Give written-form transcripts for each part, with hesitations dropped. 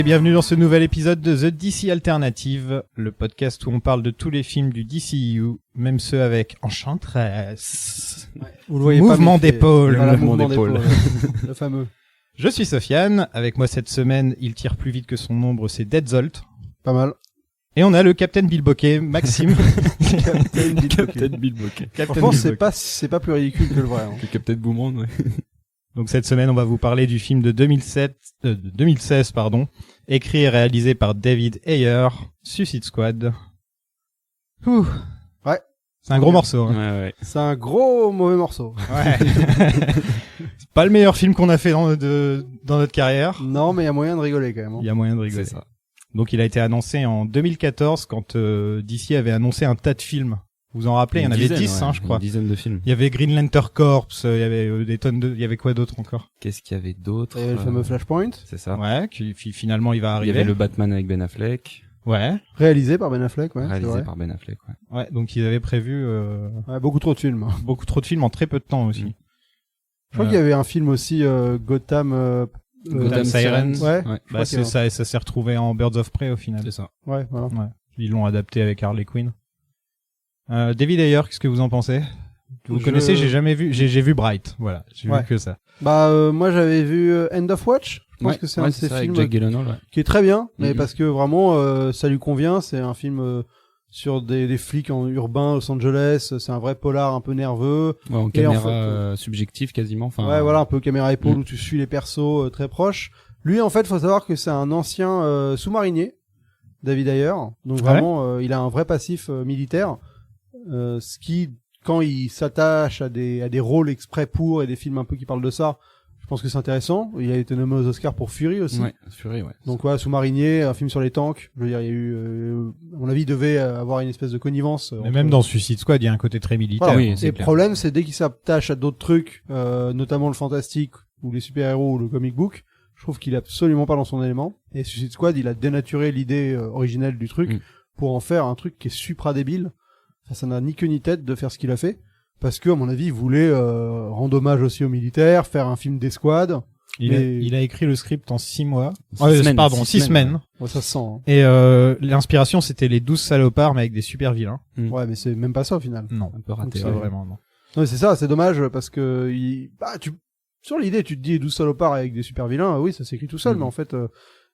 Et bienvenue dans ce nouvel épisode de The DC Alternative, le podcast où on parle de tous les films du DCU, même ceux avec Enchantress, Vous le voyez mouvement d'épaule, Voilà, mouvement d'épaule. Le fameux. Je suis Sofiane, avec moi cette semaine, il tire plus vite que son ombre, c'est Dead Zolt. Pas mal. Et on a le Captain Bilboquet, Maxime. Captain Bilboquet. Franchement, c'est pas plus ridicule que le vrai. Hein. Le Captain Boomerang, ouais. Donc cette semaine, on va vous parler du film de 2016, écrit et réalisé par David Ayer, Suicide Squad. Ouh. Ouais. C'est un gros morceau. Hein. Ouais. C'est un gros mauvais morceau. Ouais. C'est pas le meilleur film qu'on a fait dans notre carrière. Non, mais il y a moyen de rigoler quand même. Hein. Il y a moyen de rigoler. C'est ça. Donc il a été annoncé en 2014 quand DC avait annoncé un tas de films. Vous en rappelez, il y en avait 10, je crois. Une dizaine de films. Il y avait Green Lantern Corps, il y avait des tonnes il y avait quoi d'autre encore? Qu'est-ce qu'il y avait d'autre? Il y avait le fameux Flashpoint. C'est ça. Ouais, qui finalement il va Il y arriver. avait le Batman avec Ben Affleck. Ouais. Réalisé par Ben Affleck, ouais. Réalisé par Ben Affleck, ouais. Ouais, donc ils avaient prévu Ouais, beaucoup trop de films. beaucoup trop de films en très peu de temps aussi. Je crois qu'il y avait un film aussi, Gotham Sirens. Ouais. Bah c'est ça, et ça s'est retrouvé en Birds of Prey au final. C'est ça. Ouais, voilà. Ouais. Ils l'ont adapté avec Harley Quinn. David Ayer, qu'est-ce que vous en pensez? Vous connaissez? J'ai jamais vu. J'ai vu Bright. Voilà, j'ai vu que ça. Moi j'avais vu End of Watch. Je pense que c'est un de ces films avec Jack Gyllenhaal, ouais. qui est très bien, mais parce que vraiment ça lui convient. C'est un film sur des flics en urbain Los Angeles. C'est un vrai polar un peu nerveux. Ouais, en caméra subjective quasiment. Enfin. Ouais, voilà, un peu caméra épaule où tu suis les persos très proches. Lui, en fait, faut savoir que c'est un ancien sous-marinier, David Ayer. Donc vraiment, il a un vrai passif militaire. Ce qui, quand il s'attache à des rôles exprès pour et des films un peu qui parlent de ça, je pense que c'est intéressant. Il a été nommé aux Oscars pour Fury aussi. Ouais, Fury, ouais. Donc ouais, sous-marinier, un film sur les tanks. Je veux dire, il y a eu, à mon avis, il devait avoir une espèce de connivence. Mais même dans Suicide Squad, il y a un côté très militaire. Voilà. Oui, c'est Et le clair. problème, c'est dès qu'il s'attache à d'autres trucs, notamment le fantastique ou les super-héros ou le comic book, je trouve qu'il est absolument pas dans son élément. Et Suicide Squad, il a dénaturé l'idée originelle du truc pour en faire un truc qui est supra-débile. Ça n'a ni queue ni tête de faire ce qu'il a fait. Parce que, à mon avis, il voulait rendre hommage aussi aux militaires, faire un film d'escouade. Il a écrit le script en 6 mois. 6 semaines. Ouais, ça se sent. Hein. Et l'inspiration, c'était les 12 salopards, mais avec des super vilains. Ouais, mais c'est même pas ça au final. Non, Un peu raté. c'est ouais. pas vraiment, non. Non, mais c'est ça, c'est dommage parce que sur l'idée, tu te dis 12 salopards avec des super vilains, oui, ça s'écrit tout seul, mais en fait,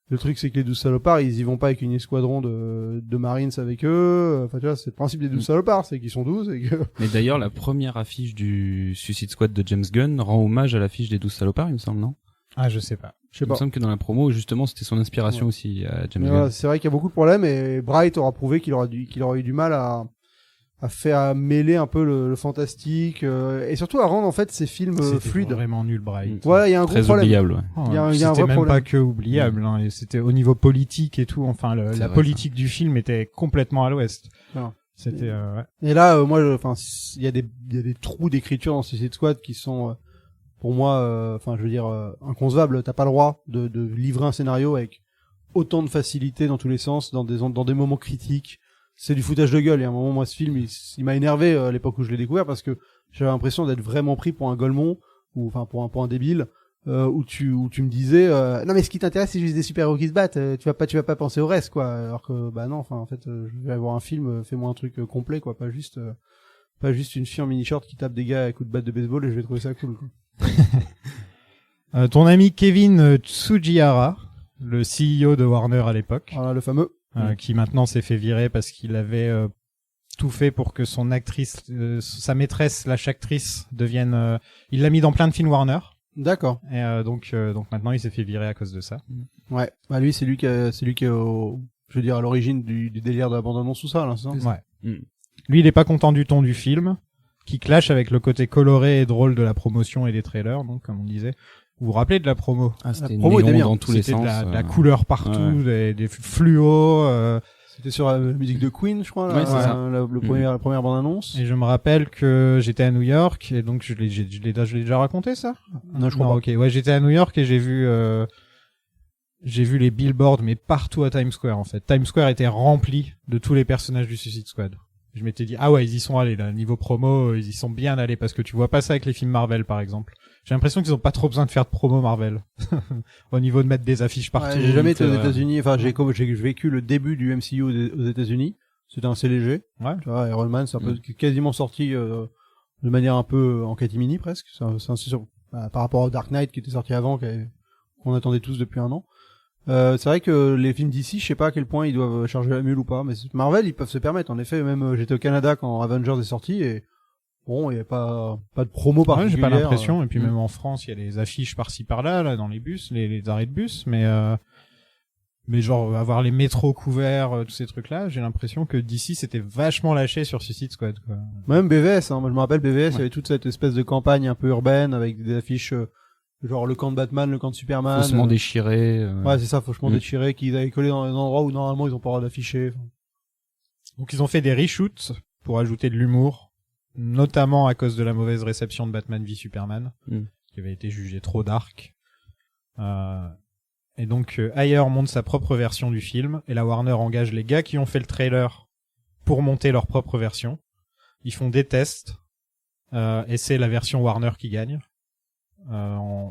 le truc, c'est que les 12 salopards, ils y vont pas avec une escadron de Marines avec eux. Enfin, tu vois, c'est le principe des 12 salopards, c'est qu'ils sont 12 et que... Mais d'ailleurs, la première affiche du Suicide Squad de James Gunn rend hommage à l'affiche des 12 salopards, il me semble, non? Ah, je sais pas. Je sais Il me pas. semble que dans la promo, justement, c'était son inspiration aussi à James Mais Gunn. voilà, c'est vrai qu'il y a beaucoup de problèmes et Bright aura prouvé qu'il aurait eu du mal à mêler un peu le fantastique et surtout à rendre en fait ces films C'était fluides. vraiment nul, Bright. Voilà, il y a un gros Très problème. oubliable, ouais. Oh, Il y a un c'était vrai même problème. pas que oubliable, hein, et c'était au niveau politique et tout. Enfin, la vrai, politique du film était complètement à l'ouest. Voilà. C'était, ouais. Et là, moi, enfin, il y a des trous d'écriture dans Suicide Squad qui sont, pour moi, enfin, je veux dire, inconcevables. T'as pas le droit de livrer un scénario avec autant de facilité dans tous les sens, dans des moments critiques. C'est du foutage de gueule. Et à un moment, moi, ce film, il m'a énervé à l'époque où je l'ai découvert parce que j'avais l'impression d'être vraiment pris pour un golemon ou enfin pour un débile. Où tu me disais non mais ce qui t'intéresse c'est juste des super-héros qui se battent, tu vas pas penser au reste quoi, alors que bah non, enfin en fait je vais avoir un film, fais-moi un truc complet quoi, pas juste une fille en mini short qui tape des gars à coups de batte de baseball et je vais trouver ça cool quoi. Ton ami Kevin Tsujihara, le CEO de Warner à l'époque, Voilà le fameux qui maintenant s'est fait virer parce qu'il avait tout fait pour que son actrice, sa maîtresse slash actrice devienne, il l'a mis dans plein de films Warner. D'accord. Et donc maintenant il s'est fait virer à cause de ça. Ouais, bah lui c'est lui qui est je veux dire à l'origine du délire de l'abandonnement sous-sol, hein, c'est ça. Ouais. Lui il est pas content du ton du film, qui clash avec le côté coloré et drôle de la promotion et des trailers, donc comme on disait. Vous vous rappelez de la promo? Ah, c'était La promo était néon bien. dans tous les C'était sens. de la couleur partout, des fluos. C'était sur la musique de Queen, je crois, Ouais, c'est ça. la première bande-annonce. Et je me rappelle que j'étais à New York, et donc je l'ai déjà raconté, ça? Non, je crois pas. Ok. Ouais, j'étais à New York et j'ai vu les billboards, mais partout à Times Square, en fait. Times Square était rempli de tous les personnages du Suicide Squad. Je m'étais dit, ah ouais, ils y sont allés, là. Niveau promo, ils y sont bien allés, parce que tu vois pas ça avec les films Marvel, par exemple. J'ai l'impression qu'ils ont pas trop besoin de faire de promo Marvel. Au niveau de mettre des affiches partout. Ouais, j'ai jamais été aux États-Unis. Enfin, j'ai vécu le début du MCU aux États-Unis. C'était assez léger. Ouais. Tu vois, Iron Man, c'est un peu quasiment sorti de manière un peu en catimini presque. Par rapport au Dark Knight qui était sorti avant, qu'on attendait tous depuis un an. C'est vrai que les films d'ici, je sais pas à quel point ils doivent charger la mule ou pas, mais Marvel, ils peuvent se permettre. En effet, même j'étais au Canada quand Avengers est sorti et bon, il y a pas de promo particulière. J'ai pas l'impression. Et puis même en France, il y a des affiches par-ci par-là, là, dans les bus, les arrêts de bus, mais genre avoir les métros couverts, tous ces trucs-là, j'ai l'impression que d'ici c'était vachement lâché sur Suicide Squad, quoi. Même BVS, hein. Moi je me rappelle BVS, il y avait toute cette espèce de campagne un peu urbaine avec des affiches genre le camp de Batman, le camp de Superman. Faussement déchiré. Ouais, c'est ça, faussement déchiré, qu'ils avaient collé dans les endroits où normalement ils ont pas le droit d'afficher. Donc ils ont fait des reshoots pour ajouter de l'humour, notamment à cause de la mauvaise réception de Batman v Superman, qui avait été jugé trop dark. Et donc Ayer monte sa propre version du film, et la Warner engage les gars qui ont fait le trailer pour monter leur propre version. Ils font des tests, et c'est la version Warner qui gagne.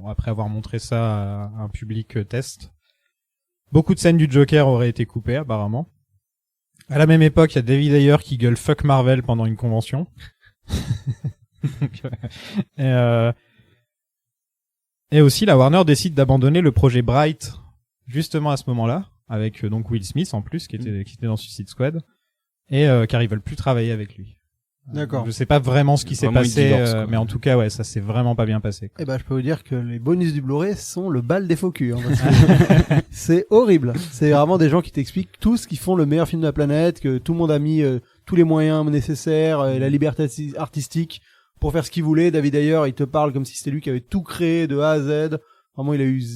Après avoir montré ça à un public test. Beaucoup de scènes du Joker auraient été coupées apparemment. À la même époque, il y a David Ayer qui gueule Fuck Marvel pendant une convention. Et aussi la Warner décide d'abandonner le projet Bright justement à ce moment-là, avec donc Will Smith en plus qui était dans Suicide Squad, et car ils veulent plus travailler avec lui. D'accord. Je sais pas vraiment ce qui s'est passé, mais en tout cas, ouais, ça s'est vraiment pas bien passé, quoi. Eh ben, je peux vous dire que les bonus du Blu-ray sont le bal des faux culs, hein, parce que c'est horrible. C'est vraiment des gens qui t'expliquent tous qu'ils font le meilleur film de la planète, que tout le monde a mis tous les moyens nécessaires et la liberté artistique pour faire ce qu'il voulait. David Ayer, il te parle comme si c'était lui qui avait tout créé de A à Z. Vraiment,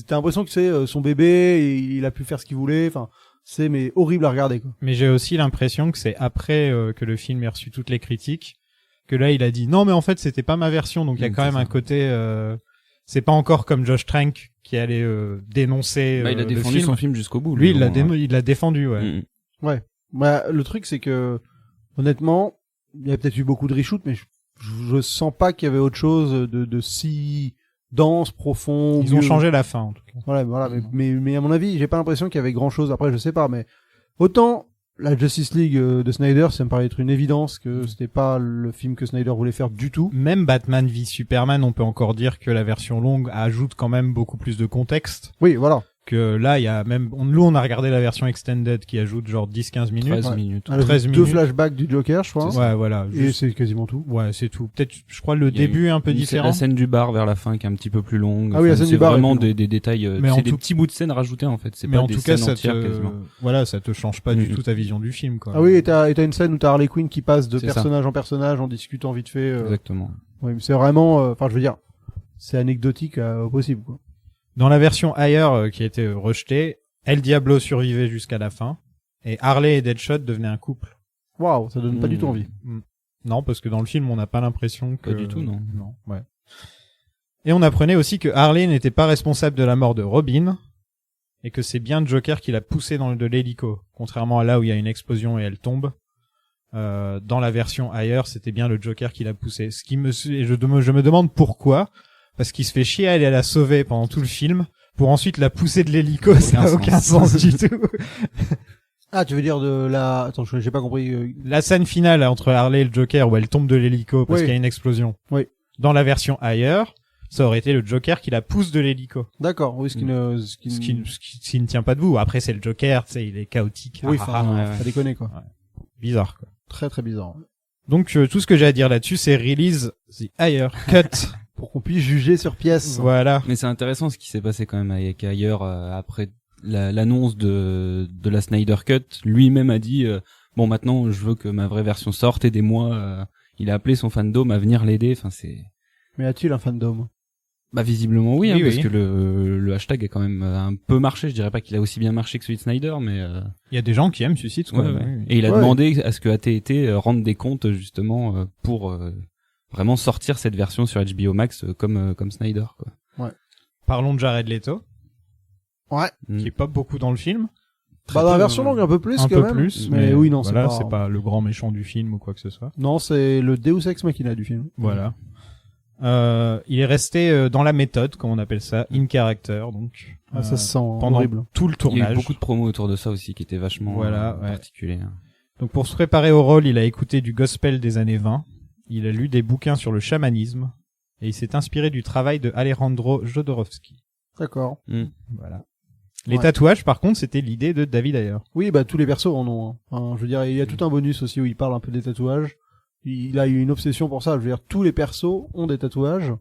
t'as l'impression que c'est son bébé, et il a pu faire ce qu'il voulait. Enfin, mais horrible à regarder, quoi. Mais j'ai aussi l'impression que c'est après que le film ait reçu toutes les critiques que là il a dit non mais en fait c'était pas ma version, donc il y a quand même un côté c'est pas encore comme Josh Trank qui allait dénoncer il a défendu le film. son film jusqu'au bout. Lui il l'a défendu, ouais. Ouais. Bah, le truc c'est que honnêtement, il y a peut-être eu beaucoup de reshoots, mais je sens pas qu'il y avait autre chose de si dense, profond. Ils ont changé la fin en tout cas. Voilà, mais à mon avis, j'ai pas l'impression qu'il y avait grand chose. Après, je sais pas, mais autant la Justice League de Snyder, ça me paraît être une évidence que c'était pas le film que Snyder voulait faire du tout. Même Batman v Superman, on peut encore dire que la version longue ajoute quand même beaucoup plus de contexte. Oui, voilà. Que là, il y a même, nous, on a regardé la version extended qui ajoute genre 10-15 minutes. 13 minutes. 13 minutes. 2 flashbacks du Joker, je crois. Ouais, voilà. Et c'est quasiment tout. Ouais, c'est tout. Peut-être, je crois, le début est un peu différent. La scène du bar vers la fin qui est un petit peu plus longue. Ah oui, la scène du bar. C'est vraiment des détails, mais c'est des petits bouts de scène rajoutés, en fait. C'est mais pas en des tout cas, scènes entières, quasiment. Voilà, ça te change pas du tout ta vision du film, quoi. Ah oui, et t'as une scène où t'as Harley Quinn qui passe de C'est personnage en personnage en discutant vite fait. Exactement. Oui, mais c'est vraiment, enfin, je veux dire, c'est anecdotique au possible, quoi. Dans la version Ayer qui a été rejetée, El Diablo survivait jusqu'à la fin, et Harley et Deadshot devenaient un couple. Waouh, ça donne pas du tout envie. Non, parce que dans le film, on n'a pas l'impression que... Pas du tout, non. Non, ouais. Et on apprenait aussi que Harley n'était pas responsable de la mort de Robin, et que c'est bien Joker qui l'a poussée dans de l'hélico. Contrairement à là où il y a une explosion et elle tombe, dans la version Ayer, c'était bien le Joker qui l'a poussée. Ce qui je me demande pourquoi, parce qu'il se fait chier à aller la sauver pendant tout le film, pour ensuite la pousser de l'hélico, ça n'a aucun sens du tout. Ah, tu veux dire de la... Attends, j'ai pas compris. La scène finale entre Harley et le Joker où elle tombe de l'hélico parce Oui. qu'il y a une explosion. Oui. Dans la version Ayer, ça aurait été le Joker qui la pousse de l'hélico. D'accord, oui, ce qui ne tient pas debout. Après, c'est le Joker, tu sais, il est chaotique. Oui, ouais. ça déconne, quoi. Ouais. Bizarre, quoi. Très, très bizarre. Donc, tout ce que j'ai à dire là-dessus, c'est release the Ayer cut. Pour qu'on puisse juger sur pièce. Voilà. Mais c'est intéressant ce qui s'est passé quand même avec Ayer après l'annonce de la Snyder Cut. Lui-même a dit bon, maintenant je veux que ma vraie version sorte, aidez-moi. Il a appelé son fandom à venir l'aider. Enfin, c'est... Mais a-t-il un fandom? Bah visiblement oui, Oui, parce oui. que le hashtag a quand même un peu marché. Je dirais pas qu'il a aussi bien marché que celui de Snyder, mais Il y a des gens qui aiment Suicide Squad. ouais, ouais. Oui. Et il a Ouais. demandé à ce que AT&T rende des comptes justement pour vraiment sortir cette version sur HBO Max comme Snyder, quoi. Parlons de Jared Leto, Ouais. qui est pas beaucoup dans le film. Bah, dans la version longue, un peu plus, un quand peu même. plus, Mais oui, non, voilà, c'est pas le grand méchant du film ou quoi que ce soit. Non, c'est le Deus Ex Machina du film. Voilà. Il est resté dans la méthode, comme on appelle ça, in character, donc Ah, ça se sent pendant horrible. tout le Il y a eu tournage. beaucoup de promos autour de ça aussi qui étaient vachement Voilà, ouais. particuliers. Donc pour se préparer au rôle, il a écouté du gospel des années 20, il a lu des bouquins sur le chamanisme, et il s'est inspiré du travail de Alejandro Jodorowsky. D'accord. Voilà. Les Ouais. tatouages, par contre, c'était l'idée de David Ayer. Oui, bah tous les persos en ont. Hein. Enfin, je veux dire, il y a tout un bonus aussi où il parle un peu des tatouages. Il a eu une obsession pour ça. Je veux dire, tous les persos ont des tatouages.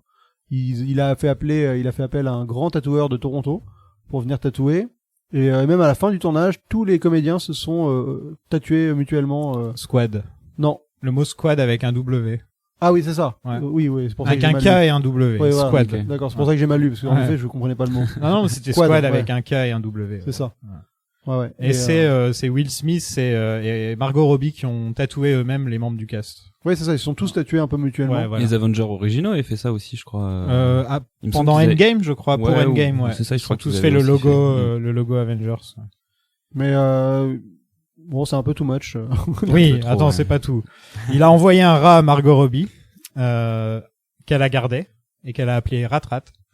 Il a fait appel à un grand tatoueur de Toronto pour venir tatouer. Et même à la fin du tournage, tous les comédiens se sont tatoués mutuellement. Squad. Non. Le mot squad avec un W. Ah oui, c'est ça. Ouais. Oui, c'est pour ça Avec que j'ai un mal K lu. et un W. Ouais, voilà, Squad. ok. D'accord, c'est pour ça que j'ai mal lu parce qu'en Ouais. effet, je comprenais pas le mot. Non, c'était Squad, squad ouais. avec un K et un W. C'est ça. Ouais. Ouais. Et c'est Will Smith et Margot Robbie qui ont tatoué eux-mêmes les membres du cast. Ouais, c'est ça. Ils sont tous tatoués un peu mutuellement. Ouais, voilà. Les Avengers originaux avaient fait ça aussi, je crois. Il me semble Pendant qu'ils avaient- Endgame, je crois, pour Ouais, Endgame, ou- ouais. c'est ça, je Ils crois ont tous qu'ils fait avaient le aussi logo, fait. le logo Avengers. Mais bon, c'est un peu too much. Oui, peu trop, attends, ouais. c'est pas tout. Il a envoyé un rat à Margot Robbie, qu'elle a gardé et qu'elle a appelé Rat.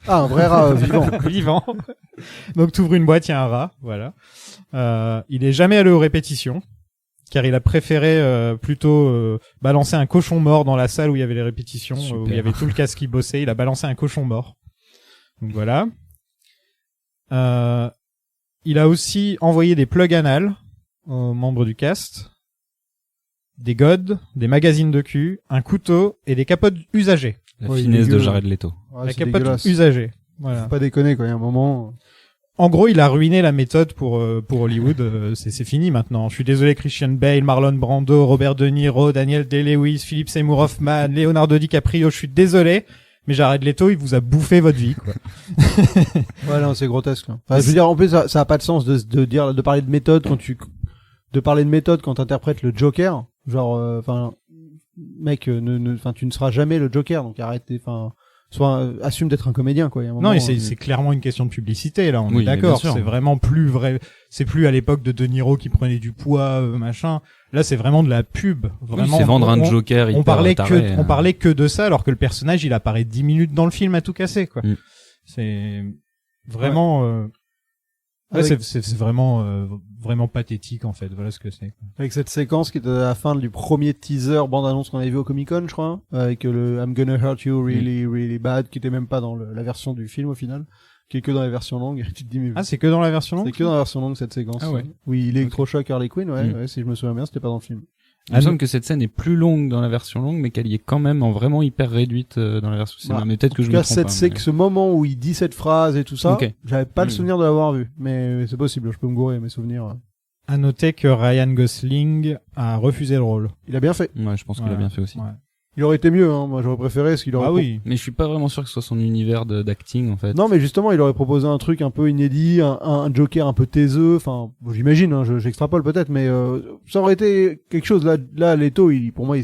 Ah, un vrai rat vivant. Vivant. Donc t'ouvres une boîte, il y a un rat, voilà. Il est jamais allé aux répétitions, car il a préféré plutôt balancer un cochon mort dans la salle où il y avait les répétitions, où il y avait tout le cast qui bossait. Il a balancé un cochon mort. Donc voilà. Il a aussi envoyé des plugs anal aux membres du cast, des godes, des magazines de cul, un couteau et des capotes usagées. La Ouais, finesse de dégueu. Jared Leto. Ouais, La c'est capote dégueulasse. usagée. Voilà. Faut pas déconner, quoi. Il y a un moment. En gros, il a ruiné la méthode pour Hollywood. C'est fini maintenant. Je suis désolé, Christian Bale, Marlon Brando, Robert De Niro, Daniel Day-Lewis, Philip Seymour Hoffman, Leonardo DiCaprio. Je suis désolé, mais Jared Leto, il vous a bouffé votre vie, quoi. Ouais, non, c'est grotesque. Là. Enfin, je veux dire, en plus, ça a pas de sens de parler de méthode quand t'interprètes le Joker. Genre, enfin, mec, tu ne seras jamais le Joker, donc arrête, assume d'être un comédien, quoi. Il y a un moment, Non, et c'est clairement une question de publicité, là. On Oui, est d'accord. bien sûr. C'est vraiment plus vrai. C'est plus à l'époque de De Niro qui prenait du poids, machin. Là, c'est vraiment de la pub. Vraiment. Oui, c'est vendre un on- Joker hyper on parlait taré, on parlait que de ça, alors que le personnage, il apparaît 10 minutes dans le film à tout casser, quoi. Mm. C'est vraiment, ouais, Avec- c'est vraiment, vraiment pathétique, en fait. Voilà ce que c'est, quoi. avec cette séquence qui était à la fin du premier teaser bande-annonce qu'on avait vu au Comic-Con, je crois, avec le I'm gonna hurt you really, really bad, qui était même pas dans la version du film au final, qui est que dans la version longue. Et tu te dis, mais Ah, c'est que dans la version longue? c'est que dans la version longue cette séquence. Ah ouais. Oui, il électrochoque Harley Quinn, ouais, Mm. ouais, si je me souviens bien, c'était pas dans le film. Il me semble que cette scène est plus longue dans la version longue, mais qu'elle y est quand même en vraiment hyper réduite dans la version cinéma. Voilà. Mais peut-être que En je tout me cas, trompe pas. ce moment où il dit cette phrase et tout ça, Ok. j'avais pas le Mm. souvenir de l'avoir vu, mais c'est possible, je peux me gourer mes souvenirs. À noter que Ryan Gosling a refusé le rôle. Il a bien fait. Ouais, je pense qu'il a Voilà. bien fait aussi. Ouais. Il aurait été mieux, hein. Moi, j'aurais préféré parce qu'il aurait Ah oui. Mais je suis pas vraiment sûr que ce soit son univers d'acting, en fait. Non, mais justement, il aurait proposé un truc un peu inédit, un Joker un peu taiseux. Enfin, bon, j'imagine, hein, j'extrapole peut-être, mais ça aurait été quelque chose. Là, Leto, pour moi,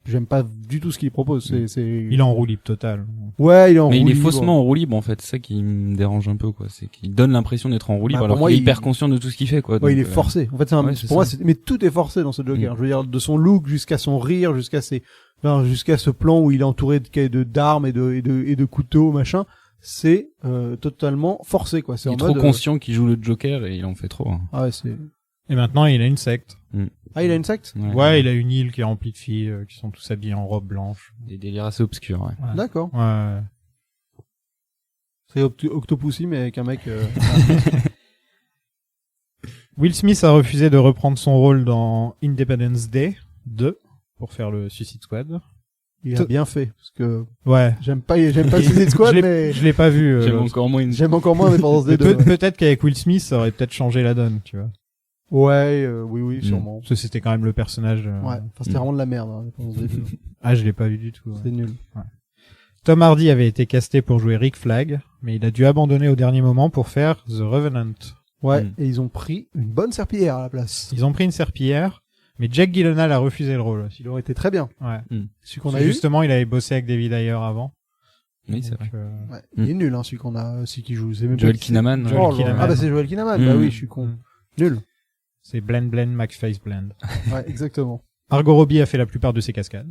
j'aime pas du tout ce qu'il propose. Il est en roue libre totale. Ouais, il est en Mais roue il est libre. faussement en roue libre, en fait. C'est ça qui me dérange un peu, quoi. C'est qu'il donne l'impression d'être en roue libre, Bah, pour alors moi, qu'il est il- hyper conscient de tout ce qu'il fait, quoi. Ouais, Donc, il est forcé. En fait, ouais, c'est pour moi, ça. mais tout est forcé dans ce Joker. Je veux dire, de son look jusqu'à son rire, jusqu'à ce plan où il est entouré d'armes et de couteaux, machin. C'est totalement forcé, quoi. C'est il en est trop mode, conscient qu'il joue le Joker et il en fait trop. Hein. Ah ouais, c'est. Et maintenant, il a une secte. Ah, il a une secte. Ouais, il a une île qui est remplie de filles qui sont tous habillées en robe blanche. Des délires assez obscurs, ouais. Ouais. D'accord. Ouais. C'est Octopussy, mais avec un mec. Will Smith a refusé de reprendre son rôle dans Independence Day 2 pour faire le Suicide Squad. Il a bien fait parce que Ouais. j'aime pas Suicide Squad, mais Je l'ai pas vu. J'aime l'autre. encore moins une... j'aime encore moins Independence Day 2. Peut-être qu'avec Will Smith, ça aurait peut-être changé la donne, tu vois. Ouais, oui, sûrement. Parce que c'était quand même le personnage. Ouais, enfin c'était vraiment de la merde, hein, Independence Day 2. Ah, je l'ai pas vu du tout. Ouais. C'était nul. Tom Hardy avait été casté pour jouer Rick Flag, mais il a dû abandonner au dernier moment pour faire The Revenant. Ouais, Mm. et ils ont pris une bonne serpillière à la place. Ils ont pris une serpillière, mais Jack Gyllenhaal a refusé le rôle aussi. Il aurait été très bien. Ouais. Celui qu'on a eu. Justement, il avait bossé avec David Ayer avant. Oui, c'est vrai. Donc, Ouais, il est nul, hein, celui qui joue. C'est même Joel pas qui c'est. Kinnaman. Joel Oh là là. Kinnaman. Ah bah c'est Joel Kinnaman. Mm. Bah oui, je suis con. Mm. Nul. C'est Blend Blend McFace Blend. Ouais, exactement. Margot Robbie a fait la plupart de ses cascades.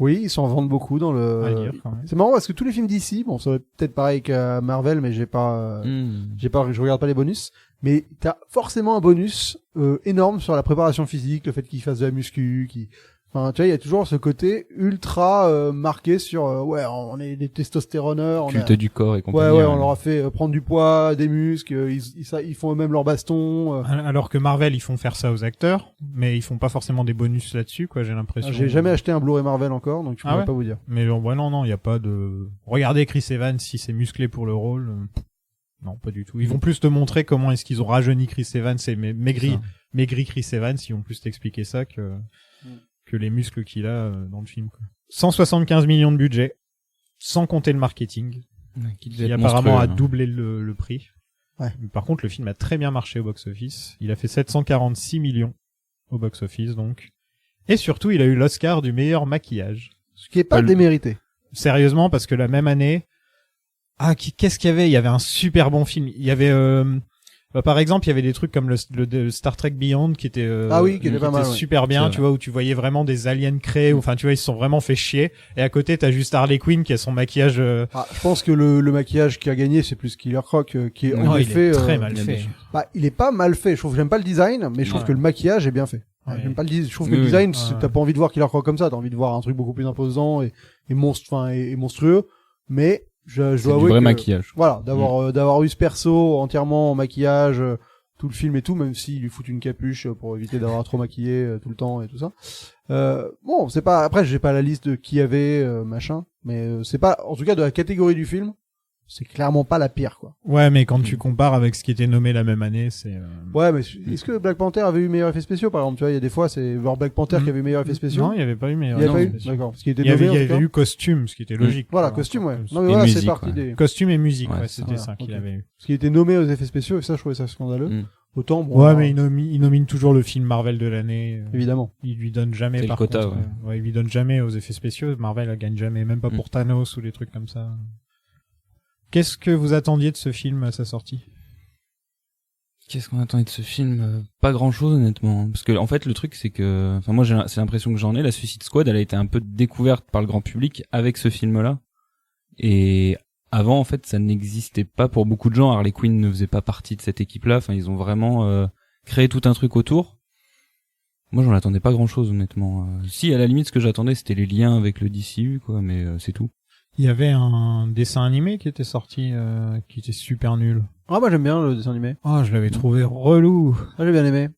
Oui, ils s'en vendent beaucoup dans le... À lire, quand même. C'est marrant parce que tous les films d'ici, bon, ça va peut-être pareil qu'à Marvel, mais je regarde pas les bonus. Mais t'as forcément un bonus énorme sur la préparation physique, le fait qu'il fasse de la muscu, enfin, tu vois, il y a toujours ce côté ultra marqué sur ouais, on est des testostéroneurs, Culte du corps et compagnie. Ouais, on leur a fait prendre du poids, des muscles, ils font eux-mêmes leur baston. Alors que Marvel, ils font faire ça aux acteurs, mais ils font pas forcément des bonus là-dessus, quoi, j'ai l'impression. J'ai jamais acheté un Blu-ray Marvel encore, donc je pourrais pas vous dire. Mais ouais, non, il y a pas de... Regardez Chris Evans, si c'est musclé pour le rôle. Non, pas du tout. Ils vont plus te montrer comment est-ce qu'ils ont rajeuni Chris Evans et maigri Chris Evans, ils vont plus t'expliquer ça que les muscles qu'il a dans le film, quoi. 175 millions de budget, sans compter le marketing, qui apparemment a doublé le prix. Ouais. Par contre, le film a très bien marché au box-office. Il a fait 746 millions au box-office, donc. Et surtout, il a eu l'Oscar du meilleur maquillage. Ce qui est pas démérité. Sérieusement, parce que la même année... qu'est-ce qu'il y avait? Il y avait un super bon film. Il y avait... par exemple, il y avait des trucs comme le Star Trek Beyond qui était qui était pas mal, super bien, tu vois, où tu voyais vraiment des aliens créés, enfin tu vois, ils se sont vraiment fait chier. Et à côté, t'as juste Harley Quinn qui a son maquillage. Je pense que le maquillage qui a gagné, c'est plus Killer Croc, qui est en effet très mal fait. Il est pas mal fait. Je trouve que j'aime pas le design, mais je trouve que le maquillage est bien fait. J'aime pas le design. Je trouve que le design, t'as pas envie de voir Killer Croc comme ça. T'as envie de voir un truc beaucoup plus imposant et monstrueux. Mais je dois avouer vrai maquillage. Voilà, d'avoir eu ce perso entièrement en maquillage, tout le film et tout, même s'il lui fout une capuche pour éviter d'avoir trop maquillé tout le temps et tout ça. Bon, c'est pas, après j'ai pas la liste de qui y avait, machin, mais c'est pas, en tout cas de la catégorie du film, c'est clairement pas la pire, quoi. Ouais, mais quand tu compares avec ce qui était nommé la même année, c'est... Ouais, mais est-ce que Black Panther avait eu meilleurs effets spéciaux, par exemple? Tu vois, il y a des fois, c'est voir Black Panther qui avait eu meilleurs effets spéciaux. Non, il y avait pas eu meilleurs effets spéciaux. D'accord. Parce qu'il était il y nommé, avait eu costume, ce qui était logique. Voilà, costume, ouais. Non, mais et voilà, musique, c'est parti des... Costume et musique, ouais, c'était ça qu'il avait eu. Parce qu'il était nommé aux effets spéciaux, et ça, je trouvais ça scandaleux. Autant, bon. Ouais, mais il nomine toujours le film Marvel de l'année. Évidemment. Il lui donne jamais, par contre. Ouais, il lui donne jamais aux effets spéciaux. Marvel, elle gagne jamais, même pas pour Thanos ou des trucs comme ça. Qu'est-ce que vous attendiez de ce film à sa sortie? Qu'est-ce qu'on attendait de ce film? Pas grand-chose, honnêtement. Parce que, en fait, le truc, c'est que, enfin, moi, c'est l'impression que j'en ai. La Suicide Squad, elle a été un peu découverte par le grand public avec ce film-là. Et avant, en fait, ça n'existait pas pour beaucoup de gens. Harley Quinn ne faisait pas partie de cette équipe-là. Enfin, ils ont vraiment créé tout un truc autour. Moi, j'en attendais pas grand-chose, honnêtement. Si, à la limite, ce que j'attendais, c'était les liens avec le DCU, quoi. Mais c'est tout. Il y avait un dessin animé qui était sorti, qui était super nul. Ah, moi, j'aime bien le dessin animé. Ah, je l'avais trouvé relou. Ah, j'ai bien aimé.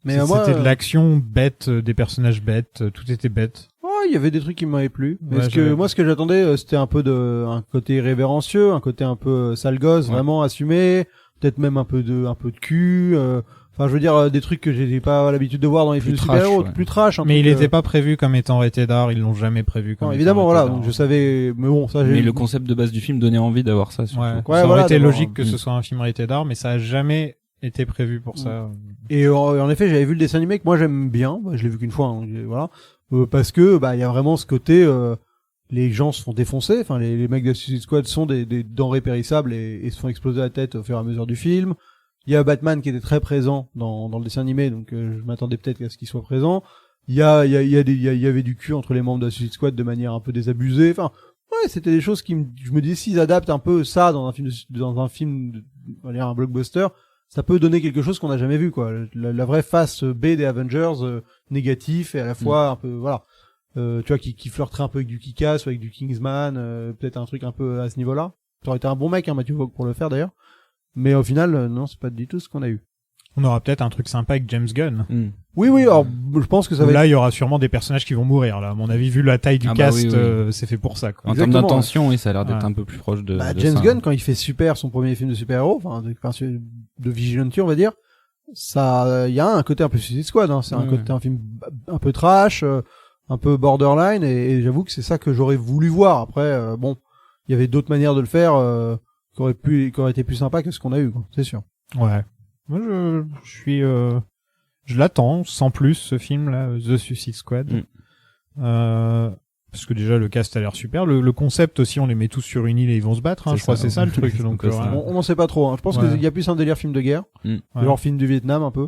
Mais c'était de l'action bête, des personnages bêtes, tout était bête. Ouais, il y avait des trucs qui m'avaient plu. Mais Ouais, moi, ce que j'attendais, c'était un peu un côté révérencieux, un côté un peu sale gosse, vraiment assumé, peut-être même un peu de cul, enfin, je veux dire, des trucs que j'ai pas l'habitude de voir dans les films de super-héros, plus trash. Mais il était pas prévu comme étant rated R, ils l'ont jamais prévu comme. Non, évidemment, voilà, donc je savais, mais bon, ça, mais le concept de base du film donnait envie d'avoir ça, surtout. Ça aurait été logique que ce soit un film rated R, mais ça a jamais été prévu pour ça. Et en effet, j'avais vu le dessin animé que moi j'aime bien, je l'ai vu qu'une fois, hein, voilà, parce que, il y a vraiment ce côté, les gens se font défoncer, enfin, les mecs de Suicide Squad sont des denrées périssables et se font exploser la tête au fur et à mesure du film. Il y a Batman qui était très présent dans le dessin animé, donc je m'attendais peut-être à ce qu'il soit présent. Il y avait du cul entre les membres de la Suicide Squad de manière un peu désabusée. Enfin, ouais, c'était des choses je me disais, s'ils adaptent un peu ça dans un film, un blockbuster, ça peut donner quelque chose qu'on n'a jamais vu, quoi. La vraie face B des Avengers, négatif et à la fois un peu, voilà. Tu vois, qui flirterait un peu avec du Kick-Ass ou avec du Kingsman, peut-être un truc un peu à ce niveau-là. Ça aurait été un bon mec, Matthew Vaughn, pour le faire d'ailleurs. Mais au final, non, c'est pas du tout ce qu'on a eu. On aura peut-être un truc sympa avec James Gunn. Oui, alors, je pense que ça va là, il y aura sûrement des personnages qui vont mourir, là. À mon avis, vu la taille du cast, c'est fait pour ça, quoi. En termes d'intention, oui, ça a l'air d'être un peu plus proche de James ça. Gunn, quand il fait Super, son premier film de super-héros, enfin, de vigilante, on va dire, ça, il y a un côté un peu Suicide Squad, hein. C'est un côté, un film un peu trash, un peu borderline, et j'avoue que c'est ça que j'aurais voulu voir. Après, bon, il y avait d'autres manières de le faire, qui aurait été plus sympa que ce qu'on a eu, quoi. C'est sûr. Ouais. Moi, je l'attends, sans plus, ce film-là, The Suicide Squad. Parce que déjà, le cast a l'air super. Le concept aussi, on les met tous sur une île et ils vont se battre, hein. Je crois que c'est ça le truc. Donc, on n'en sait pas trop, hein. Je pense qu'il y a plus un délire film de guerre. Genre film du Vietnam, un peu.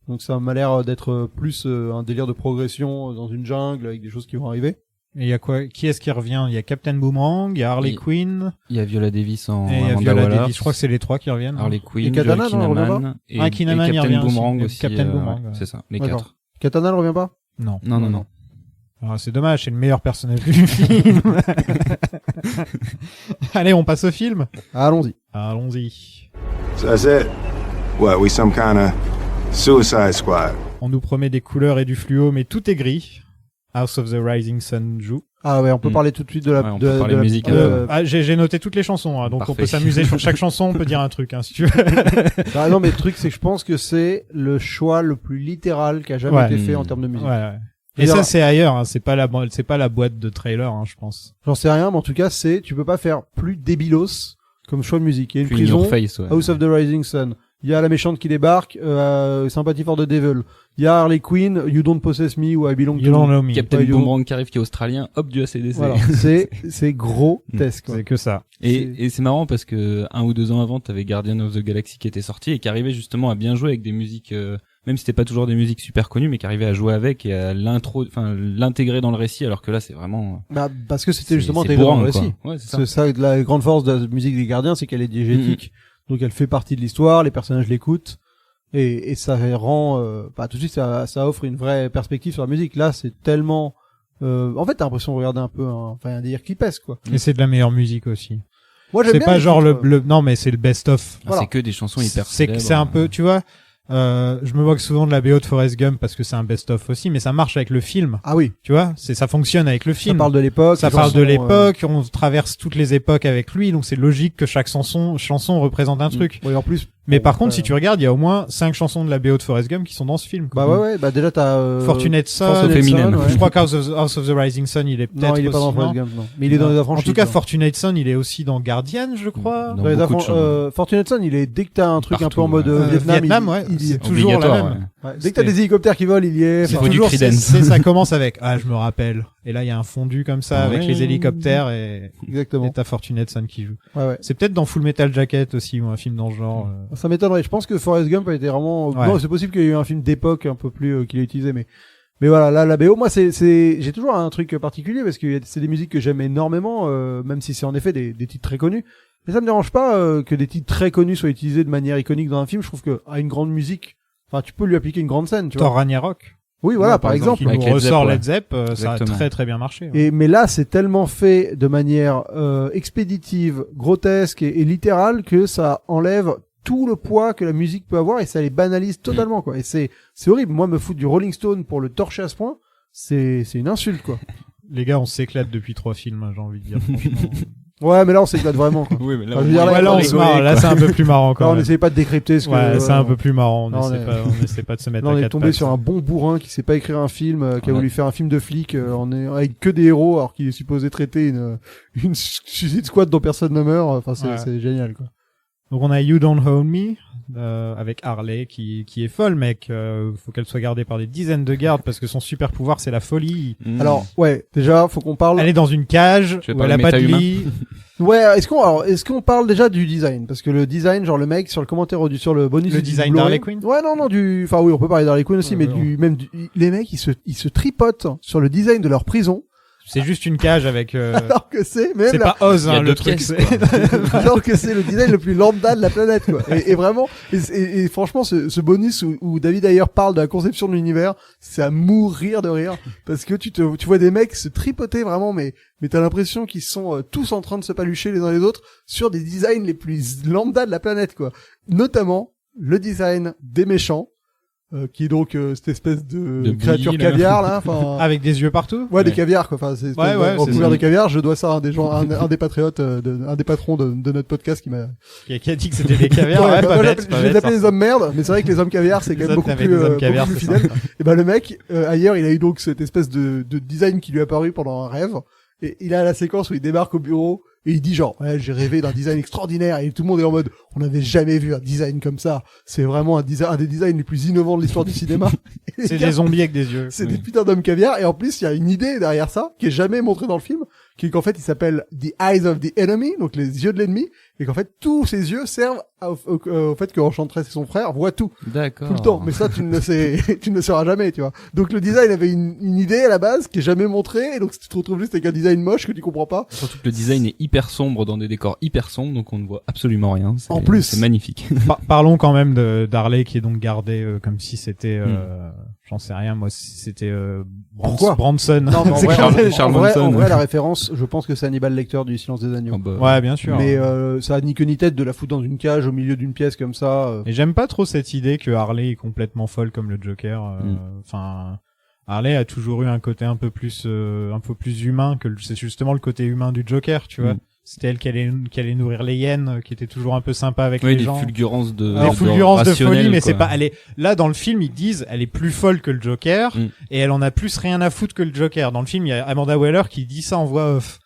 Donc ça m'a l'air d'être plus un délire de progression dans une jungle avec des choses qui vont arriver. Et il y a quoi? Qui est-ce qui revient? Il y a Captain Boomerang, il y a Harley Quinn, Il y a Viola Davis en et il y a Amanda Viola Waller. Davis. Je crois que c'est les trois qui reviennent. Harley Quinn, Katana, Joel non, elle revient Kinnaman et, Ah, Kinnaman, et il Captain revient aussi. Boomerang aussi. Captain Boomerang, ouais. C'est ça, les D'accord. 4. Katana ne revient pas? Non. Non. Alors, c'est dommage, c'est le meilleur personnage du film. Allez, on passe au film. Allons-y. Allons-y. So that's it? What, we some kind of suicide squad? On nous promet des couleurs et du fluo, mais tout est gris. House of the Rising Sun joue. Ah ouais, on peut parler tout de suite de la... Ouais, on peut parler musique, J'ai noté toutes les chansons, hein, donc Parfait. on peut s'amuser sur chaque chanson, on peut dire un truc, hein, si tu veux. Ah non, mais le truc, c'est que je pense que c'est le choix le plus littéral qui a jamais Ouais. été fait en termes de musique. Ouais. Et ça, c'est ailleurs, hein, c'est pas la boîte de trailer, hein, je pense. J'en sais rien, mais en tout cas, tu peux pas faire plus débilos comme choix de musique. Il y a une Puis prison, Your Face, ouais. House of the Rising Sun. Il y a la méchante qui débarque, Sympathy for the Devil. Il y a Harley Quinn, You Don't Possess Me ou I Belong You to don't You. know me. Captain Ouais, Boomerang qui arrive, qui est australien, hop, du ACDC. Voilà, c'est grotesque. quoi. C'est que ça. Et c'est marrant parce que 1 ou 2 ans avant, t'avais Guardian of the Galaxy qui était sorti et qui arrivait justement à bien jouer avec des musiques, même si c'était pas toujours des musiques super connues, mais qui arrivait à jouer avec et à l'intégrer dans le récit, alors que là, c'est vraiment... Bah, parce que c'était justement c'est intégré dans bourrin, le quoi. récit. Ouais, c'est ça. C'est ça, la grande force de la musique des Gardiens, c'est qu'elle est diégétique. Donc elle fait partie de l'histoire, les personnages l'écoutent. Et ça rend, tout de suite, ça offre une vraie perspective sur la musique. Là, c'est tellement, en fait, t'as l'impression de regarder un peu un délire qui pèse, quoi. Et c'est de la meilleure musique aussi. Moi, j'aime C'est bien pas les genre titres, non, mais c'est le best-of. Ah, c'est que des chansons hyper C'est célèbres. un peu, tu vois, je me moque souvent de la BO de Forrest Gump parce que c'est un best-of aussi, mais ça marche avec le film. Ah oui. Tu vois, ça fonctionne avec le Ça film. parle de l'époque. Ça les parle de chansons, l'époque, on traverse toutes les époques avec lui, donc c'est logique que chaque chanson représente un truc. Oui, en plus. Mais bon, par contre, si tu regardes, il y a au moins 5 chansons de la BO de Forrest Gump qui sont dans ce film, quoi. Bah ouais, bah déjà t'as, Fortunate Son, Fortunate Eminem. Son, ouais. je crois qu'House of the Rising Sun, il est peut-être Non, il est pas dans aussi, Forrest non Gump, non. Mais il est dans les En affranchis. tout cas, quoi. Fortunate Son, il est aussi dans Guardian, je crois. Dans Dans les beaucoup de affran- chansons. Fortunate Son, il est, dès que t'as un truc un peu en Partout, mode Vietnam, ouais, il y c'est est. toujours la Obligatoire, même. Ouais. Dès que t'as des hélicoptères qui volent, il y est. Il Enfin, faut du Toujours, Creedence. ça commence avec, je me rappelle. Et là, il y a un fondu comme ça avec Ouais. les hélicoptères et Exactement. t'as Fortunate Son qui joue. Ouais. C'est peut-être dans Full Metal Jacket aussi, ou un film dans ce genre. Ça m'étonnerait. Je pense que Forrest Gump a été vraiment. Ouais. Non, c'est possible qu'il y ait eu un film d'époque un peu plus qu'il ait utilisé, mais voilà, là la BO, moi j'ai toujours un truc particulier parce que c'est des musiques que j'aime énormément, même si c'est en effet des titres très connus. Mais ça me dérange pas que des titres très connus soient utilisés de manière iconique dans un film. Je trouve que à une grande musique, enfin tu peux lui appliquer une grande scène, tu vois. Thor Ragnarok. Oui, voilà, Ouais, par par exemple. Qui nous Avec Led ressort Zepp, ouais. Led Zepp, ça a Exactement. très très bien marché. Ouais. Mais là, c'est tellement fait de manière expéditive, grotesque et littérale que ça enlève tout le poids que la musique peut avoir et ça les banalise totalement, quoi. Et c'est horrible. Moi, me foutre du Rolling Stone pour le torcher à ce point, c'est une insulte, quoi. Les gars, on s'éclate depuis 3 films, hein, j'ai envie de dire. Franchement. Ouais, mais là, on s'éclate vraiment, quoi. Oui, mais là, Enfin, je veux dire, Ouais, là, on se marre. Là, c'est un peu plus marrant Là, quand on même. n'essaye pas de décrypter ce que... Ouais, c'est un peu plus marrant. Non, On essaie pas de se mettre Là, on à est quatre tombé pattes. sur un bon bourrin qui sait pas écrire un film, qui a Ouais. voulu faire un film de flic avec que des héros, alors qu'il est supposé traiter une Suicide Squad dont personne ne meurt. Enfin, Ouais. c'est génial, quoi. Donc on a You Don't Own Me avec Harley qui est folle, mec. Faut qu'elle soit gardée par des dizaines de gardes parce que son super pouvoir c'est la folie. Alors, ouais, déjà, faut qu'on parle. Elle est dans une cage Tu veux où elle parler a pas de méta-humain lit. Ouais, est-ce qu'on parle déjà du design? Parce que le design, genre le mec sur le commentaire sur le bonus Le du design Blu-ray- d'Harley Quinn Ouais, non, enfin oui, on peut parler d'Harley Quinn aussi, mais ouais. les mecs, ils se tripotent sur le design de leur prison, C'est juste une cage avec. alors que c'est même C'est la- pas Oz, Il y a hein, le deux truc. pièces, c'est- alors que c'est le design le plus lambda de la planète, quoi. Et vraiment, et franchement, ce bonus où David Ayer parle de la conception de l'univers, c'est à mourir de rire, parce que tu vois des mecs se tripoter vraiment, mais t'as l'impression qu'ils sont tous en train de se palucher les uns les autres sur des designs les plus lambda de la planète, quoi. Notamment, le design des méchants, qui est donc cette espèce de créature bouillie, là. caviar, là, enfin... Avec des yeux partout. Ouais, des Ouais. caviars, quoi. Enfin, c'est Ouais, en c'est couvert ça. de caviar. Je dois ça à un des gens, un des patriotes, un des patrons de notre podcast qui m'a. Qui a dit que c'était des caviars. Ouais, Ouais, bah, pas moi, bête, pas je vais bête, l'appeler ça. les hommes merdes, mais c'est vrai que les hommes caviar, c'est quand Les même autres, beaucoup t'avais plus, des hommes caviar, beaucoup plus c'est fidèle. Et ben le mec, ailleurs, il a eu donc cette espèce de design qui lui est apparu pendant un rêve. Et il a la séquence où il débarque au bureau et il dit genre, ouais, j'ai rêvé d'un design extraordinaire, et tout le monde est en mode, on n'avait jamais vu un design comme ça. C'est vraiment un des designs les plus innovants de l'histoire du cinéma. Et les C'est gars, des zombies avec des yeux. c'est des putains d'hommes caviar, et en plus, il y a une idée derrière ça, qui est jamais montrée dans le film, qui est qu'en fait, il s'appelle The Eyes of the Enemy, donc les yeux de l'ennemi, et qu'en fait tous ses yeux servent au fait que Enchantress et son frère voient tout D'accord. tout le temps. Mais ça, tu ne le sais, tu ne le sauras jamais, tu vois. Donc le design avait une idée à la base qui est jamais montrée, et donc tu te retrouves juste avec un design moche que tu comprends pas. Surtout que le design est hyper sombre dans des décors hyper sombres, donc on ne voit absolument rien. En plus. C'est magnifique. Parlons quand même d'Harley qui est donc gardé comme si c'était, j'en sais rien, moi, si c'était Pourquoi Branson. Non, mais en C'est vrai, quand même- Charles en vrai, Manson. en vrai, la référence, je pense que c'est Hannibal Lecter du Silence des Agneaux. Oh, bah, Ouais, bien sûr. Mais ça a ni queue ni tête de la foutre dans une cage au milieu d'une pièce comme ça. Et j'aime pas trop cette idée que Harley est complètement folle comme le Joker. Enfin, Harley a toujours eu un côté un peu plus humain que c'est justement le côté humain du Joker, tu vois. C'était elle qui allait nourrir les hyènes, qui était toujours un peu sympa avec oui, les des gens. fulgurances de Des fulgurances de folie, rationnelles, mais quoi. c'est pas, elle est, là, dans le film, ils disent, elle est plus folle que le Joker, et elle en a plus rien à foutre que le Joker. Dans le film, il y a Amanda Waller qui dit ça en voix off.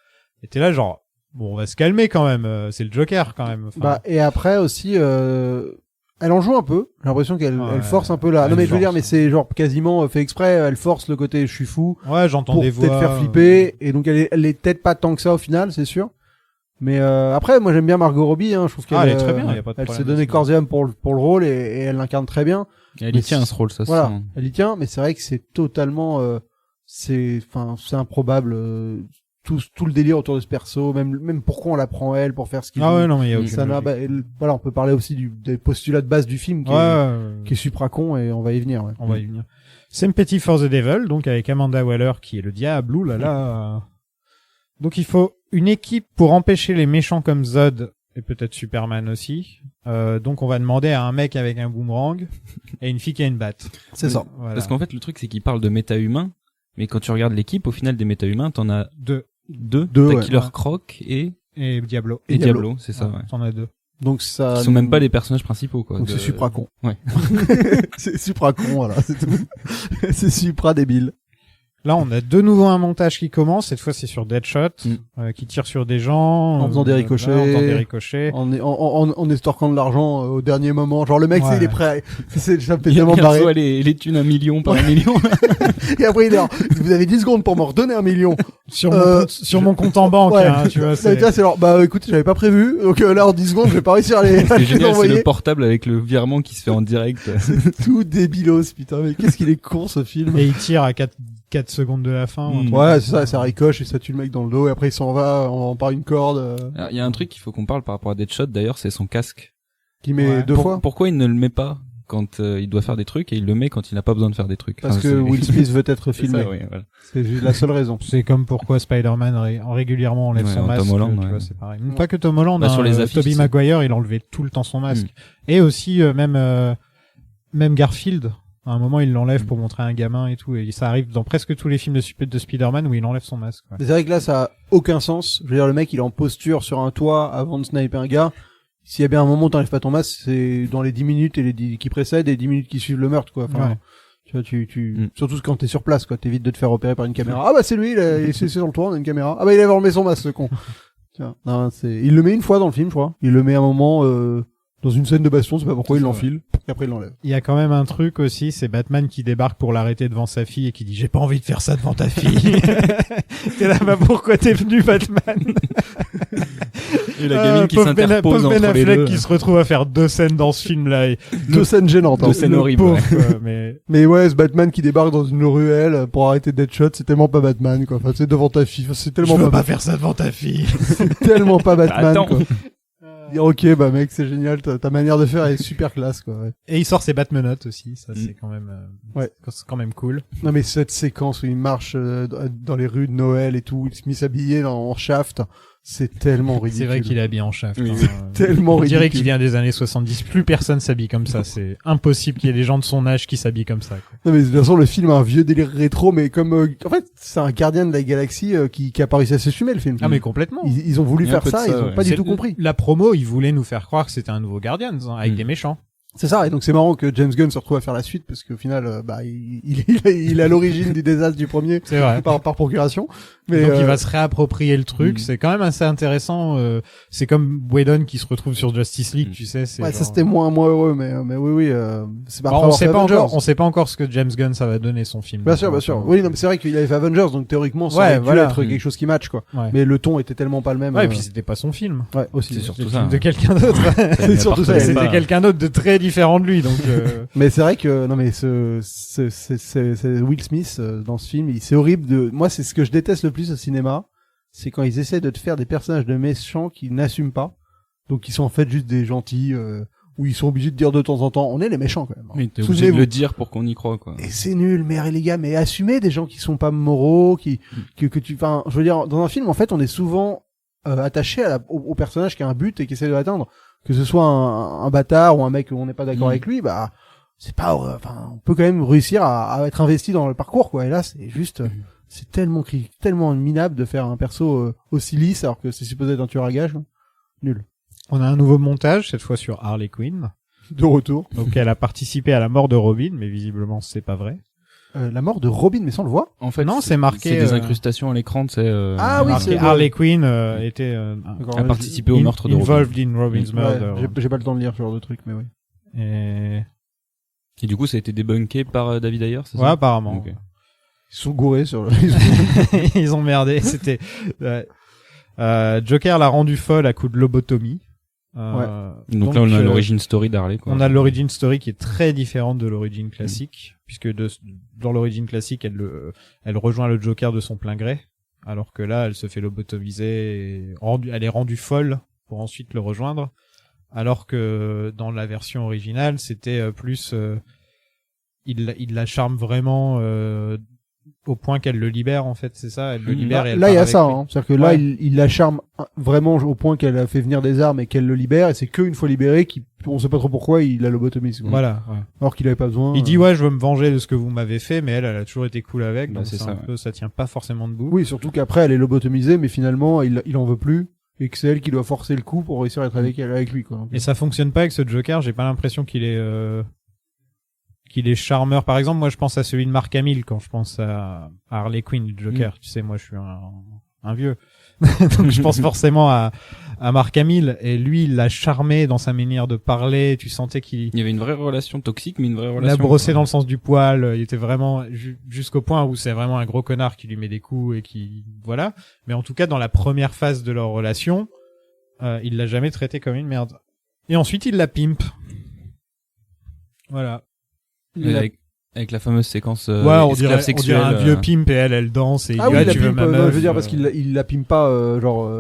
Et t'es là, genre, bon, on va se calmer quand même, c'est le Joker quand même. Enfin, Bah, et après aussi, elle en joue un peu. J'ai l'impression qu'elle Ouais, elle force un peu là. elle Non mais je veux force. dire, mais c'est genre quasiment fait exprès. Elle force le côté je suis fou ouais, j'entends pour des peut-être voix. faire flipper. Et donc elle est peut-être pas tant que ça au final, c'est sûr. Mais après, moi j'aime bien Margot Robbie. Hein, je trouve qu'elle elle est très bien, y a pas de elle problème s'est donné là-dessus. corps et âme pour le rôle et elle l'incarne très bien. Elle Mais y tient à ce rôle, ça. Voilà, se sent. elle y tient. Mais c'est vrai que c'est totalement, c'est improbable. Tout le délire autour de ce perso, même pourquoi on la prend elle pour faire ce qu'il Ah veut. ouais, non, mais il y a aucune Ça n'a, logique. voilà, on peut parler aussi des postulats de base du film qui, Ouais, qui est supra con et on va y venir. Ouais. on va y venir. Sympathy for the Devil, donc avec Amanda Waller qui est le diable, ouh là là. Donc il faut une équipe pour empêcher les méchants comme Zod et peut-être Superman aussi. Donc on va demander à un mec avec un boomerang et une fille qui a une batte. C'est ça. Voilà. Parce qu'en fait, le truc, c'est qu'il parle de méta-humains, mais quand tu regardes l'équipe, au final, des méta-humains, t'en as Deux. deux. Deux, T'as ouais. Killer Croc et Diablo. Diablo, c'est ça, ouais. T'en as deux. Donc ça. Qui sont même pas les personnages principaux, quoi. Donc de- c'est supra con. Ouais. C'est supra con, voilà. C'est tout. C'est supra débile. Là, on a de nouveau un montage qui commence. Cette fois, c'est sur Deadshot, qui tire sur des gens. En faisant des ricochets. En faisant des ricochets. En estorquant de l'argent au dernier moment. Genre le mec, Ouais. c'est, il est prêt. Ça me fait Il tellement reçoit barrer. les thunes 1 million par 1 million. Et après il est là. Vous avez 10 secondes pour me redonner 1 million. Sur mon compte en banque, Ouais. hein, tu vois. Là, c'est- tu vois, c'est genre, bah écoute, j'avais pas prévu. Donc là, en 10 secondes, je vais pas réussir à les, à C'est les génial, c'est envoyer. le portable avec le virement qui se fait en direct. Tout débilos, putain. Mais qu'est-ce qu'il est con, ce film. Et il tire à 4 secondes de la fin. ou un truc Ouais, comme c'est ça ricoche et ça tue le mec dans le dos et après il s'en va par une corde Alors, il y a un truc qu'il faut qu'on parle par rapport à Deadshot, d'ailleurs, c'est son casque. qui met Ouais. deux fois. Pourquoi il ne le met pas quand il doit faire des trucs et il le met quand il n'a pas besoin de faire des trucs? Parce Enfin, que c'est- Will Smith veut être c'est filmé. ça, oui, voilà. C'est juste la seule raison. C'est comme pourquoi Spider-Man régulièrement enlève Ouais, son Tom masque. Holland, tu ouais. vois, c'est pareil. Pas que Tom Holland, Bah, sur les affiches, Tobey c'est- Maguire, il enlevait tout le temps son masque. Et aussi, même Garfield. À un moment, il l'enlève pour montrer un gamin et tout. Et ça arrive dans presque tous les films de Spider-Man où il enlève son masque. Ouais. Mais c'est vrai que là ça a aucun sens. Je veux dire le mec il est en posture sur un toit avant de sniper un gars. S'il y a bien un moment où t'enlèves pas ton masque, c'est dans les 10 minutes et les 10 qui précèdent et les 10 minutes qui suivent le meurtre quoi. Enfin, Ouais. tu vois surtout quand t'es sur place quoi, t'évites de te faire opérer par une caméra. Ah bah c'est lui, c'est dans le toit, on a une caméra. Ah bah il avait enlevé son masque ce con. Tu vois. Non, il le met une fois dans le film je crois. Il le met à un moment dans une scène de baston, je sais pas pourquoi il l'enfile et après il l'enlève. Il y a quand même un truc aussi, c'est Batman qui débarque pour l'arrêter devant sa fille et qui dit j'ai pas envie de faire ça devant ta fille. T'es là, bah pourquoi t'es venu Batman? Et la gamine qui s'interpose pauvre Ben entre les Affleck deux. qui se retrouve à faire 2 scènes dans ce film-là. Deux scènes gênantes. Deux scènes Le horribles, pauvre, ouais. quoi, mais Mais ouais, ce Batman qui débarque dans une ruelle pour arrêter Deadshot, c'est tellement pas Batman, quoi. Enfin, c'est devant ta fille. Enfin, c'est je tellement veux pas, pas faire ça devant ta fille. c'est tellement pas Batman, Attends. quoi. Dire, ok, bah, mec, c'est génial. Ta manière de faire est super classe, quoi. Ouais. Et il sort ses Batmanotes aussi, ça c'est quand même, Ouais. c'est quand même cool. Non, mais cette séquence où il marche dans les rues de Noël et tout, il se met s'habiller en Shaft, c'est tellement ridicule. C'est vrai qu'il est habillé en shaft. Oui, hein. oui. Tellement On dirait ridicule. qu'il vient des années 70. Plus personne s'habille comme ça. C'est impossible qu'il y ait des gens de son âge qui s'habillent comme ça, quoi. Non, mais de toute façon, le film a un vieux délire rétro, mais comme, en fait, c'est un gardien de la galaxie qui a pas réussi à s'assumer, le film. Ah, mais complètement. Ils ont voulu Il y a un faire peu de ça, ça, ils ont ouais. pas du C'est- tout compris. La promo, ils voulaient nous faire croire que c'était un nouveau Guardians, hein, avec des méchants. C'est ça, et donc c'est marrant que James Gunn se retrouve à faire la suite parce qu'au final, il est à l'origine du désastre du premier C'est vrai. par procuration. Mais Donc il va se réapproprier le truc, c'est quand même assez intéressant. C'est comme Whedon qui se retrouve sur Justice League, tu sais. C'est ouais, genre... ça c'était moins heureux, mais oui, c'est pas. Bon, après avoir fait Avengers. on sait pas encore ce que James Gunn ça va donner son film. Bien sûr. Oui, non, mais c'est vrai qu'il avait fait Avengers, donc théoriquement, ça aurait dû être quelque chose qui match, quoi. Ouais. Mais le ton était tellement pas le même. Ouais, et puis c'était pas son film. Ouais, aussi. C'est surtout C'était ça. le film de quelqu'un d'autre. C'est surtout ça. C'était quelqu'un d'autre de très différent de lui, donc. Mais c'est vrai que non, mais c'est Will Smith dans ce film, c'est horrible. Moi, c'est ce que je déteste le plus au cinéma, c'est quand ils essaient de te faire des personnages de méchants qui n'assument pas, donc ils sont en fait juste des gentils. Où ils sont obligés de dire de temps en temps, on est les méchants quand même. Oui, t'es obligé de le dire pour qu'on y croit, quoi. Et c'est nul, mère et les gars, mais assumez des gens qui sont pas moraux, enfin, je veux dire, dans un film, en fait, on est souvent attaché au personnage qui a un but et qui essaie de l'atteindre. Que ce soit un bâtard ou un mec où on n'est pas d'accord avec lui, bah, c'est pas, enfin, on peut quand même réussir à être investi dans le parcours, quoi. Et là, c'est juste, c'est tellement minable de faire un perso aussi lisse alors que c'est supposé être un tueur à gages. Nul. On a un nouveau montage, cette fois sur Harley Quinn. De retour. Donc elle a participé à la mort de Robin, mais visiblement c'est pas vrai. La mort de Robin, mais sans le voir. En fait, non, c'est marqué. C'est des incrustations à l'écran, c'est. Ah oui, marqué c'est Harley Quinn était a participé au meurtre de Robin. involved in Robin's murder. J'ai pas le temps de lire ce genre de truc, mais oui. Et du coup, ça a été débunké par David Ayer, c'est ça? Ouais, apparemment. Okay. Ils sont gourés sur le... Ils ont merdé. C'était Joker l'a rendu folle à coup de lobotomie. Donc là, on a l'origin story d'Harley, quoi. On a l'origin story qui est très différente de l'origine classique, puisque dans l'origine classique, elle rejoint le Joker de son plein gré, alors que là, elle se fait lobotomiser, et elle est rendue folle pour ensuite le rejoindre, alors que dans la version originale, c'était plus, il la charme vraiment au point qu'elle le libère, en fait, c'est ça, elle le libère et elle là il y a part ça, avec lui. hein. C'est-à-dire que là il la charme vraiment au point qu'elle a fait venir des armes et qu'elle le libère, et c'est qu'une fois libéré on sait pas trop pourquoi il la lobotomise, quoi. Voilà, ouais. Alors qu'il avait pas besoin. Il dit ouais, je veux me venger de ce que vous m'avez fait, mais elle a toujours été cool avec, donc c'est ça, un peu, ça tient pas forcément debout. Oui, surtout qu'après elle est lobotomisée, mais finalement il en veut plus, et que c'est elle qui doit forcer le coup pour réussir à être avec lui, quoi. Et ça fonctionne pas avec ce Joker, j'ai pas l'impression qu'il est charmeur. Par exemple, moi je pense à celui de Mark Hamill quand je pense à Harley Quinn, le Joker. Tu sais, moi je suis un vieux. Donc je pense forcément à Mark Hamill, et lui il l'a charmé dans sa manière de parler, tu sentais qu'il y avait une vraie relation toxique, mais une vraie relation. Il l'a brossé dans le sens du poil, il était vraiment jusqu'au point où c'est vraiment un gros connard qui lui met des coups et qui voilà, mais en tout cas dans la première phase de leur relation, il l'a jamais traité comme une merde. Et ensuite il la pimpe. Voilà. Avec la fameuse séquence on dirait un vieux pimp. pimp, et elle danse, et il ah dit oui, tu veux ma meuf, je veux dire parce qu'il la pimpe pas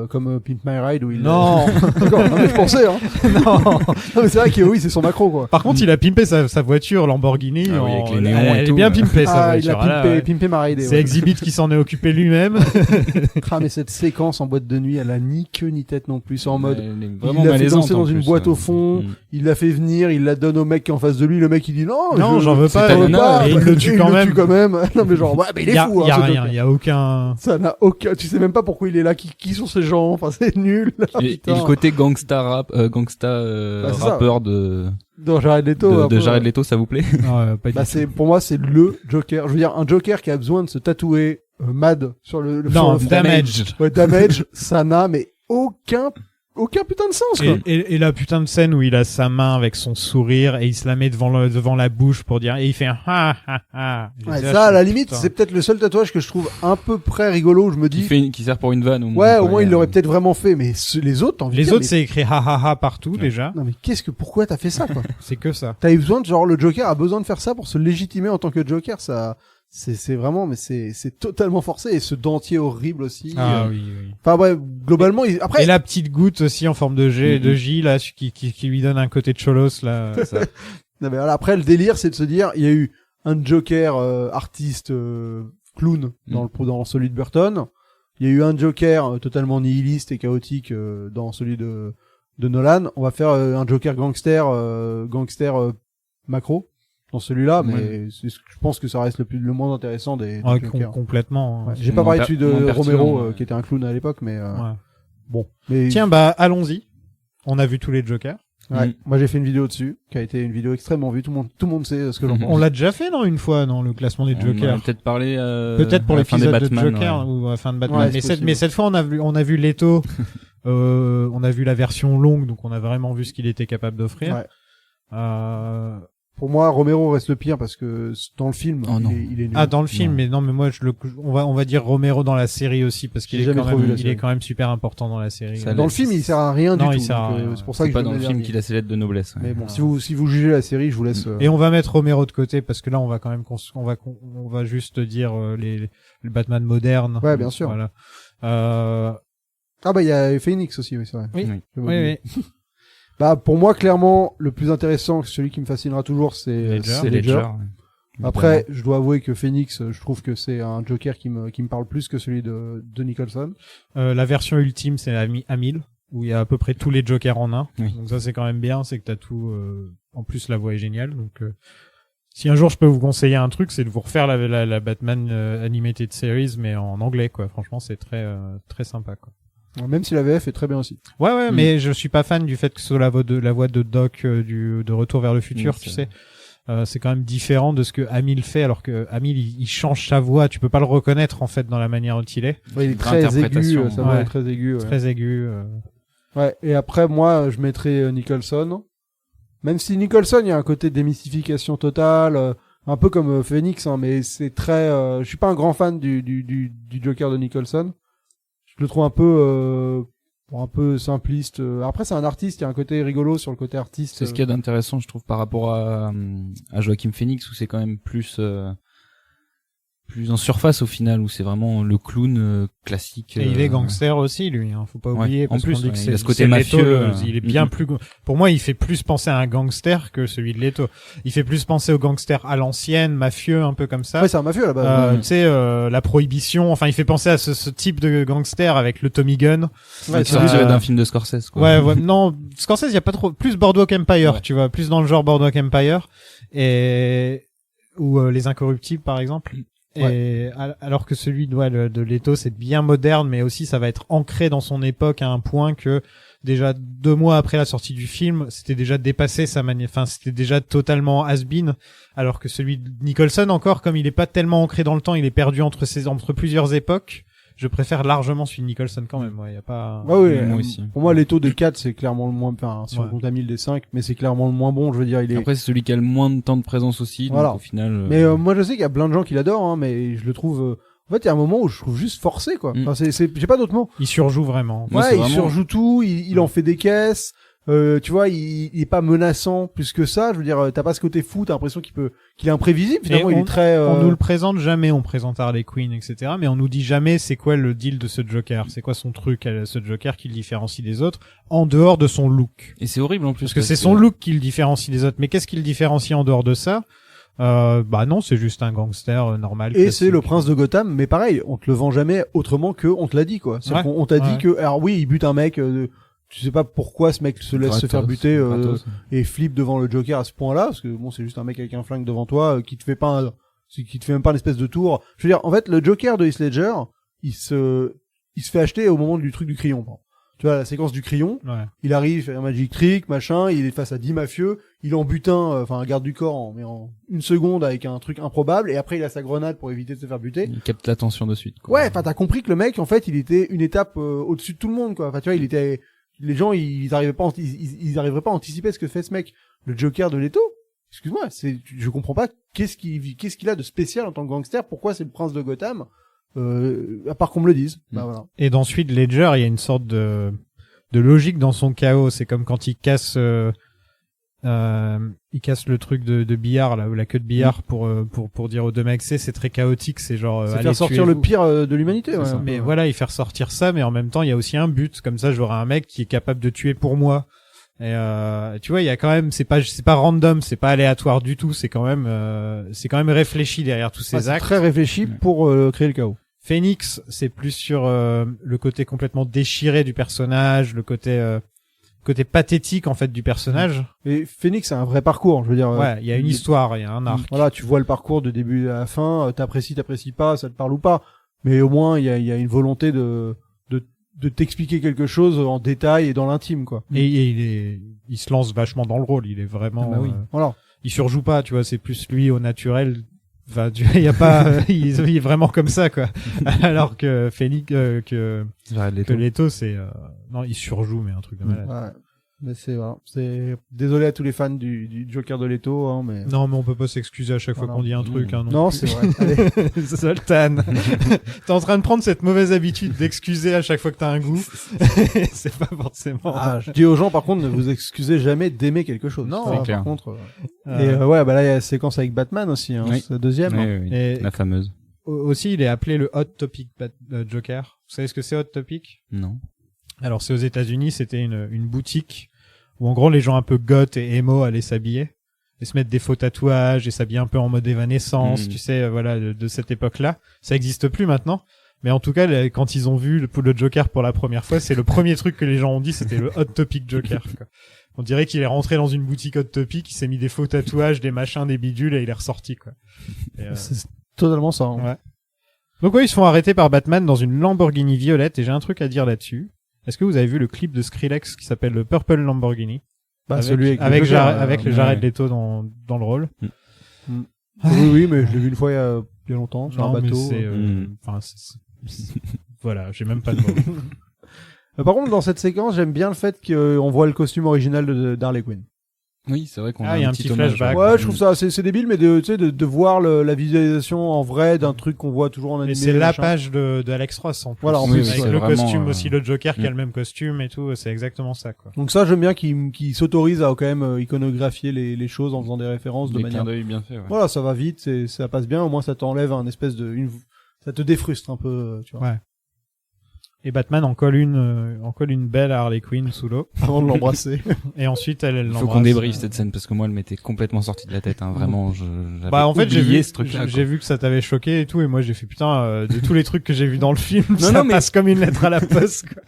comme Pimp My Ride où il non d'accord, non mais je pensais hein. non mais c'est vrai que oui, c'est son macro, quoi. Par contre il a pimpé sa voiture Lamborghini, oui, avec les néons elle et est tout, bien pimpée sa voiture. Il a pimpé My Ride, c'est Exhibit qui s'en est occupé lui-même. Mais cette séquence en boîte de nuit, elle a ni queue ni tête non plus, c'est en mode vraiment il l'a fait malaisante danser dans une boîte au fond, il l'a fait venir, il la donne au mec qui est en face de lui, le mec il dit non j'en veux pas, et il le tue quand même. Non mais genre mais il est fou, y a rien, il y a aucun, ça n'a aucun, tu sais même pas pourquoi il est là, qui sont ces gens, enfin c'est nul. Et le côté gangsta rappeur de Jared Leto, de Jared Leto, ça vous plaît? C'est pour moi c'est le Joker, je veux dire un Joker qui a besoin de se tatouer Mad sur le Damage. Ouais, Damage, ça n'a mais aucun putain de sens, quoi. Et la putain de scène où il a sa main avec son sourire et il se la met devant la bouche pour dire, et il fait un ha ha ha. Ouais, ça, à la limite, c'est peut-être le seul tatouage que je trouve un peu près rigolo, où je me dis. Qui sert pour une vanne, au moins. Ouais, au moins, il l'aurait peut-être vraiment fait, mais les autres, c'est écrit ha ha ha partout, déjà. Non, mais pourquoi t'as fait ça, quoi? C'est que ça. T'as eu besoin le Joker a besoin de faire ça pour se légitimer en tant que Joker, ça, c'est vraiment, mais c'est totalement forcé, et ce dentier horrible aussi. Oui. Enfin, ouais, globalement, après. Et la petite goutte aussi en forme de J, là, qui lui donne un côté de cholos, là. Ça. Non, mais voilà, après, le délire, c'est de se dire, il y a eu un Joker, artiste, clown, dans celui de Burton. Il y a eu un Joker totalement nihiliste et chaotique, dans celui de Nolan. On va faire un Joker gangster macro dans celui-là, mais je pense que ça reste le moins intéressant des Jokers. Complètement. Ouais. J'ai pas parlé de celui de Romero, qui était un clown à l'époque, mais bon. Mais tiens, allons-y. On a vu tous les Jokers. Ouais. Moi, j'ai fait une vidéo dessus, qui a été une vidéo extrêmement vue. Tout le monde sait ce que j'en pense. On l'a déjà fait, non, une fois, dans le classement des On en Jokers. a peut-être parlé Peut-être pour à la fin des l'épisode de Batman, Joker ouais. ou à la fin de Batman. Ouais, mais, c'est possible. mais cette fois, on a vu Leto. On a vu la version longue, donc on a vraiment vu ce qu'il était capable d'offrir. Ouais. Euh, Pour moi, Romero reste le pire parce que dans le film, Oh non. il est nul. Ah, dans le film, Non. mais non, mais moi, on va dire Romero dans la série aussi, parce qu'il J'ai est jamais quand trop même, vu la il série. est quand même super important dans la série. Ça Dans le film, il sert à rien Non, du il tout. sert à donc, rien, c'est pour ça que C'est je pas le dans le mets film dernier. qu'il a ses lettres de noblesse. Ouais. Mais bon, si vous jugez la série, je vous laisse. Et on va mettre Romero de côté, parce que là, on va quand même, on va juste dire, le Batman moderne. Ouais, bien sûr. Voilà. Ah bah il y a Phoenix aussi, oui, c'est vrai. Oui. Oui. Je Oui, m'oublie. oui. Bah pour moi, clairement, le plus intéressant, celui qui me fascinera toujours, c'est Ledger. C'est Ledger. Ledger. Après, je dois avouer que Phoenix, je trouve que c'est un Joker qui me parle plus que celui de Nicholson. La version ultime, c'est à 1000, où il y a à peu près tous les Jokers en un. Oui. Donc ça, c'est quand même bien, c'est que t'as tout, en plus, la voix est géniale. Donc, si un jour je peux vous conseiller un truc, c'est de vous refaire la Batman Animated Series, mais en anglais, quoi. Franchement, c'est très sympa, quoi. Même si la VF est très bien aussi. Ouais, mais je suis pas fan du fait que ce soit la voix de Doc de Retour vers le futur, Oui, tu c'est sais. C'est quand même différent de ce que Hamill fait, alors que Hamill, il change sa voix, tu peux pas le reconnaître, en fait, dans la manière dont il est. Ouais, il est très aigu, Interprétation, sa voix ouais. est très aiguë. Ouais. Très aigu. Ouais. Et après, moi, je mettrais Nicholson. Même si Nicholson, il y a un côté démystification totale, un peu comme Phoenix, hein, mais c'est très. Je suis pas un grand fan du Joker de Nicholson. Je le trouve un peu simpliste. Après, c'est un artiste, il y a un côté rigolo sur le côté artiste. C'est ce qu'il y a d'intéressant, je trouve, par rapport à Joaquin Phoenix, où c'est quand même plus en surface au final, où c'est vraiment le clown classique. Et il est gangster aussi, lui, hein, faut pas Ouais. oublier. En Parce plus, qu'on dit ouais, que il a ce côté c'est Leto, mafieux, il est bien mhm. plus, pour moi, il fait plus penser à un gangster que celui de Leto. Il fait plus penser au gangster à l'ancienne, mafieux, un peu comme ça. Ouais, c'est un mafieux là-bas. Tu sais, la prohibition, enfin, il fait penser à ce type de gangster avec le Tommy Gun. Ouais, C'est tiré d'un film de Scorsese, quoi. Ouais, non, Scorsese, il y a pas trop, plus Boardwalk Empire, Ouais. tu vois, plus dans le genre Boardwalk Empire, ou Les Incorruptibles, par exemple. Et alors que celui de Leto, c'est bien moderne, mais aussi ça va être ancré dans son époque à un point que déjà 2 mois après la sortie du film, c'était déjà dépassé enfin c'était déjà totalement has-been, alors que celui de Nicholson, encore, comme il est pas tellement ancré dans le temps, il est perdu entre plusieurs époques. Je préfère largement celui de Nicholson quand même. Ouais, y a pas. Ouais, oui, moi aussi. Pour moi, Leto des 4, c'est clairement le moins, enfin, si Ouais. on compte à 1000 des 5, mais c'est clairement le moins bon, je veux dire, il est. Après, c'est celui qui a le moins de temps de présence aussi, Voilà. donc au final. Mais moi, je sais qu'il y a plein de gens qui l'adorent, hein, mais je le trouve. En fait, il y a un moment où je trouve juste forcé, quoi. Mm. Enfin, j'ai pas d'autres mots. Il surjoue vraiment. Moi, Ouais, c'est il vraiment- surjoue tout, il en fait des caisses. Tu vois, il est pas menaçant plus que ça. Je veux dire, t'as pas ce côté fou, t'as l'impression qu'il est imprévisible. Finalement, Et il est très. On nous le présente jamais, on présente Harley Quinn, etc. Mais on nous dit jamais c'est quoi le deal de ce Joker, c'est quoi son truc, ce Joker qui le différencie des autres, en dehors de son look. Et c'est horrible en plus. Parce que c'est son look qui le différencie des autres. Mais qu'est-ce qui le différencie en dehors de ça? Bah non, c'est juste un gangster normal. Et classique. c'est le prince de Gotham, mais pareil, on te le vend jamais autrement que on te l'a dit, quoi. Ouais. On t'a Ouais. dit que, alors oui, il bute un mec, tu sais pas pourquoi ce mec se laisse se faire buter, et flippe devant le Joker à ce point-là, parce que bon, c'est juste un mec avec un flingue devant toi, qui te fait même pas une espèce de tour. Je veux dire, en fait, le Joker de Heath Ledger, il se fait acheter au moment du truc du crayon. Tu vois, la séquence du crayon, Ouais. il arrive, fait un magic trick, machin, il est face à 10 mafieux, il en bute un, enfin, un garde du corps en 1 seconde avec un truc improbable, et après il a sa grenade pour éviter de se faire buter. Il capte l'attention de suite, quoi. Ouais, enfin, t'as compris que le mec, en fait, il était une étape au-dessus de tout le monde, quoi. Enfin, tu vois, les gens, ils arriveraient pas à anticiper ce que fait ce mec. Le Joker de Leto, excuse-moi, je comprends pas qu'est-ce qu'il a de spécial en tant que gangster, pourquoi c'est le prince de Gotham, à part qu'on me le dise. Bah voilà. Et dans Suite Ledger, il y a une sorte de logique dans son chaos. C'est comme quand il casse le truc de billard, là, ou la queue de billard pour dire aux deux mecs, c'est très chaotique, c'est genre, C'est allez, faire sortir le tuez-vous. pire de l'humanité, ouais. Mais Ouais. voilà, il fait ressortir ça, mais en même temps, il y a aussi un but. Comme ça, j'aurai un mec qui est capable de tuer pour moi. Et tu vois, il y a quand même, c'est pas random, c'est pas aléatoire du tout. C'est quand même réfléchi derrière tous ces Ouais, c'est actes. très réfléchi pour créer le chaos. Phoenix, c'est plus sur le côté complètement déchiré du personnage, le côté pathétique en fait du personnage. Et Phoenix, c'est un vrai parcours, je veux dire. Ouais, il y a une histoire, il y a un arc. Voilà, tu vois le parcours de début à la fin, t'apprécies pas, ça te parle ou pas. Mais au moins, il y a une volonté de de t'expliquer quelque chose en détail et dans l'intime, quoi. Et il se lance vachement dans le rôle. Il est vraiment, Voilà. il surjoue pas, tu vois. C'est plus lui au naturel. Enfin, il y a pas, il est vraiment comme ça, quoi. Alors que Phoenix, que Leto, c'est, non, il surjoue, mais un truc de malade. Ouais. Mais c'est désolé à tous les fans du Joker de Leto, hein, mais Non, mais on peut pas s'excuser à chaque fois qu'on dit un truc, hein, non, c'est vrai. Allez. Zoltan. T'es en train de prendre cette mauvaise habitude d'excuser à chaque fois que t'as un goût. C'est pas forcément. Ah, je dis aux gens, par contre, ne vous excusez jamais d'aimer quelque chose. Non, ça, c'est par clair. contre. Et ouais, bah là, il y a la séquence avec Batman aussi, hein. Oui. C'est la deuxième. Oui, oui, Et- la fameuse. Aussi, il est appelé le Hot Topic Joker. Vous savez ce que c'est Hot Topic? Non. Alors, c'est aux États-Unis, c'était une boutique où en gros les gens un peu goth et emo allaient s'habiller et se mettre des faux tatouages et s'habiller un peu en mode évanescence, tu sais, voilà, de cette époque-là. Ça existe plus maintenant. Mais en tout cas, quand ils ont vu le Joker pour la première fois, c'est le premier truc que les gens ont dit, c'était le Hot Topic Joker, quoi. On dirait qu'il est rentré dans une boutique Hot Topic, il s'est mis des faux tatouages, des machins, des bidules et il est ressorti, quoi. Et, C'est totalement ça. Hein. ouais. Donc ouais, ils se font arrêter par Batman dans une Lamborghini violette et j'ai un truc à dire là-dessus. Est-ce que vous avez vu le clip de Skrillex qui s'appelle le Purple Lamborghini? Bah, celui avec le Joker, avec le Jared Leto dans le rôle. Oui, mais je l'ai vu une fois il y a longtemps sur un Non, mais bateau. c'est, enfin, voilà, j'ai même pas de mots. Par contre, dans cette séquence, j'aime bien le fait qu'on voit le costume original d'Harley Quinn. Oui, c'est vrai qu'on Ah, a il y a un un petit petit hommage. flashback. Ouais, je trouve ça c'est débile, mais tu sais de voir la visualisation en vrai d'un truc qu'on voit toujours en animé. Et c'est la machin. page de Alex Ross en plus. Voilà, en Oui, plus, avec c'est le vraiment, costume aussi, le Joker qui a mm. le même costume et tout, c'est exactement ça, quoi. Donc ça, j'aime bien qu'il s'autorise à quand même iconographier les choses en faisant des références de Des manière. clins d'œil bien fait, ouais. Voilà, ça va vite, ça passe bien. Au moins, ça t'enlève un espèce ça te défrustre un peu, tu vois. Ouais. Et Batman en colle une belle à Harley Quinn sous l'eau. Avant de l'embrasser. Et ensuite, elle Il l'embrasse. faut qu'on débriefe cette scène parce que moi elle m'était complètement sortie de la tête, hein. Vraiment, j'avais Bah en fait j'ai oublié vu ce truc-là. j'ai vu que ça t'avait choqué et tout et moi j'ai fait putain de tous les trucs que j'ai vus dans le film ça non, mais- passe comme une lettre à la poste quoi.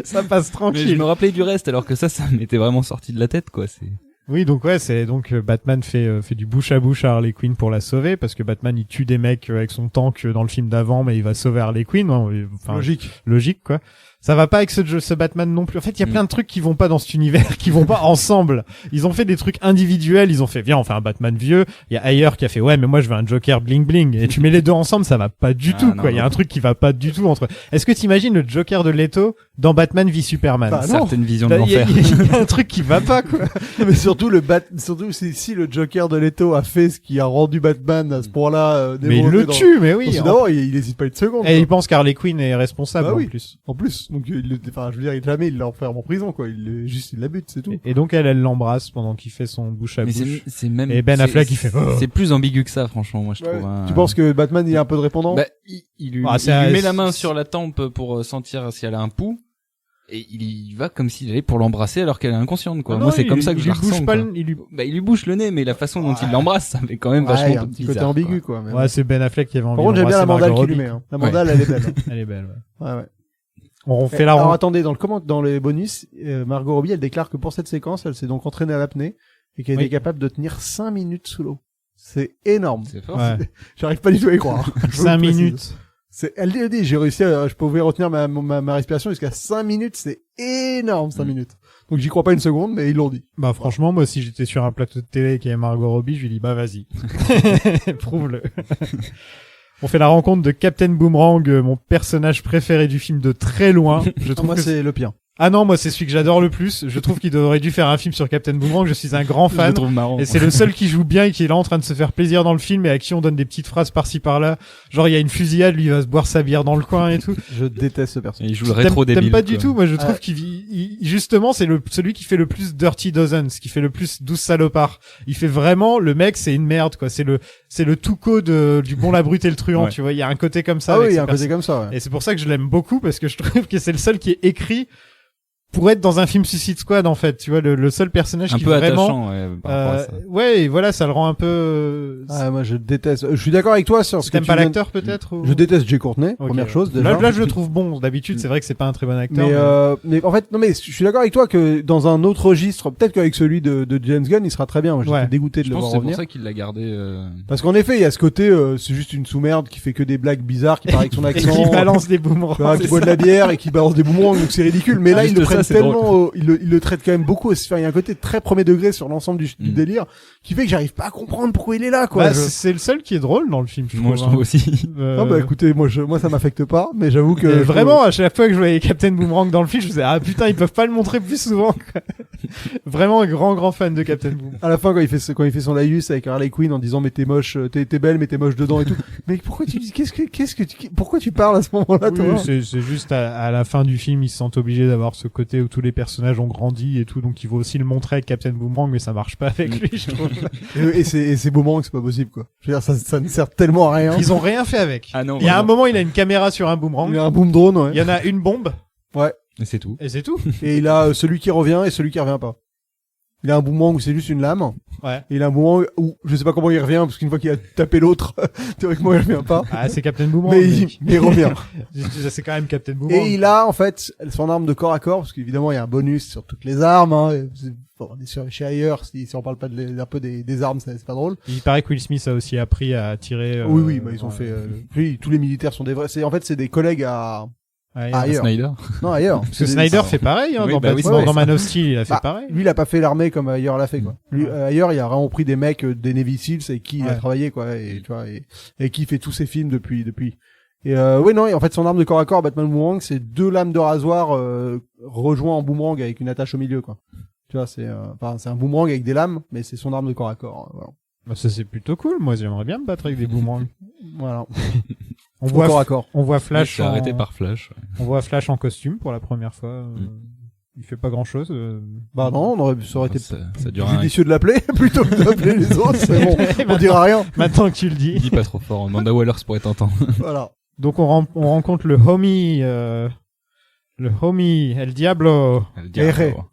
Ça passe Mais je tranquille. me rappelais du reste alors que ça m'était vraiment sorti de la tête, quoi. C'est. Oui donc ouais c'est donc Batman fait du bouche à bouche à Harley Quinn pour la sauver parce que Batman il tue des mecs avec son tank dans le film d'avant mais il va sauver Harley Quinn enfin logique quoi. Ça va pas avec ce Batman non plus. En fait, il y a plein de trucs qui vont pas dans cet univers, qui vont pas ensemble. Ils ont fait des trucs individuels, ils ont fait, viens, on fait un Batman vieux. Il y a Ayer qui a fait, ouais, mais moi, je veux un Joker bling bling. Et tu mets les deux ensemble, ça va pas du tout, quoi. Il y a un truc qui va pas du tout entre. Est-ce que t'imagines le Joker de Leto dans Batman v Superman? Bah, non. Certaines visions de Il y a- l'enfer. il y a un truc qui va pas, quoi. Mais surtout surtout si le Joker de Leto a fait ce qui a rendu Batman à ce point-là, Mais il le tue, mais oui. Évidemment, il hésite pas une seconde. Et il pense qu'Harley Quinn est responsable, Bah en oui. plus. En plus, donc enfin, je veux dire, jamais il l'enferme en prison, quoi. Il la bute, c'est tout. Et donc elle l'embrasse pendant qu'il fait son bouche à Mais bouche. c'est même. Et Ben c'est- Affleck, il fait, oh. C'est plus ambigu que ça, franchement, moi je Ouais. trouve. Hein. Tu penses que Batman il a un peu de répondant? Bah, il lui met la main sur la tempe pour sentir si elle a un pouls. Et il y va comme s'il allait pour l'embrasser alors qu'elle est inconsciente, quoi. Ah moi, non, c'est comme ça que je la il bouge ressens, pas quoi. le- Il lui bouche le nez, mais la façon dont il l'embrasse, ça fait quand même Ouais, vachement il y a un petit côté bizarre, ambigu, quoi. quoi. Mais Ouais, c'est Ben Affleck qui avait envie par contre, j'aime bien la d'embrasser mandale Margot qu'il lui Robbie. met, hein. La mandale, elle est belle. Elle est belle, ouais. Ouais, ouais. On fait la Alors rencontre. attendez, dans les bonus, Margot Robbie, elle déclare que pour cette séquence, elle s'est donc entraînée à l'apnée et qu'elle Oui. était capable de tenir 5 minutes sous l'eau. C'est énorme. C'est fort. Ouais. J'arrive pas du tout à y croire. Je vous 5 le précise. minutes. Elle dit, j'ai réussi je pouvais retenir ma respiration jusqu'à 5 minutes, c'est énorme, 5 minutes. Donc j'y crois pas une seconde, mais ils l'ont dit. Bah franchement, moi si j'étais sur un plateau de télé qui avait Margot Robbie, je lui dis bah vas-y. Prouve-le. On fait la rencontre de Captain Boomerang, mon personnage préféré du film de très loin. Je trouve Moi, que c'est le pire. Ah non, moi c'est celui que j'adore le plus. Je trouve qu'il aurait dû faire un film sur Captain Boomerang. Je suis un grand Je fan. le trouve marrant. Et c'est le seul qui joue bien et qui est là en train de se faire plaisir dans le film et à qui on donne des petites phrases par-ci par-là. Genre il y a une fusillade, lui il va se boire sa bière dans le coin et tout. Je déteste ce personnage. Et il joue le rétro débile. T'aimes pas du quoi. tout. Moi je trouve justement c'est celui qui fait le plus Dirty Dozen, ce qui fait le plus 12 salopards. Il fait vraiment le mec, c'est une merde quoi. C'est le Tuco du Bon la Brute et le Truand. Ouais. Tu vois, il y a un côté comme ça. Ah avec oui, il y ces a un côté comme ça, ouais. Et c'est pour ça que je l'aime beaucoup parce que je trouve que c'est le seul qui est écrit pour être dans un film Suicide Squad en fait, tu vois, le seul personnage Un qui peu vraiment attachant, ouais, par rapport à ça. ouais, et voilà, ça le rend un peu Ah, moi, je déteste. Je suis d'accord avec toi sur ce que t'aimes tu pas viens- l'acteur peut-être ou... Je déteste Jay Courtney, Ok. première chose, déjà. Là je le trouve bon. D'habitude, c'est vrai que c'est pas un très bon acteur. Mais en fait, non, mais je suis d'accord avec toi que dans un autre registre, peut-être qu'avec celui de James Gunn, il sera très bien. Moi, j'étais Ouais. dégoûté de Je le pense voir que c'est pour revenir. ça qu'il l'a gardé. Parce qu'en effet, il y a ce côté, c'est juste une sous-merde qui fait que des blagues bizarres, qui parle avec son Et accent. qui balance des boomerangs. Voilà, qui boit de la bière et qui balance des boomerangs, donc c'est ridicule. Mais là, Juste ils le ça, prennent c'est tellement, ils le traitent quand même beaucoup. Enfin, il y a un côté très premier degré sur l'ensemble du Mm. délire, qui fait que j'arrive pas à comprendre pourquoi il est là, quoi. Bah, c'est le seul qui est drôle dans le film, je Moi, je trouve. trouve aussi. Ah bah écoutez, moi ça m'affecte pas, mais j'avoue que Mais je- vraiment, à chaque fois que je voyais Captain Boomerang dans le film, je me disais ah putain, ils peuvent pas le montrer plus souvent. Quoi. Vraiment un grand fan de Captain Boomerang. à la fin quand il fait son laïus avec Harley Quinn en disant mais t'es moche, t'es belle mais t'es moche dedans et tout. Mais pourquoi tu dis pourquoi tu parles à ce moment-là, Oui, toi c'est juste à la fin du film, ils se sentent obligés d'avoir ce côté où tous les personnages ont grandi et tout, donc il faut aussi le montrer avec Captain Boomerang, mais ça marche pas avec lui, je trouve. Et c'est Boomerang, c'est pas possible quoi. Je veux dire ça ne sert tellement à rien. Ils ont rien fait avec. Ah non. Il y a un vraiment. moment, il a une caméra sur un boomerang. Il a un boom drone, ouais. Il y en a une bombe Et c'est tout. et c'est tout. Et il a celui qui revient et celui qui revient pas. Il a un boomerang où c'est juste une lame. Ouais. Et il a un boomerang où je sais pas comment il revient parce qu'une fois qu'il a tapé l'autre, théoriquement il revient pas. Ah, c'est Captain Boomerang. Mais mec. il revient. C'est quand même Captain Boomerang. Et il a en fait son arme de corps à corps parce qu'évidemment il y a un bonus sur toutes les armes. Hein. Bon, on est chez ailleurs, si on parle pas un peu des armes, c'est pas drôle. Il paraît que Will Smith a aussi appris à tirer. Oui, bah ils ont fait. Oui, tous les militaires sont des vrais. C'est en fait c'est des collègues à ailleurs. Snyder. Non ailleurs. Parce que C'est des- Snyder fait pareil, hein, Oui, dans, bah oui, dans c'est- Man of Steel, il a fait Bah, pareil. Lui, il a pas fait l'armée comme ailleurs l'a fait, quoi. Lui, ailleurs, il a vraiment pris des mecs des Navy Seals avec qui il a Ouais. travaillé, quoi, et tu vois, et qui fait tous ses films depuis. Et oui, non, et en fait, son arme de corps à corps, Batman Boomerang, c'est 2 lames de rasoir rejoints en boomerang avec une attache au milieu, quoi. Tu vois, c'est un boomerang avec des lames, mais c'est son arme de corps à corps. Voilà. Bah, ça c'est plutôt cool. Moi, j'aimerais bien me battre avec des boomerangs. Voilà. On Au corps voit, à corps. on voit Flash. C'est arrêté en- par Flash. On voit Flash en costume pour la première fois. Il fait pas grand chose. Bah non, ça aurait été Ça dure un. judicieux de l'appeler plutôt que d'appeler les autres. C'est bon, on dira rien. Maintenant que tu le dis. Il dit pas trop fort. Amanda Waller pourrait t'entendre. Voilà. Donc on rencontre le homie, El Diablo.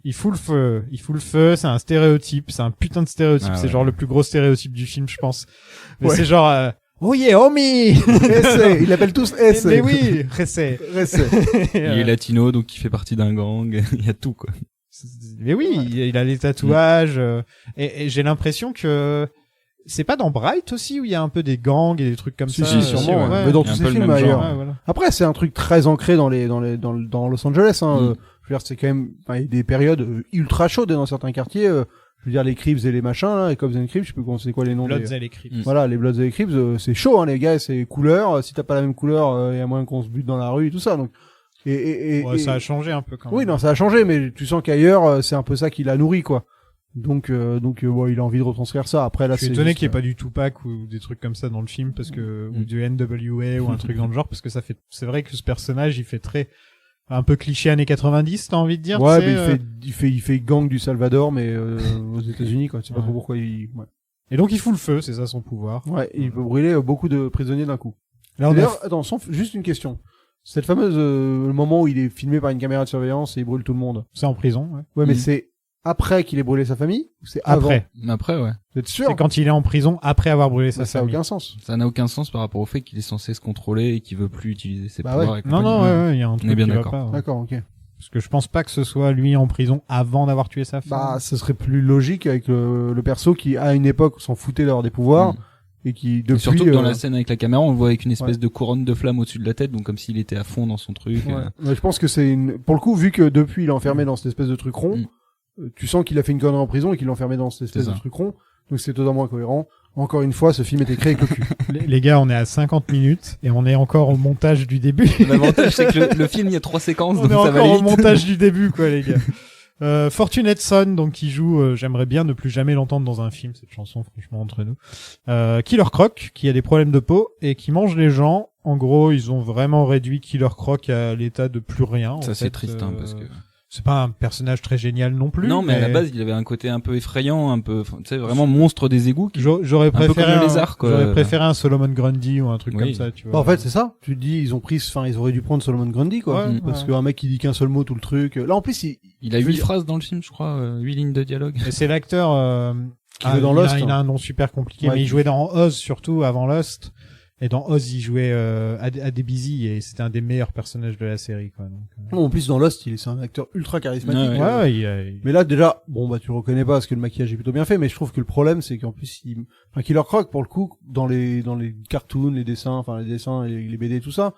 Il fout le feu, c'est un stéréotype, c'est un putain de stéréotype, Ah c'est ouais. genre le plus gros stéréotype du film, je pense. Mais Ouais. c'est genre, oh yeah, homie! Essai. Ils l'appellent tous Essai. Mais oui, Ressé. Essai. Il est latino, donc il fait partie d'un gang. Il y a tout, quoi. Mais oui, il a les tatouages, et j'ai l'impression que c'est pas dans Bright aussi où il y a un peu des gangs et des trucs comme Si, ça. si, sûrement. ouais. Mais dans Il y a tous un ces peu le films même ailleurs. genre. Ouais, voilà. Après, c'est un truc très ancré dans Los Angeles, hein. Je veux dire, c'est quand même, il y a des périodes ultra chaudes dans certains quartiers. Je veux dire, les Crips et les machins, là, les Cops and Crips, je sais plus comment c'est quoi les noms Bloods des... et les Crips. Voilà, les Bloods et les Crips, c'est chaud, hein, les gars, c'est couleur. Si t'as pas la même couleur, il y a moyen qu'on se bute dans la rue et tout ça, donc. Ouais, ça a changé un peu quand même. Oui, non, ça a changé, mais tu sens qu'ailleurs, c'est un peu ça qui l'a nourri, quoi. Donc, ouais, il a envie de retranscrire ça. Après, là, Je suis c'est étonné juste, qu'il n'y ait pas du Tupac ou des trucs comme ça dans le film parce que ou du NWA ou un truc dans le genre parce que ça fait c'est vrai que ce personnage il fait très un peu cliché années 90, t'as envie de dire. Ouais, tu mais sais, il fait gang du Salvador, mais aux États-Unis, quoi. Tu sais pas Ouais. trop pourquoi il. Ouais. Et donc il fout le feu, c'est ça son pouvoir. Ouais, il peut brûler beaucoup de prisonniers d'un coup. Là on a D'ailleurs, attends, juste une question. Cette fameuse le moment où il est filmé par une caméra de surveillance et il brûle tout le monde. c'est en prison. Ouais. Ouais, mais Mhm. c'est après qu'il ait brûlé sa famille ou c'est avant? Après, Après, ouais. Vous êtes sûr? c'est quand il est en prison après avoir brûlé sa Ça a famille. aucun sens. Ça n'a aucun sens par rapport au fait qu'il est censé se contrôler et qu'il veut plus utiliser ses Bah pouvoirs. ouais. et Non non, compagnie. ouais, il y a un truc bien qui va d'accord. pas. Ouais. D'accord, ok. Parce que je pense pas que ce soit lui en prison avant d'avoir tué sa femme. Bah, ce serait plus logique avec le perso qui, à une époque, s'en foutait d'avoir des pouvoirs et qui, Et depuis, surtout que dans la scène avec la caméra, on le voit avec une espèce ouais. de couronne de flamme au-dessus de la tête, donc comme s'il était à fond dans son truc. Ouais. Ouais, je pense que c'est pour le coup, vu que depuis il est enfermé dans cette espèce de truc rond, tu sens qu'il a fait une connerie en prison et qu'il l'a enfermé dans cette espèce C'est de ça. truc rond. Donc c'est totalement incohérent. Encore une fois, ce film était créé avec le cul. Les gars, on est à 50 minutes et on est encore au montage du début. L'avantage, c'est que le film, il y a 3 séquences, On donc est ça va encore au vite. montage du début, quoi, les gars. Fortunate Son, donc, qui joue, j'aimerais bien ne plus jamais l'entendre dans un film, cette chanson, franchement, entre nous. Killer Croc, qui a des problèmes de peau et qui mange les gens. En gros, ils ont vraiment réduit Killer Croc à l'état de plus rien. en Ça, fait. c'est triste, hein, parce que C'est pas un personnage très génial non plus. Non, mais à la base, il avait un côté un peu effrayant, un peu, tu sais, vraiment monstre des égouts. J'aurais peu préféré comme le lézard, quoi. J'aurais préféré un Solomon Grundy ou un truc Oui. comme ça, tu vois. Bah, en fait, c'est ça. Tu te dis, ils auraient dû prendre Solomon Grundy, quoi. Ouais, Parce ouais. qu'un mec qui dit qu'un seul mot tout le truc. Là, en plus, Il a 8 phrases dans le film, je crois, 8 lignes de dialogue. Et c'est l'acteur Qui joue dans Lost, il a hein. un nom super compliqué, Ouais, mais il qui- jouait dans Oz surtout avant Lost. Et dans Oz, il jouait Adebisi et c'était un des meilleurs personnages de la série, quoi. Donc, Non, en plus, dans Lost, c'est un acteur ultra charismatique. Ouais, ouais, il- Mais là, déjà, bon, bah, tu le reconnais pas parce que le maquillage est plutôt bien fait, mais je trouve que le problème, c'est qu'en plus, Killer Croc, pour le coup, dans les cartoons, les dessins, les BD, tout ça,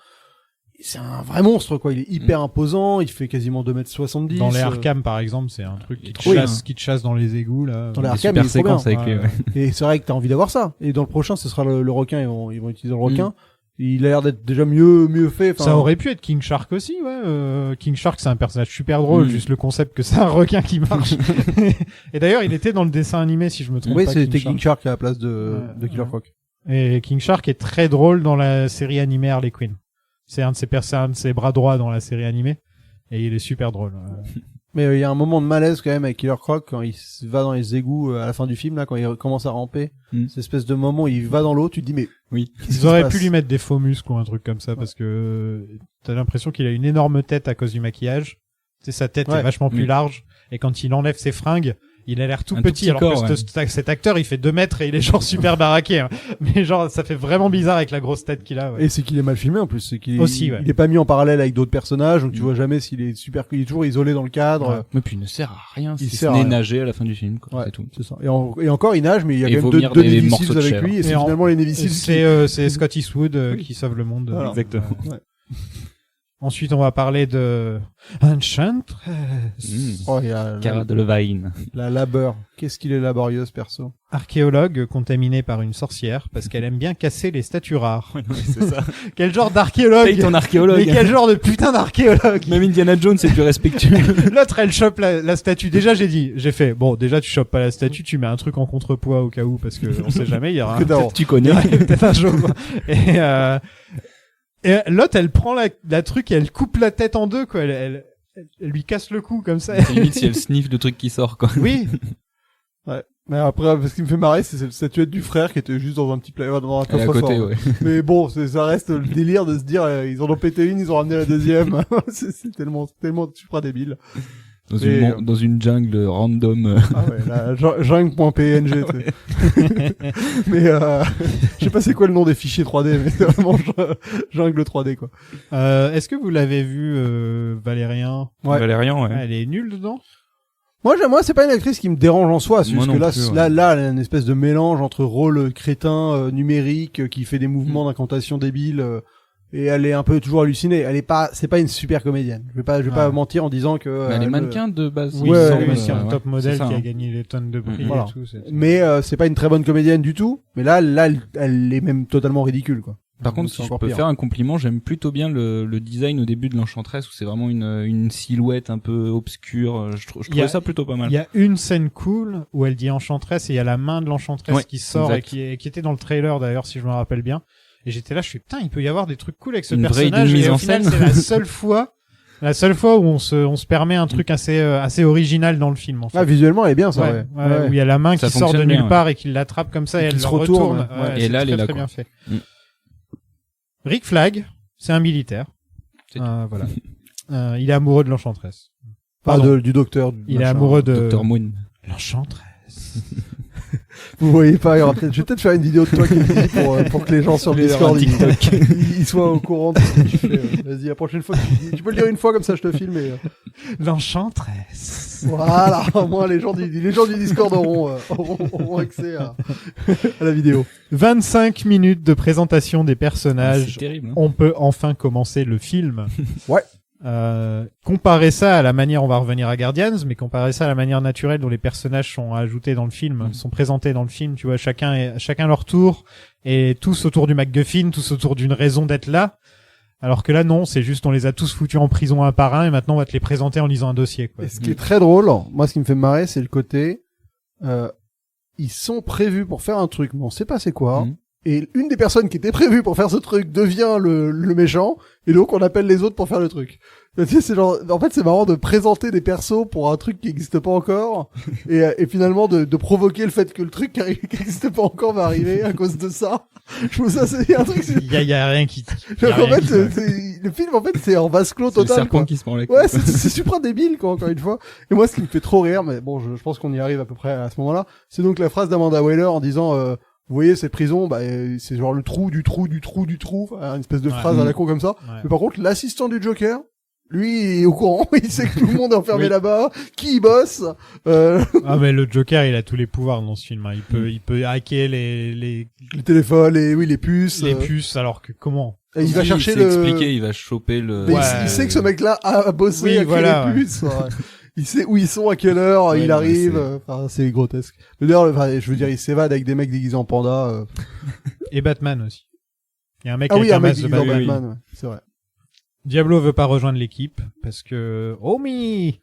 c'est un vrai monstre, quoi. Il est hyper imposant, il fait quasiment 2m70. dans les Arkham, par exemple, c'est un truc qui te, Oui. qui te chasse dans les égouts, là. Dans les Des Arkham, super il est trop bien. séquences avec lui, ouais. Et c'est vrai que t'as envie d'avoir ça. Et dans le prochain, ce sera le requin, ils vont utiliser le requin. Il a l'air d'être déjà mieux fait. Enfin, Ça aurait pu être King Shark aussi, ouais. King Shark, c'est un personnage super drôle, juste le concept que c'est un requin qui marche. Et d'ailleurs, il était dans le dessin animé, si je me trompe Oui, pas. c'était King King Shark à la place de Killer ouais. Croc. Et King Shark est très drôle dans la série animée Harley Quinn. C'est un de ses bras droits dans la série animée. Et il est super drôle. Mais il y a un moment de malaise quand même avec Killer Croc quand il va dans les égouts à la fin du film, là, quand il commence à ramper. Cette espèce de moment où il va dans l'eau, tu te dis, mais Oui. qu'est-ce qui Ils auraient se pu passe lui mettre des faux muscles ou un truc comme ça parce que t'as l'impression qu'il a une énorme tête à cause du maquillage. Tu sais, sa tête est vachement plus large. Et quand il enlève ses fringues, il a l'air tout Un petit, tout petit alors corps, que ouais. cet acteur, il fait 2 mètres et il est genre super baraqué. Hein. Mais genre, ça fait vraiment bizarre avec la grosse tête qu'il a. Ouais. Et c'est qu'il est mal filmé en plus, c'est qu'il Aussi, ouais. il est pas mis en parallèle avec d'autres personnages, donc tu vois jamais s'il est il est toujours isolé dans le cadre. Mais puis il ne sert à rien, Il si sert ce à n'est rien. nager à la fin du film, quoi. Ouais, C'est tout. c'est ça. Et encore il nage, mais il y a Et quand même vomir deux des Navy morceaux Seals de avec chèvre. lui, et c'est Et en- finalement les Navy Seals C'est Scott Eastwood qui sauve le monde. Voilà. Exactement. Ouais. Ensuite, on va parler de Enchantress. Oh, il y a Cara Delevingne. la labeur. Qu'est-ce qu'il est laborieux, ce perso. Archéologue contaminé par une sorcière parce qu'elle aime bien casser les statues rares. C'est ça. Quel genre d'archéologue? Paye ton Mais archéologue. quel genre de putain d'archéologue? Même Indiana Jones est plus respectueux. L'autre, elle chope la statue. Déjà, j'ai fait, bon, déjà, tu chopes pas la statue, tu mets un truc en contrepoids au cas où, parce que on sait jamais, il y aura Que daron. Tu connais. peut-être un jour. Et l'autre, elle prend la truc et elle coupe la tête en deux, quoi. Elle lui casse le cou, comme ça. C'est limite si elle sniffe de trucs qui sortent, quoi. Oui. Ouais. Mais après, ce qui me fait marrer, c'est cette statuette du frère qui était juste dans un petit dans un Elle est à coffre-fort. côté, ouais. Mais bon, ça reste le délire de se dire, ils en ont pété une, ils ont ramené la deuxième. c'est tellement super débile. Dans une jungle random. Ah ouais, la jungle.png, tu sais. Mais je sais pas c'est quoi le nom des fichiers 3D, mais c'est vraiment jungle 3D, quoi. Est-ce que vous l'avez vu, Valérien? Ouais. Valérian, ouais. Elle est nulle dedans? Moi, c'est pas une actrice qui me dérange en soi, c'est Moi juste que non là, plus, ouais. là, elle a une espèce de mélange entre rôle crétin, numérique, qui fait des mouvements d'incantation débiles, et elle est un peu toujours hallucinée. C'est pas une super comédienne. Je vais pas mentir en disant que. Mais elle est mannequin de base. Oui, il me ouais, semble, oui, c'est un ouais. top modèle C'est ça, qui a hein. gagné des tonnes de prix Voilà. et tout. Mais c'est pas une très bonne comédienne du tout. Mais là, elle est même totalement ridicule, quoi. Par contre, C'est si je encore peux pire. faire un compliment, j'aime plutôt bien le design au début de l'Enchantress où c'est vraiment une silhouette un peu obscure. Je trouvais ça plutôt pas mal. Il y a une scène cool où elle dit Enchantress et il y a la main de l'Enchantress Ouais, qui sort exact. et qui était dans le trailer d'ailleurs si je me rappelle bien. Et j'étais là, je suis putain, il peut y avoir des trucs cool avec ce Une vraie personnage. idée de mise Et au en final, scène. c'est la seule fois où on se permet un truc assez original dans le film en fait. Ah, visuellement, elle est bien, ça, Ouais, ouais. ouais, où il y a la main Ça qui sort de fonctionne nulle bien, part et qui l'attrape comme ça et Et elle qui le se retourne, retourne. ouais. Et là, elle est là, très quoi. bien fait. Mm. Rick Flag, c'est un militaire. C'est Voilà. Il est amoureux de l'Enchantress. Pas Pardon. du docteur. Il est amoureux de Dr Moon. l'Enchantress. Vous voyez pas, il y aura je vais peut-être faire une vidéo de toi qui le dit pour que les gens sur le Discord ils soient au courant de ce que tu fais. Vas-y, la prochaine fois tu peux le dire une fois comme ça je te filme et L'Enchantress. voilà, au moins les gens du Discord auront accès à la vidéo. 25 minutes de présentation des C'est personnages. terrible. Hein. On peut enfin commencer le film. Ouais. Comparer ça à la manière, on va revenir à Guardians, mais comparer ça à la manière naturelle dont les personnages sont ajoutés dans le film, sont présentés dans le film, tu vois, chacun leur tour, et tous autour du MacGuffin, tous autour d'une raison d'être là. Alors que là, non, c'est juste, on les a tous foutus en prison un par un, et maintenant on va te les présenter en lisant un dossier, quoi. Et ce qui est très drôle, moi ce qui me fait marrer, c'est le côté ils sont prévus pour faire un truc, mais on sait pas c'est quoi. Et une des personnes qui était prévue pour faire ce truc devient le méchant, et donc on appelle les autres pour faire le truc. Tu sais, c'est genre, en fait, c'est marrant de présenter des persos pour un truc qui n'existe pas encore, et finalement de provoquer le fait que le truc qui n'existe pas encore va arriver à cause de ça. Je trouve ça, c'est un truc. Il y a rien qui. Donc, en fait, le film, en fait, c'est en vase clos C'est le total, serpent quoi. qui se prend la Ouais, c'est super débile, quoi, encore une fois. Et moi, ce qui me fait trop rire, mais bon, je pense qu'on y arrive à peu près à ce moment-là, c'est donc la phrase d'Amanda Waller en disant, vous voyez, cette prison, bah, c'est genre le trou du trou du trou du trou, enfin, une espèce de phrase à la con comme ça. Ouais. Mais par contre, l'assistant du Joker, lui, il est au courant, il sait que tout le monde est enfermé Oui. là-bas, qui y bosse, Ah mais le Joker, il a tous les pouvoirs dans ce film. Hein. Il peut hacker les les téléphones, les puces. puces. Alors que comment? Et il va chercher s'est le... expliqué, il va choper le... Mais Ouais, il sait que ce mec-là a bossé oui, à voilà, les puces. Ouais. Il sait où ils sont, à quelle heure Ouais, il non, arrive. mais Enfin, c'est grotesque. Mais d'ailleurs, enfin, je veux dire, il s'évade avec des mecs déguisés en panda. Et Batman aussi. Il y a un mec Ah avec oui, un mec masque de déguisé en Batman. Batman, ouais, c'est vrai. Diablo veut pas rejoindre l'équipe parce que Omi,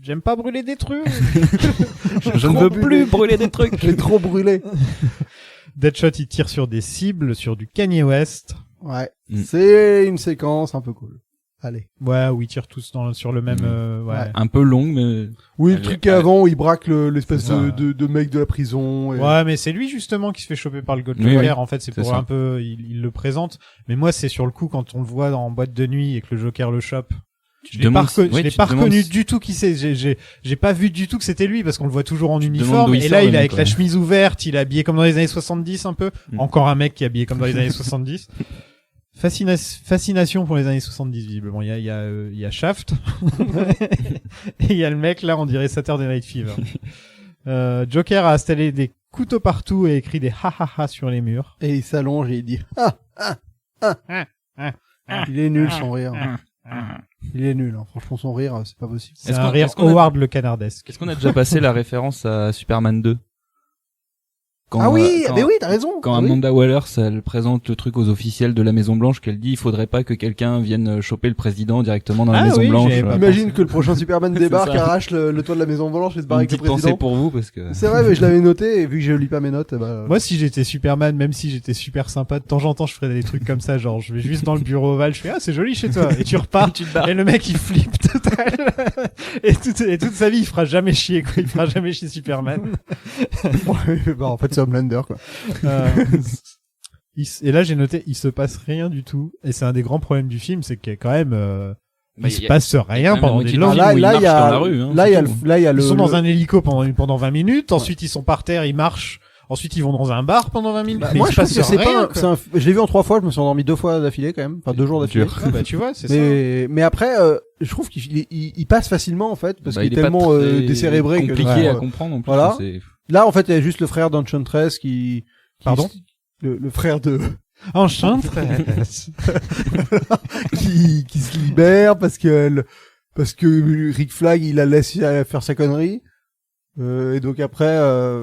j'aime pas brûler des trucs. Je ne veux plus brûler des trucs. J'ai trop brûlé. Deadshot il tire sur des cibles, sur du Kanye West. Ouais. Mm. C'est une séquence un peu cool. Allez. Ouais, où ils tirent tous sur le même. Ouais. Ouais. Un peu longue, mais... Oui, le Elle truc est- avant où il braque l'espèce C'est ça. de mec de la prison. Et... Ouais, mais c'est lui justement qui se fait choper par le Joker. Oui, oui. En fait, c'est C'est pour ça. un peu, il le présente. Mais moi, c'est sur le coup quand on le voit en boîte de nuit et que le Joker le chope. Je l'ai pas reconnu du tout qui c'est. J'ai pas vu du tout que c'était lui parce qu'on le voit toujours en demandes uniforme. d'où il Et sort, là, le il est mec, avec la ouais. chemise ouverte, il est habillé comme dans les années 70 un peu. Mm. Encore un mec qui est habillé comme dans les années 70. Fascination pour les années 70 visiblement. Il y a Shaft et il y a le mec là, on dirait Saturday Night Fever. Joker a installé des couteaux partout et écrit des ha ha ha sur les murs. Et il s'allonge et il dit Il est nul son rire. Il est nul. Hein. Franchement, son rire, c'est pas possible. C'est Est-ce un qu'on- rire est-ce qu'on a- Howard le canardesque. Est-ce qu'on a déjà passé la référence à Superman 2? Ah oui, quand- mais oui, t'as raison. Quand Ah oui. Amanda Waller, elle présente le truc aux officiels de la Maison Blanche, qu'elle dit il faudrait pas que quelqu'un vienne choper le président directement dans la Ah Maison oui, Blanche. j'avais pas Imagine que le prochain Superman débarque, ça. arrache le toit de la Maison Blanche et se barre Une avec le petite pensée président. pour vous parce que C'est vrai, mais je l'avais noté et vu que je lis pas mes notes, bah... Moi, si j'étais Superman, même si j'étais super sympa, de temps en temps, je ferais des trucs comme ça, genre, je vais juste dans le bureau ovale, je fais, ah, c'est joli chez toi, et tu repars, et le mec, il flippe total. et toute sa vie, il fera jamais chier, quoi, il fera jamais chier Superman. bah, en fait, c'est Homelander, quoi. Et là, j'ai noté, il se passe rien du tout, et c'est un des grands problèmes du film, c'est qu'il y a quand même, Bah, il se passe rien même pendant une des moitié longues. du là, où il là, il y marche a, dans la rue, hein, là, il y a, c'est tout. là, il y a Ils le, sont dans le- un hélico pendant 20 minutes, ensuite ils sont par terre, ils marchent, ensuite ils vont dans un bar pendant 20 minutes. Bah, mais moi, il je se trouve que passe c'est rien, pas, quoi. je l'ai vu en 3 fois, je me suis endormi 2 fois d'affilée, quand même. Enfin, 2 jours d'affilée. Dur. Ah, bah, tu vois, c'est ça. Mais après, je trouve qu'il passe facilement, en fait, parce Bah, qu'il il est pas tellement, très décérébré que, compliqué à ouais. comprendre en plus. Voilà. C'est- Là, en fait, il y a juste le frère d'Enchantress qui Pardon? le frère de, Enchantress. qui se libère parce que Rick Flag, il la laisse faire sa connerie. Et donc après,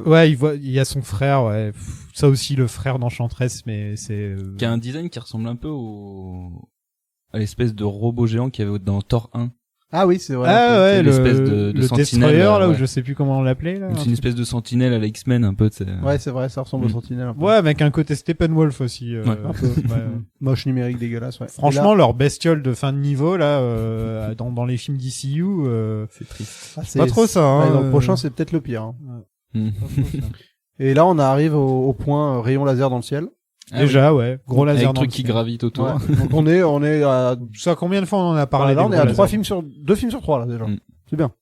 Ouais, il y a son frère, ouais. Ça aussi, le frère d'Enchantress, mais c'est... Qui a un design qui ressemble un peu à l'espèce de robot géant qu'il y avait dans Thor 1. ah oui, c'est vrai. Ah ouais, l'espèce de le sentinelle, Destroyer, là, où ouais. je sais plus comment on l'appelait, là. C'est une espèce de sentinelle à la X-Men un peu, tu sais. Ouais, c'est vrai, ça ressemble au Sentinelle un peu. Ouais, avec un côté Steppenwolf aussi. Ouais. Un peu. Ouais. Moche numérique dégueulasse, ouais. Franchement, leur bestiole de fin de niveau, là, dans les films DCU, C'est triste. Et là, pas trop ça, hein. ouais, dans le prochain, c'est peut-être le pire. Hein. Mm. Et là, on arrive au point rayon laser dans le ciel. Ah Déjà, ouais. Gros laser avec dans truc le qui ciel. gravite autour. Ouais. Donc on est à, Ah, Ça, combien de fois on en a parlé là, des on est gros à lasers 2 films sur 3, là, déjà. Mm. C'est bien.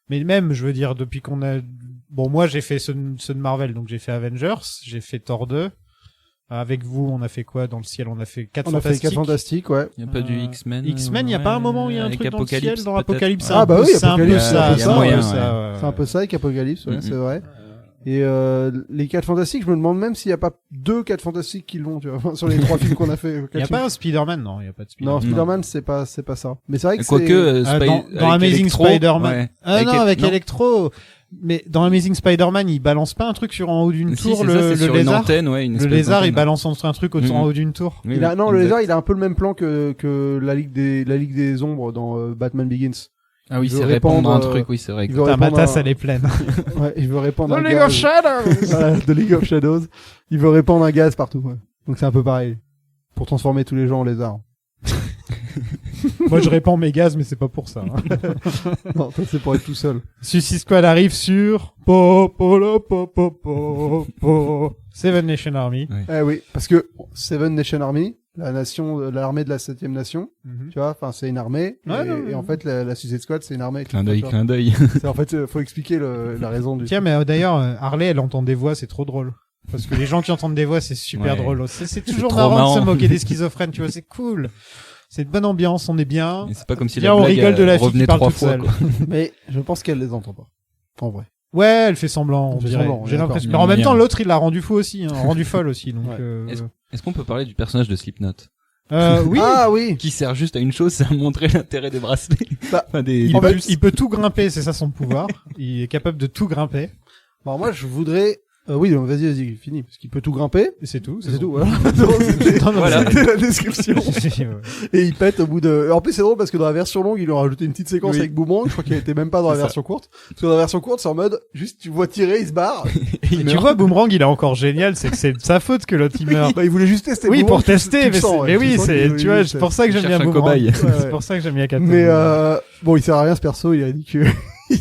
Mais même, je veux dire, depuis qu'on a... Bon, moi, j'ai fait ceux de Marvel, donc j'ai fait Avengers, j'ai fait Thor 2. Avec vous, on a fait quoi dans le ciel? On a fait 4 On a fait 4 fantastiques, ouais. Il y a pas du X-Men. X-Men, il y a pas un moment où il y a un avec truc dans le Apocalypse, ciel, dans peut-être. Apocalypse? Ah, bah oui, c'est un peu Apocalypse, ça, il y a moyen, ouais. C'est un peu ça avec Apocalypse, ouais, Mm-mm. c'est vrai. Et les 4 fantastiques, je me demande même s'il y a pas 2 4 fantastiques qui l'ont, tu vois, sur les 3 films qu'on a fait. Il y a pas un Spider-Man, non, il y a pas de Non, Spider-Man. Spider-Man, c'est pas ça. Mais c'est vrai que Quoique, Ah, dans avec Amazing Electro, Spider-Man. ouais. Ah non, avec non. Electro. Mais dans Amazing Spider-Man, il balance pas un truc sur en haut d'une Si, tour, c'est le ça, c'est sur une lézard. antenne, ouais, une Le espèce lézard, il d'antenne. balance un truc en haut d'une tour. Oui, il a, oui, non, le exact. lézard, il a un peu le même plan que la Ligue des Ombres dans Batman Begins. Ah oui, Il veut c'est répandre un répandre, truc, oui, c'est vrai. il veut Putain, ma répandre tasse, un- elle est pleine. Ouais, il veut répandre un League gaz. of Shadows. Voilà, de League of Shadows. Il veut répandre un gaz partout. Ouais. Donc c'est un peu pareil. Pour transformer tous les gens en lézards. Moi, je répands mes gaz, mais c'est pas pour ça. hein. Non, ça c'est pour être tout seul. Suicide Squad arrive sur Seven Nation Army. Eh oui, parce que Seven Nation Army, l'armée de la 7e nation, tu vois, enfin c'est une armée, Ouais, et, non, et en fait la Suicide Squad c'est une armée. Clin d'œil, Tu vois. clin d'œil. C'est en fait, faut expliquer la raison du. Tiens, mais d'ailleurs, Harley, elle entend des voix, c'est trop drôle. Parce que les gens qui entendent des voix, c'est super Ouais. drôle. C'est toujours trop marrant de se marrant. moquer des schizophrènes, tu vois, c'est cool. C'est une bonne ambiance, on est bien. Et c'est pas comme si Viens, la on blague rigole de la fille qui revenait parle 3 toute fois, seule. quoi. Mais je pense qu'elle les entend pas. En vrai. Ouais, elle fait semblant, on Elle fait dirait. semblant, J'ai d'accord. l'impression. Il y Mais a en même moyen. temps, l'autre, il l'a rendu fou aussi, hein, rendu folle aussi, donc, Ouais. Est-ce qu'on peut parler du personnage de Slipknot? oui. Ah oui. Qui sert juste à une chose, c'est à montrer l'intérêt des bracelets. Bah, Enfin, des Il, en fait, peut, il peut tout grimper, c'est ça son pouvoir. Il est capable de tout grimper. Alors moi je voudrais. Oui, donc vas-y, fini, parce qu'il peut tout grimper. Et c'est tout. C'est tout. Voilà. Donc, c'était Voilà. c'était la description. Ouais. Et il pète au bout de. En plus, c'est drôle parce que dans la version longue, ils lui ont rajouté une petite séquence Oui. avec Boomerang. Je crois qu'il était même pas dans la C'est ça. version courte. Parce que dans la version courte, c'est en mode, juste, tu vois tirer, il se barre. Et tu vois, Boomerang, il est encore génial, c'est que c'est de sa faute que l'autre il meurt. Bah, il voulait juste tester. Oui, Boomerang, pour tu tester, le mais, sens, mais ouais, oui, tu sens c'est, qu'il- tu vois, il- c'est pour ça que j'aime cherche bien un Boomerang. cobaye. C'est pour ça que j'aime bien Captain. Mais bon, il sert à rien ce perso. Il a dit que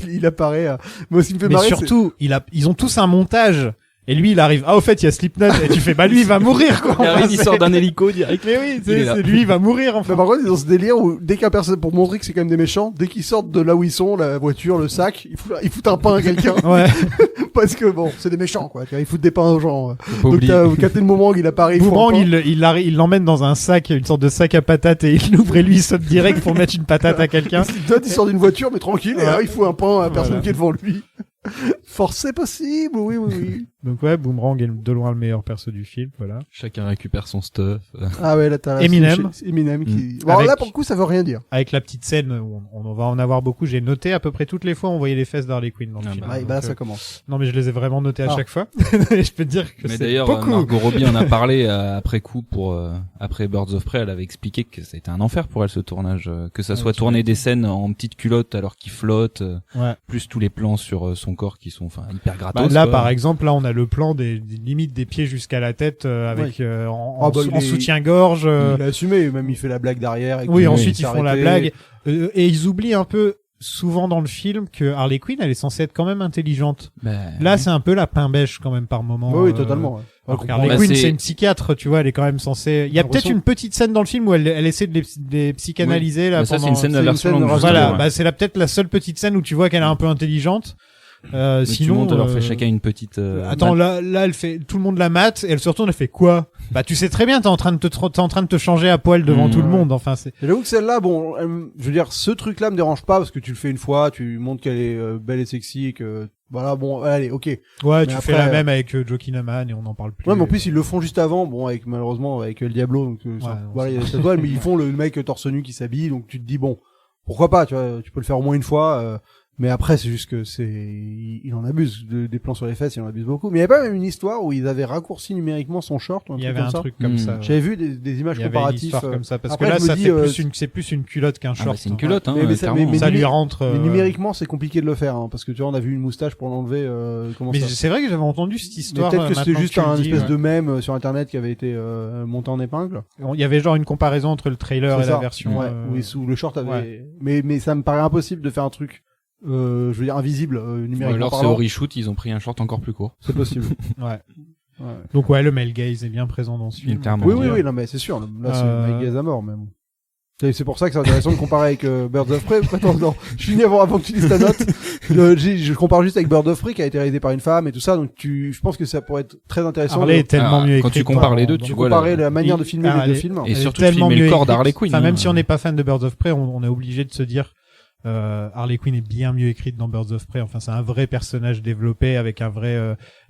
il apparaît. Mais ce qui me fait Mais marrer, surtout, ils ont tous un montage. Et lui, il arrive, au fait, il y a Slipknot, et tu fais, bah lui, il va mourir, quoi. Il arrive, il C'est- sort d'un hélico direct. Mais oui, Il est là. c'est lui, il va mourir, Mais enfin. par contre, ils ont ce délire où dès qu'un personnage, pour montrer que c'est quand même des méchants, dès qu'ils sortent de là où ils sont, la voiture, le sac, ils foutent un pain à quelqu'un. Ouais. Parce que bon, c'est des méchants, quoi. Tu vois, ils foutent des pains aux gens. Faut pas Donc oublier. t'as capté le moment où il apparaît. il fout un Boomerang, pain. il l'emmène dans un sac, une sorte de sac à patates, et il l'ouvre et lui, il saute direct pour mettre une patate à quelqu'un. Slipknot, il sort d'une voiture, mais tranquille, et là, il fout un pain à la personne Voilà. qui est devant lui. Force c'est possible, oui, oui, oui. Donc ouais, Boomerang est de loin le meilleur perso du film, voilà. Chacun récupère son stuff. Ah ouais, là, t'as Eminem. Eminem qui... Bon, Avec- là, pour le coup, ça veut rien dire. Avec la petite scène où on va en avoir beaucoup, j'ai noté à peu près toutes les fois où on voyait les fesses d'Harley Quinn dans le Ah film. bah, Ouais, Donc, bah là, ça commence. non mais je les ai vraiment notés à Ah. chaque fois. Et je peux te dire que Mais c'est d'ailleurs, beaucoup. Margot Robbie en a parlé après coup après Birds of Prey, elle avait expliqué que ça a été un enfer pour elle ce tournage, que ça Ouais, soit tu tourner des scènes en petite culotte alors qu'il flotte, Ouais. plus tous les plans sur son corps qui sont enfin hyper Bah, gratos. là, quoi. par exemple, là, on a le plan des limites des pieds jusqu'à la tête avec Ah, bah, il en est- soutien-gorge. Il a assumé, même il fait la blague derrière. et Oui, qu'il ensuite s'est ils font la arrêté. blague et ils oublient un peu souvent dans le film que Harley Quinn, elle est censée être quand même intelligente. Bah, Là, c'est un peu la pain bêche quand même par moment. Oui, oui, totalement. Ouais. Alors Ouais, qu'Harley Bah, Quinn, c'est- c'est une psychiatre, tu vois, elle est quand même censée. Il y a peut-être l'impression- une petite scène dans le film où elle essaie de les psychanalyser là. Bah, ça c'est pendant- une scène de la c'est une version scène longue. de justement, Voilà, ouais. bah c'est peut-être la seule petite scène où tu vois qu'elle est un peu intelligente. Mais Sinon, tout le monde leur fait chacun une petite. Attends, là, elle fait, tout le monde la mate, et elle se retourne, elle fait quoi? Bah, tu sais très bien, t'es en train de te changer à poil devant Mmh, tout le ouais. monde, enfin, c'est, Et j'avoue que celle-là, bon, je veux dire, ce truc-là me dérange pas parce que tu le fais une fois, tu montres qu'elle est belle et sexy et que, voilà, bon, allez, ok. ouais, tu Mais fais après, la même avec Joe Kinnaman et on n'en parle plus. Ouais, mais en plus, ils le font juste avant, bon, avec, malheureusement, avec le Diablo, donc, non, voilà, il y a cette toile, mais ils font le mec torse nu qui s'habille, donc tu te dis, bon, pourquoi pas, tu vois, tu peux le faire au moins une fois, mais après, c'est juste que il en abuse des plans sur les fesses, il en abuse beaucoup. Mais il y avait pas même une histoire où ils avaient raccourci numériquement son short ou un il y truc avait comme un ça. truc comme Mmh. ça. ouais. J'avais vu des images Il y avait une comparatives. histoire comme ça, parce après, que là, je me ça dis, fait c'est plus une culotte qu'un Ah, bah, short. c'est une hein. culotte, hein, Mais ça- clairement. mais Ça lui numé- rentre, Mais numériquement, c'est compliqué de le faire, hein, parce que tu vois, on a vu une moustache pour l'enlever, comment mais ça. c'est vrai que j'avais entendu cette Mais histoire. peut-être que c'était maintenant juste tu le un dis, espèce ouais. de mème sur internet qui avait été monté en épingle. Il y avait genre une comparaison entre le trailer C'est et ça. la version. Ouais, où le short avait. ouais. Mais ça me paraît impossible de faire un truc, je veux dire invisible Ou numériquement alors c'est parlant. au reshoot, ils ont pris un short encore plus court. C'est possible. Ouais. Ouais. Donc ouais, le male gaze est bien présent dans ce film. Clairement. Oui, oui, oui, non, mais c'est sûr. Là, c'est Mike Gaze à mort, même. C'est pour ça que c'est intéressant de comparer avec Birds of Prey. Attends, non, je finis avant que tu dises ta note. Je compare juste avec Birds of Prey qui a été réalisé par une femme et tout ça, donc je pense que ça pourrait être très intéressant. Harley est tellement Ah, mieux quand écrite. tu compares les deux, dans- tu dans- vois comparer la- la manière de filmer Ah, les deux elle est- films. Et Elle est surtout tellement filmer le mieux corps écrite. d'Harley Quinn. Enfin, hein. même si on n'est pas fan de Birds of Prey, on est obligé de se dire Harley Quinn est bien mieux écrite dans Birds of Prey. Enfin, c'est un vrai personnage développé avec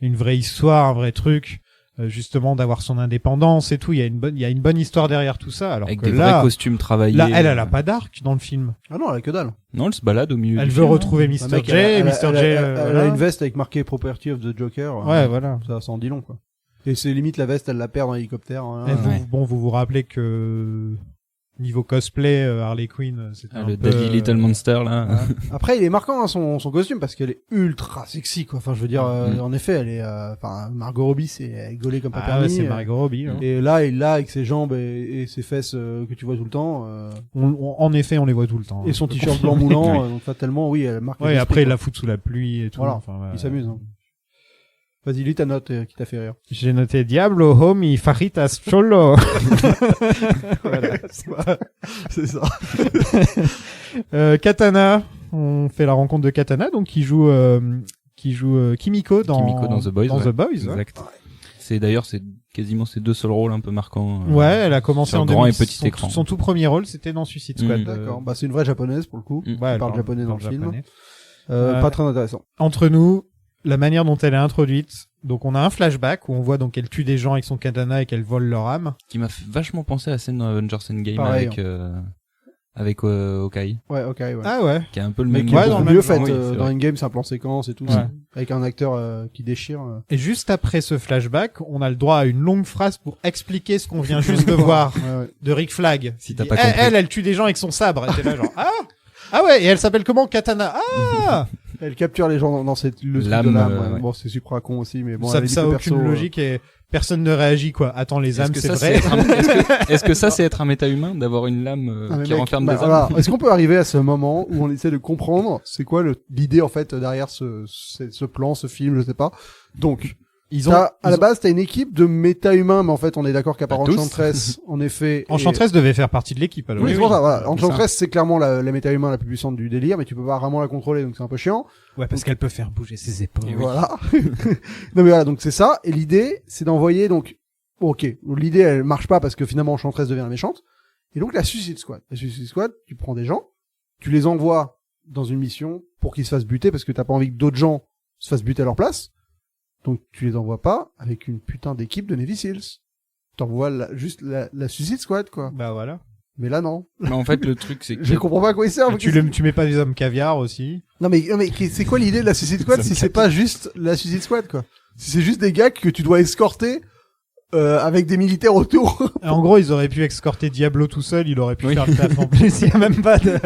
une vraie histoire, un vrai truc. Justement, d'avoir son indépendance et tout. Il y a une bonne histoire derrière tout ça. Alors Avec que des là, vrais costumes travaillés. là, elle a pas d'arc dans le film. Ah non, elle a que dalle. Non, elle se balade au milieu. Elle du veut film, retrouver hein. Mr. Un mec, J, elle a- Mr. elle a- J. elle voilà. a une veste avec marqué Property of the Joker. Ouais, voilà. Ça en dit long, quoi. Et c'est limite la veste, elle la perd dans l'hélicoptère. Hein. Et Ouais. vous vous rappelez que Niveau cosplay, Harley Quinn, c'était un Le peu, Daddy Little Monster, là. Ouais. Après, il est marquant, hein, son costume, parce qu'elle est ultra sexy, quoi. Enfin, je veux dire, en effet, elle est, Margot Robbie, c'est gaulée comme pas Ah permis. ouais, c'est Margot Robbie. Hein. Et là, il l'a avec ses jambes et ses fesses que tu vois tout le temps. En effet, on les voit tout le temps. Et son Je peux t-shirt confirmer. blanc moulant, donc fatalement, oui, elle marque. Ouais, et l'esprit, après, il quoi. la fout sous la pluie et tout. Voilà. Enfin, ouais. Il s'amuse. Hein. Vas-y, lis ta note qui t'a fait rire. J'ai noté Diablo, Homie, Fajitas, Cholo. Voilà, c'est ça. Katana. On fait la rencontre de Katana, donc qui joue Kimiko dans The Boys. The Boys. Exact. C'est d'ailleurs, c'est quasiment ses 2 seuls rôles un peu marquants. Ouais, elle a commencé sur en grand 2000, et petit son, écran. Son tout premier rôle, c'était dans Suicide Squad. D'accord. Bah, c'est une vraie japonaise pour le coup. Ouais, elle parle japonais dans le film. japonais. Pas très intéressant. Entre nous, la manière dont elle est introduite. Donc, on a un flashback où on voit donc qu'elle tue des gens avec son katana et qu'elle vole leur âme. Qui m'a vachement pensé à la scène dans Avengers Endgame Pareil, avec Hawkeye. Ouais, ok, ouais. Ah ouais. Qui a un peu le Mais même qui est Ouais, beaucoup dans le mieux même fait. genre, oui, c'est Dans vrai. Endgame, c'est un plan séquence et tout. Ouais. ça. Avec un acteur qui déchire. Et juste après ce flashback, on a le droit à une longue phrase pour expliquer ce qu'on vient juste de voir Ouais, ouais. de Rick Flag. Si t'as Il pas dit, compris. elle tue des gens avec son sabre. Et t'es là genre, ah ouais, et elle s'appelle comment? Katana. Ah! Elle capture les gens dans le truc de L'âme, l'âme. ouais. Ouais. Bon, c'est super con aussi, mais bon. ça elle dit ça a que aucune perso, logique et personne ne réagit, quoi. Attends, les âmes, Est-ce que c'est ça, vrai. est-ce que ça, c'est être un méta-humain, d'avoir une lame Ah, mais qui mec, renferme bah, des âmes? voilà. Est-ce qu'on peut arriver à ce moment où on essaie de comprendre c'est quoi l'idée en fait derrière ce plan, ce film, je sais pas. Donc, à la base, t'as une équipe de méta-humains, mais en fait, on est d'accord qu'à part Pas tous. Enchantress, en effet. Enchantress devait faire partie de l'équipe, alors. Oui, c'est pour ça, voilà. c'est Enchantress, c'est clairement la méta-humain la plus puissante du délire, mais tu peux pas vraiment la contrôler, donc c'est un peu chiant. Ouais, parce qu'elle peut faire bouger ses épaules. Et oui. Voilà. Non mais voilà, donc c'est ça. Et l'idée, c'est d'envoyer donc. Bon, ok, l'idée elle marche pas parce que finalement Enchantress devient la méchante. Et donc la Suicide Squad. La Suicide Squad, tu prends des gens, tu les envoies dans une mission pour qu'ils se fassent buter parce que t'as pas envie que d'autres gens se fassent buter à leur place. Donc tu les envoies pas avec une putain d'équipe de Navy Seals. T'envoies juste la Suicide Squad quoi. Bah voilà. Mais là non. Mais en fait, le truc, c'est que Je comprends pas à quoi il sert. Tu mets pas des hommes caviar aussi. Non mais c'est quoi l'idée de la Suicide Squad si c'est pas juste la Suicide Squad quoi? Si c'est juste des gars que tu dois escorter avec des militaires autour. Et en gros, ils auraient pu escorter Diablo tout seul, il aurait pu Oui. faire le taf en plus, il y a même pas de...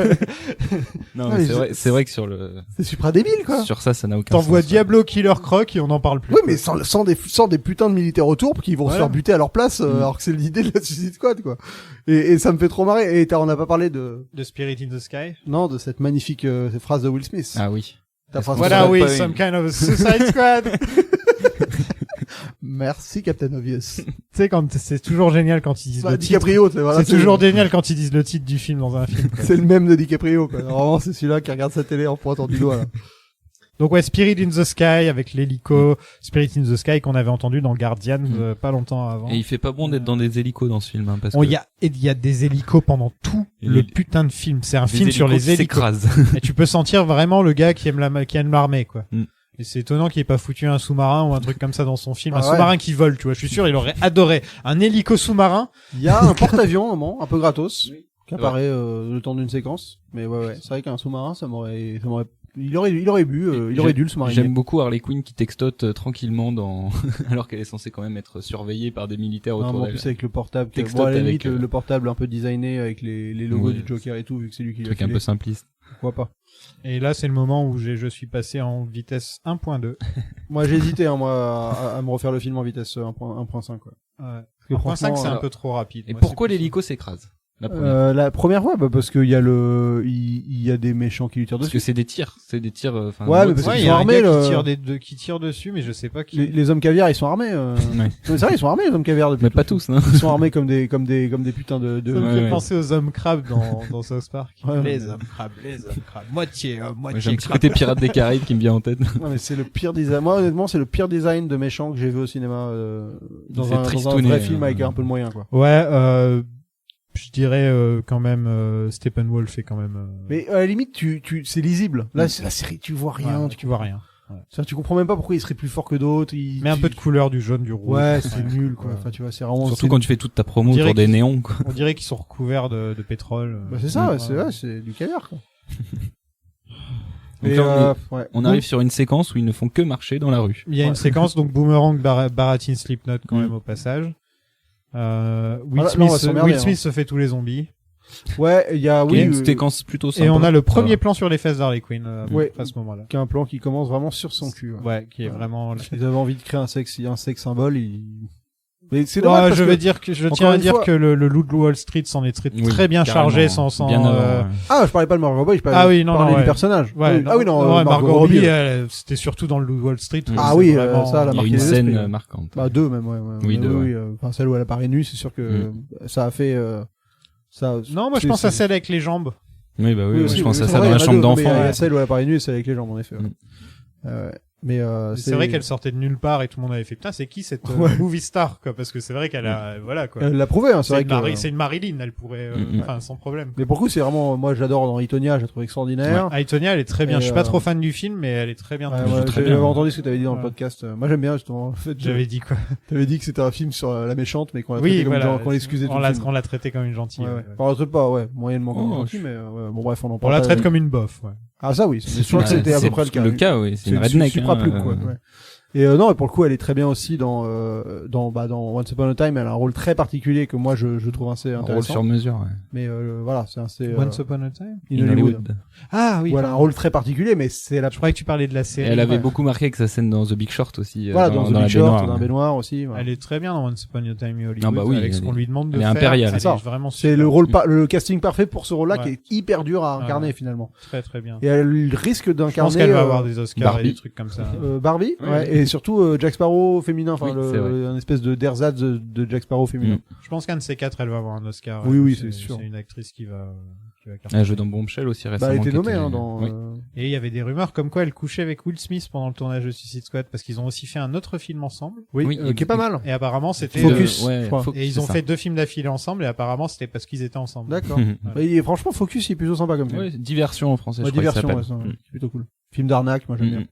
non, Ouais, mais mais c'est vrai que sur le, C'est super débile quoi. sur ça n'a aucun T'envoies sens. Diablo, Killer Croc et on n'en parle plus. Oui, mais sans des putains de militaires autour qui vont se Voilà. faire buter à leur place, alors que c'est l'idée de la Suicide Squad, quoi. Et ça me fait trop marrer. Et on n'a pas parlé de Spirit in the Sky. non de cette magnifique cette phrase de Will Smith. Ah oui. Ta Est-ce phrase qu'on Voilà, serait oui, pas some une- kind of Suicide Squad. Merci Captain Obvious. Tu sais, c'est toujours génial quand ils disent Bah, le titre. DiCaprio, voilà, C'est toujours génial quand ils disent le titre du film dans un film. quoi. c'est le même de DiCaprio, quoi. Vraiment, c'est celui-là qui regarde sa télé en pointant du doigt, là. Donc ouais, Spirit in the Sky avec l'hélico, Spirit in the Sky qu'on avait entendu dans Guardian pas longtemps avant. Et il fait pas bon d'être dans des hélicos dans ce film, hein, parce Bon, que il y a des hélicos pendant tout Et le les- putain de film. C'est un des film sur hélicos les qui hélicos. s'écrasent. Et tu peux sentir vraiment le gars qui aime l'armée, quoi. Mm. Et c'est étonnant qu'il ait pas foutu un sous-marin ou un truc comme ça dans son film. Ah Un ouais. sous-marin qui vole, tu vois. Je suis sûr, il aurait adoré un hélico sous-marin. Il y a un porte-avions, un moment, un peu gratos, qui Ouais. apparaît le temps d'une séquence. Mais ouais, c'est vrai qu'un sous-marin, il aurait bu, il aurait dû le sous-mariner. J'aime beaucoup Harley Quinn qui textote tranquillement alors qu'elle est censée quand même être surveillée par des militaires Non, autour mais en d'elle. plus avec le portable, Textote bon, à la avec, limite, le portable un peu designé avec les logos Oui. du Joker et tout, vu que c'est lui qui Un l'a truc un filé. peu simpliste. Pourquoi pas. Et là, c'est le moment où je suis passé en vitesse 1.2. Moi, j'ai hésité, hein, moi, à me refaire le film en vitesse 1.5, quoi. Ouais. que 1.5, franchement, c'est un alors- peu trop rapide. Et Moi, pourquoi c'est plus- l'hélico s'écrase? La première. La première fois, bah, parce qu'il y a il y a des méchants qui lui tirent Parce dessus. que c'est des tirs, enfin. Ouais, mais parce Ouais, qu'ils il y sont a un armés, gars le- qui tire dessus, mais je sais pas qui. Les hommes caviar, ils sont armés. Ouais. Non, mais c'est vrai, ils sont armés, les hommes caviar depuis. Mais pas tous, hein. Ils sont armés comme des putains de. Ça me Ouais, fait ouais. penser aux hommes crabes dans South Park. Ouais, les ouais. hommes crabes, les hommes crabes. Moitié, Moi, j'ai un moitié petit crabe. côté Pirates des Caraïbes qui me vient en tête. Non, mais c'est le pire design. Moi, honnêtement, c'est le pire design de méchant que j'ai vu au cinéma, dans C'est un tristouné, vrai film avec un peu de moyens, quoi. Ouais, je dirais quand même Steppenwolf est quand même. Mais à la limite, c'est lisible. Là, c'est la série, tu vois rien. ouais, tu vois rien. C'est-à-dire, tu comprends même pas pourquoi il serait plus fort que d'autres. Mais un peu de couleur du jaune, du rouge. Ouais, c'est nul, quoi. Ouais. Enfin, tu vois, c'est vraiment. Surtout quand tu fais toute ta promo On dirait autour des qu'ils- néons, quoi. On dirait qu'ils sont recouverts de pétrole. Bah, c'est ça, c'est du caviar, quoi. Donc Et, là, ouais. on arrive sur une séquence où ils ne font que marcher dans la rue. Il y a une séquence, donc Boomerang baratine Slipknot quand même au passage. Will Ah, là, on va Smith, s'emmerder, Will Smith se fait tous les zombies. Ouais, il y a, qui est oui, une séquence plutôt sympa. Et on a le premier Voilà. plan sur les fesses d'Harley Quinn Ouais. à ce moment-là. qui a un plan qui commence vraiment sur son cul. Ouais. Ouais, qui est vraiment. Ils avaient envie de créer un sexe symbole, mais c'est Ouais, dommage parce je que veux dire que je encore tiens à une dire fois- que le loup de Wall Street s'en est très Oui, bien carrément. chargé sans Bien avant, ouais. ah, je parlais pas de Margot Robbie, je parlais, Ah oui, non, je parlais non, du ouais. personnage. Ouais, Ah oui, non, ouais, Margot Robbie, Robbie, c'était surtout dans le loup de Wall Street. où Ah c'est oui, vraiment- ça, la Il y a marqué une les scène esprits. marquante. Bah, deux même, ouais. Oui, deux, ouais. Enfin, celle où elle apparaît nue, c'est sûr que ça a fait, ça. Non, moi je c'est- pense à c'est- celle avec les jambes. Oui, bah oui, aussi, je pense à c'est ça vrai, dans il y la en a chambre deux, mais d'enfant. Il y a ouais. celle où elle apparaît nue et celle avec les jambes, en effet. Ouais. Mais C'est vrai qu'elle sortait de nulle part et tout le monde avait fait putain, c'est qui cette Ouais. movie star quoi, parce que c'est vrai qu'elle a voilà quoi. Elle l'a prouvé, hein, c'est C'est vrai une, que. c'est une Marilyn, elle pourrait enfin sans problème. Mais pour le coup, c'est vraiment, moi, j'adore dans Itonia, je la trouve extraordinaire. Aitonia, elle est très bien. Et, Je suis pas trop fan du film, mais elle est très bien. Ouais, joue ouais, très j'avais bien. entendu ce que tu avais dit dans le Ouais. podcast. Moi, j'aime bien, justement. En fait, J'avais dit quoi? t'avais dit que c'était un film sur la méchante, mais qu'on l'a Oui, traité comme voilà. qu'on l'excusait tout On le l'a film. on l'a traité comme une gentille. Ouais, ouais. ouais. Enfin, on la traite pas, ouais, moyennement comme Oh, une gentille, mais ouais, bon, bref, on en On parle la pas. traite comme une bof. Ouais. Ah, ça, oui. C'est sûr que c'était à peu près le cas. Le cas, oui. C'est une redneck. Supra-plouc, hein, quoi. Ouais. Et non, et pour le coup, elle est très bien aussi dans Once Upon a Time. Elle a un rôle très particulier que moi je trouve assez Un rôle intéressant. sur mesure, ouais. Mais voilà, c'est assez. Once Upon a Time. In Hollywood. Ah oui. Voilà, un rôle très particulier, mais c'est la. Je croyais que tu parlais de la série. Et elle avait ouais. beaucoup marqué avec sa scène dans The Big Short aussi. Voilà, dans The la Big Short, baignoire, dans un ouais. baignoire aussi. Voilà. Elle est très bien dans Once Upon a Time in Hollywood. Ah bah oui, avec ce elle qu'on est- lui demande de elle est faire. impériale. Elle C'est ça. est vraiment C'est super. le casting parfait pour ce rôle-là Ouais. qui est hyper dur à incarner Ouais. finalement. Très très bien. Et elle risque Je d'incarner. pense qu'elle va avoir des Oscars et Barbie. des trucs comme ça. Barbie, Oui, ouais, oui. et surtout Jack Sparrow féminin, enfin Oui, c'est vrai. un espèce de d'ersatz de Jack Sparrow féminin. Je pense qu'un de ces quatre, elle va avoir un Oscar. Oui, oui, c'est sûr. C'est une actrice qui va Elle cartonner. joue dans Bombshell aussi récemment. Bah, elle était qui nommée était- hein, dans. Oui. Et il y avait des rumeurs comme quoi elle couchait avec Will Smith pendant le tournage de Suicide Squad parce qu'ils ont aussi fait un autre film ensemble. Oui, Oui, qui est pas mal. Et apparemment c'était Focus, ouais, je crois. Focus, et ils c'est ont ça. fait 2 films d'affilée ensemble et apparemment c'était parce qu'ils étaient ensemble. D'accord. Et franchement, Focus, il est plutôt sympa comme film. Ouais, diversion en français, Ouais, je crois qu'il diversion, s'appelle. ouais, c'est plutôt cool. Film d'arnaque, moi j'aime bien.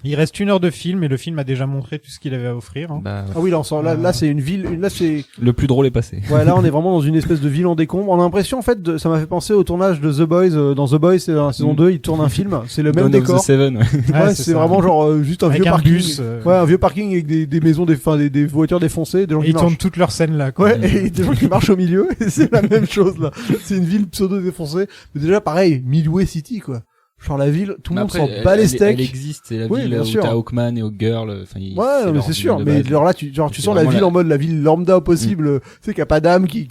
Il reste 1 heure de film et le film a déjà montré tout ce qu'il avait à offrir. Hein. Bah, Ah oui, là, on sent, là, c'est une ville, là, c'est, le plus drôle est passé. ouais, là, on est vraiment dans une espèce de ville en décombre. On a l'impression, en fait, ça m'a fait penser au tournage de The Boys, dans The Boys, c'est dans la saison 2, ils tournent un film, c'est le même Dawn of décor. the Seven, ouais. Ouais, c'est ça. vraiment genre, juste un Avec vieux un parking. bus. Ouais, un vieux parking avec des maisons, des voitures défoncées, des gens Et qui ils tournent marchent. toutes leurs scènes là. Quoi. Ouais, et des gens qui marchent au milieu, et c'est la même chose, là. C'est une ville pseudo défoncée. Mais déjà, pareil, Midway City, quoi. Genre la ville, tout le Mais monde après, s'en bat les elle steaks. existe, c'est la Oui, ville bien où sûr. t'as Hawkman et Hawkgirl. Enfin, Ouais, non, mais c'est sûr. Mais alors là, tu C'est sens la vraiment ville la- en mode la ville lambda au possible. Tu sais qu'il y a pas d'âme qui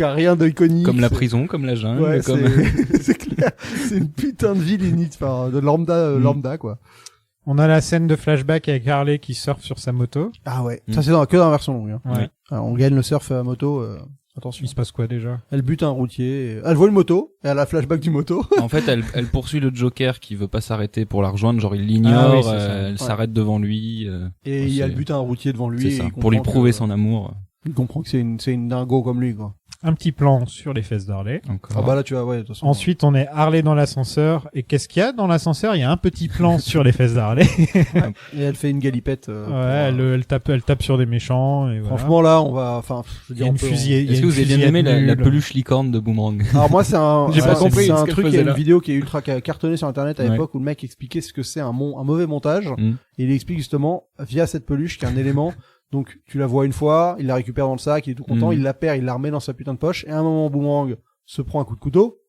a rien d'iconique. Comme la C'est- prison, comme la jungle, Ouais, comme. c'est clair. C'est une putain de ville init, enfin, de lambda, quoi. On a la scène de flashback avec Harley qui surfe sur sa moto. Ah ouais. Mm. Ça, c'est que dans la version longue, hein. Ouais. Alors, on gagne le surf à moto, attention. Il se passe quoi déjà? Elle bute un routier, elle voit une moto, et elle a flashback du moto. En fait, elle poursuit le Joker qui veut pas s'arrêter pour la rejoindre, genre il l'ignore, Ah oui, c'est ça. elle Ouais. s'arrête devant lui. Et c'est- elle bute un routier devant lui. C'est et ça, il pour lui comprend prouver que- son amour. Il comprend que c'est une dingo comme lui, quoi. Un petit plan sur les fesses d'Harley. Encore. Ah bah là, tu vois, ouais, de toute façon. Ensuite, on est Harley dans l'ascenseur. Et qu'est-ce qu'il y a dans l'ascenseur? Il y a un petit plan sur les fesses d'Harley. Et elle fait une galipette. Ouais, elle tape sur des méchants. Et voilà. Franchement, là, on va, enfin, je veux il y dire, a on une peut- fusillade. il y a Est-ce que une vous avez bien fusillade aimé la nulle. peluche licorne de Boomerang? Alors moi, c'est un, J'ai pas c'est compris un ce truc, qu'elle il y a faisait une là. vidéo qui est ultra cartonnée sur internet à Ouais. l'époque où le mec expliquait ce que c'est un mauvais montage. Mm. Et il explique justement, via cette peluche, qui est un élément. Donc, tu la vois une fois, il la récupère dans le sac, il est tout content, Mm. il la perd, il la remet dans sa putain de poche, et à un moment, Boomerang se prend un coup de couteau,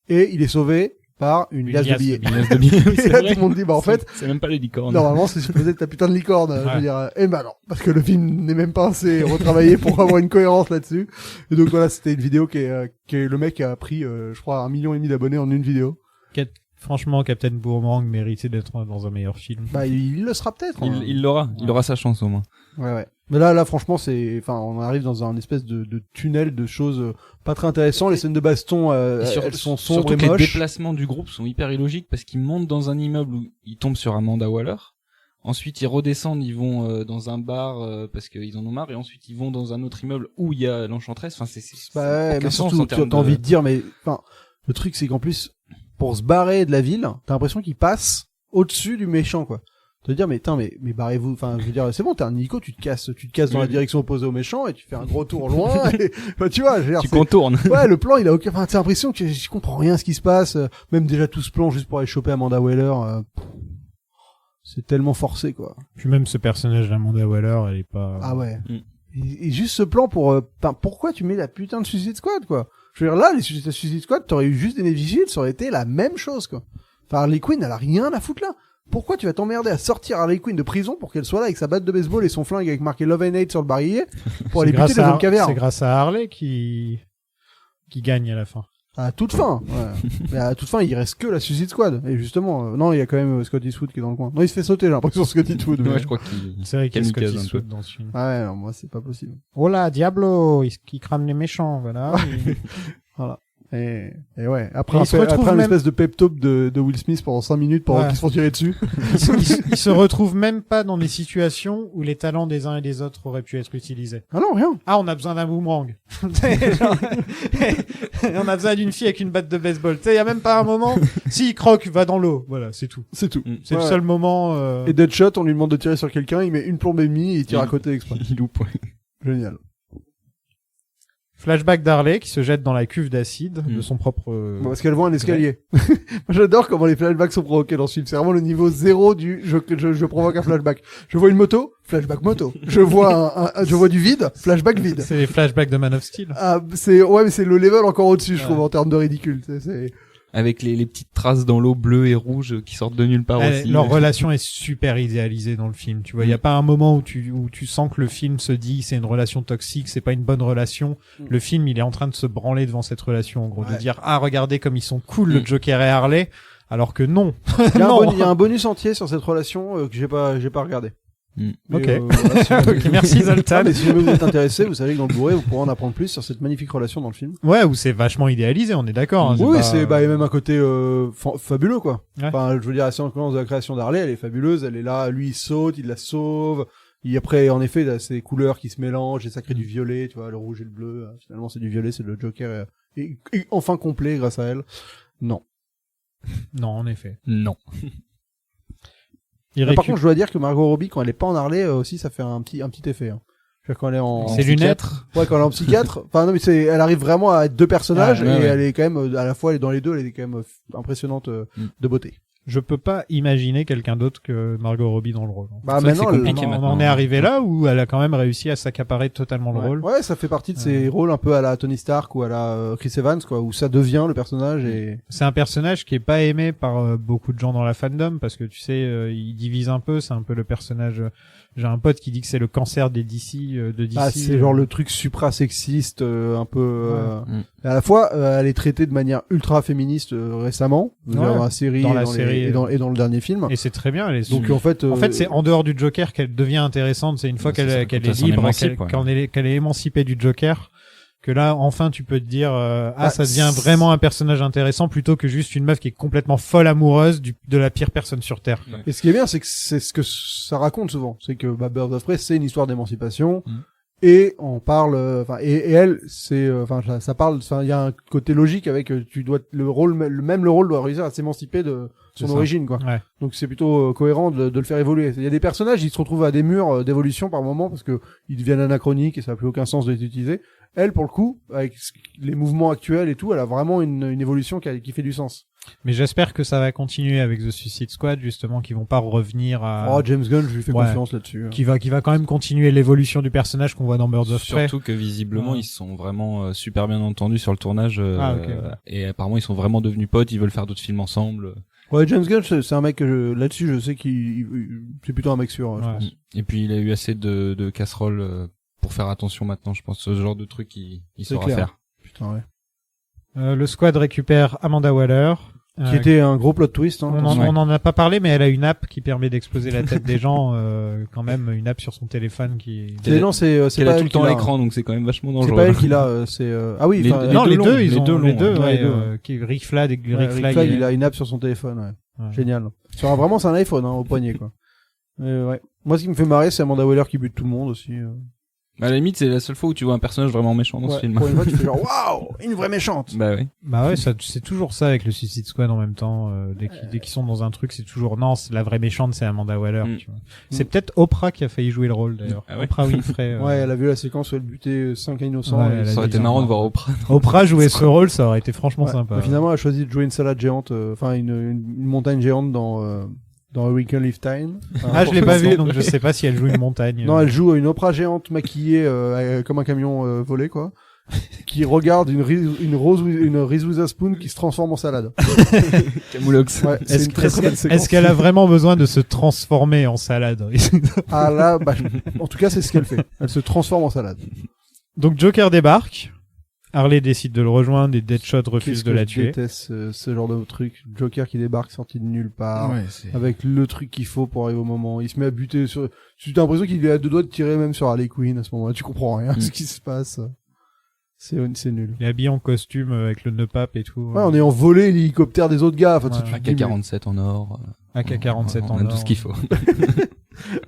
et il est sauvé par une liasse de liasse de billets. billets. Liasse de billets, oui, Et c'est là, vrai. tout le monde dit, bah, en fait, C'est même pas les licornes. normalement, c'est supposé être ta putain de licorne. Je Ouais. veux dire, eh ben non. Parce que le film n'est même pas assez retravaillé pour avoir une cohérence là-dessus. Et donc voilà, c'était une vidéo qui est le mec a pris, je crois, 1,5 million d'abonnés en une vidéo. Franchement, Captain Boomerang méritait d'être dans un meilleur film. Bah, il le sera peut-être. hein. Il l'aura, il aura sa chance au moins. Ouais, ouais. Mais là, franchement, on arrive dans un espèce de tunnel de choses pas très intéressantes. Les scènes de baston, elles sont sombres surtout et que les moches. déplacements du groupe sont hyper illogiques parce qu'ils montent dans un immeuble où ils tombent sur Amanda Waller. Ensuite, ils redescendent, ils vont dans un bar parce qu'ils en ont marre, et ensuite ils vont dans un autre immeuble où il y a l'Enchantress. Enfin, c'est Bah, ça n'a ouais, aucun mais sens surtout, en termes t'as envie de dire, mais, enfin, le truc, c'est qu'en plus, pour se barrer de la ville, t'as l'impression qu'il passe au-dessus du méchant, quoi. Te dire, mais barrez-vous, enfin, je veux dire, c'est bon, t'es un Nico, tu te casses dans la Oui. direction opposée au méchant, et tu fais un gros tour loin, et, bah, tu vois, je veux dire, Tu c'est- contournes. ouais, le plan, il a aucun, enfin, t'as l'impression que je comprends rien à ce qui se passe, même déjà tout ce plan juste pour aller choper Amanda Waller, c'est tellement forcé, quoi. Puis même ce personnage d'Amanda Waller, elle est pas. Ah ouais. Mm. Et juste ce plan pour, pourquoi tu mets la putain de Suicide Squad, quoi? Je veux dire, là, les Suicide Squad, t'aurais eu juste des Navy Shield, ça aurait été la même chose, quoi. Enfin, Harley Quinn, elle a rien à foutre là. Pourquoi tu vas t'emmerder à sortir Harley Quinn de prison pour qu'elle soit là avec sa batte de baseball et son flingue avec marqué Love and Hate sur le barillet pour aller buter dans une caverne? C'est grâce à Harley qui gagne à la fin. À toute fin, ouais. Mais à toute fin, il reste que la Suicide Squad. Et justement, non, il y a quand même Scott Eastwood qui est dans le coin. Non, il se fait sauter, j'ai l'impression, Scott Eastwood. Ouais, je crois qu'il c'est vrai qu'il y a Scott kamikaze un Eastwood peu. dans ce film. Ah ouais, non, moi, c'est pas possible. Oh là, Diablo, qui crame les méchants, voilà. Voilà. Et ouais. Après, Et il se retrouve après une même- espèce de pep talk de Will Smith pendant 5 minutes pendant Ouais. qu'ils se font tirer dessus. il se retrouve même pas dans des situations où les talents des uns et des autres auraient pu être utilisés. Ah non, rien. Ah, on a besoin d'un boomerang. Genre, on a besoin d'une fille avec une batte de baseball. Tu sais, il y a même pas un moment. Si il croque, va dans l'eau. Voilà, c'est tout. C'est tout. C'est Ouais. le seul moment. Et Deadshot, on lui demande de tirer sur quelqu'un, il met une plombe et demie et il tire Il- à côté exprès. Il loupe, ouais. Génial. Flashback d'Harley qui se jette dans la cuve d'acide de Mm. son propre. Bon, parce qu'elle voit un escalier. Moi, j'adore comment les flashbacks sont provoqués dans ce film. C'est vraiment le niveau 0 du je provoque un flashback. Je vois une moto, flashback moto. Je vois je vois du vide, flashback vide. C'est les flashbacks de Man of Steel. Ah, mais c'est le level encore au-dessus, je trouve, en termes de ridicule. C'est... Avec les petites traces dans l'eau bleue et rouge qui sortent de nulle part aussi. Leur relation est super idéalisée dans le film. Tu vois, il y a pas un moment où tu sens que le film se dit c'est une relation toxique, c'est pas une bonne relation. Le film, il est en train de se branler devant cette relation, en gros, de Ouais. dire ah regardez comme ils sont cool le Joker et Harley, alors que non. Il y a Non. il y a un bonus entier sur cette relation que j'ai pas regardé. Mm. Mais, Ok. voilà, si jamais- Ok, merci Zoltan. Ah, mais si jamais vous êtes intéressé, vous savez que dans le Blu-ray, vous pourrez en apprendre plus sur cette magnifique relation dans le film. Ouais, où c'est vachement idéalisé, on est d'accord. Hein, Oui, pas- il y a même un côté fabuleux, quoi. Ouais. Enfin, je veux dire, la séquence de la création d'Harley, elle est fabuleuse, elle est là, lui il saute, il la sauve. Et après, en effet, il y a ces couleurs qui se mélangent et ça crée du violet, tu vois, le rouge et le bleu. Finalement, c'est du violet, c'est le Joker et enfin complet grâce à elle. Non. Non, en effet. Non. Il Par récup- contre, je dois dire que Margot Robbie, quand elle est pas en Harley, aussi, ça fait un petit effet. Hein. Je veux dire, quand elle est en Ses psychiatre- lunettes. Ouais, quand elle est en psychiatre. Enfin, non, mais elle arrive vraiment à être deux personnages Ah, ouais, et ouais. elle est quand même, à la fois, elle est dans les deux, elle est quand même impressionnante de beauté. Je peux pas imaginer quelqu'un d'autre que Margot Robbie dans le rôle. Bah, C'est vrai que maintenant, c'est elle- compliqué On maintenant. en est arrivé là où elle a quand même réussi à s'accaparer totalement le rôle. Ouais, ça fait partie de ces rôles un peu à la Tony Stark ou à la Chris Evans, quoi, où ça devient le personnage et... C'est un personnage qui est pas aimé par beaucoup de gens dans la fandom parce que tu sais, il divise un peu. C'est un peu le personnage. J'ai un pote qui dit que c'est le cancer des DC, de DC. Ah, c'est genre le truc supra-sexiste, un peu... Mm. À la fois, elle est traitée de manière ultra féministe récemment, dans la série, dans la et série, et dans le dernier film. Et c'est très bien. Elle est Donc en fait, c'est en dehors du Joker qu'elle devient intéressante. C'est une fois C'est ça, qu'elle quand elle est s'en libre, émancipe, ouais. qu'elle est émancipée du Joker, que là, enfin, tu peux te dire, ça devient c'est- vraiment un personnage intéressant plutôt que juste une meuf qui est complètement folle amoureuse de la pire personne sur Terre. Et ce qui est bien, c'est que c'est ce que ça raconte souvent. C'est que Birds of Prey, c'est une histoire d'émancipation. Mm. Et on parle, enfin, et elle, c'est, enfin, ça parle, enfin, il y a un côté logique avec, tu dois, le rôle doit réussir à s'émanciper de son C'est ça. origine, quoi. Ouais. Donc c'est plutôt cohérent de le faire évoluer. Il y a des personnages, ils se retrouvent à des murs d'évolution par moment parce que ils deviennent anachroniques et ça n'a plus aucun sens de les utiliser. Elle, pour le coup, avec les mouvements actuels et tout, elle a vraiment une évolution qui fait du sens. Mais j'espère que ça va continuer avec The Suicide Squad, justement, qui vont pas revenir à, Oh, James Gunn, je lui fais Ouais. confiance là-dessus. qui va quand même continuer l'évolution du personnage qu'on voit dans Birds of Prey. Surtout que visiblement Ouais. ils se sont vraiment super bien entendus sur le tournage Ah, ok. et apparemment ils sont vraiment devenus potes, ils veulent faire d'autres films ensemble. Ouais, James Gunn, c'est un mec que là-dessus, je sais c'est plutôt un mec sûr, je Ouais. pense. Et puis il a eu assez de casseroles pour faire attention maintenant, je pense ce genre de truc il C'est saura clair. faire. Putain, ouais. Le squad récupère Amanda Waller. Qui était un gros plot twist, hein. on en a pas parlé, mais elle a une app qui permet d'exploser la tête des gens, quand même, une app sur son téléphone qui... Non, c'est Elle pas a tout elle le qui temps à l'a. l'écran donc c'est quand même vachement C'est dangereux. pas elle qui l'a, c'est, ah oui, Les enfin, deux- Non, les longs, deux, ils les ont, deux les longs, deux, ouais, ouais, les deux. qui Rick Flag et ouais, Rick Flag. il a une app sur son téléphone, ouais. Ouais. Génial. Vraiment, c'est un iPhone, hein, au poignet, quoi. Ouais. Moi, ce qui me fait marrer, c'est Amanda Waller qui bute tout le monde aussi. À la limite c'est la seule fois où tu vois un personnage vraiment méchant dans ce Ouais, film. pour une fois, tu fais genre, waouh, une vraie méchante. Bah ouais. Bah ouais, c'est toujours ça avec le Suicide Squad en même temps. Dès qu'ils sont dans un truc, c'est toujours non, c'est la vraie méchante, c'est Amanda Waller. Mm. Tu vois. C'est peut-être Oprah qui a failli jouer le rôle d'ailleurs. Ah ouais. Oprah Winfrey. Ouais, elle a vu la séquence où elle butait 5 innocents. Ouais, et elle a Ça aurait dit été marrant ça. de voir Oprah. Oprah jouer ce rôle, ça aurait été franchement Ouais. sympa. Bah, finalement, elle a choisi de jouer une salade géante, enfin, une montagne géante dans dans A Wrinkle in Time. Ah, je l'ai pas vu, donc je sais pas si elle joue une montagne. Non, elle joue une opéra géante maquillée comme un camion volé, quoi. Qui regarde une Reese Witherspoon qui se transforme en salade. Camoulox. Ouais, c'est une très très belle séquence. Est-ce qu'elle a vraiment besoin de se transformer en salade? Ah là, en tout cas, c'est ce qu'elle fait. Elle se transforme en salade. Donc Joker débarque. Harley décide de le rejoindre et Deadshot refuse Qu'est-ce de que la je tuer. déteste ce genre de truc. Joker qui débarque sorti de nulle part. Ouais, c'est... Avec le truc qu'il faut pour arriver au moment. Il se met à buter sur... J'ai l'impression qu'il est à deux doigts de tirer même sur Harley Quinn à ce moment-là. Tu comprends rien à ce qui se passe. C'est nul. Il est habillé en costume avec le nœud pape et tout. Ouais, on est en volé l'hélicoptère des autres gars. Enfin, Ouais. tu te dis, mais- AK-47 en or. AK-47 on en a or. tout ce qu'il faut.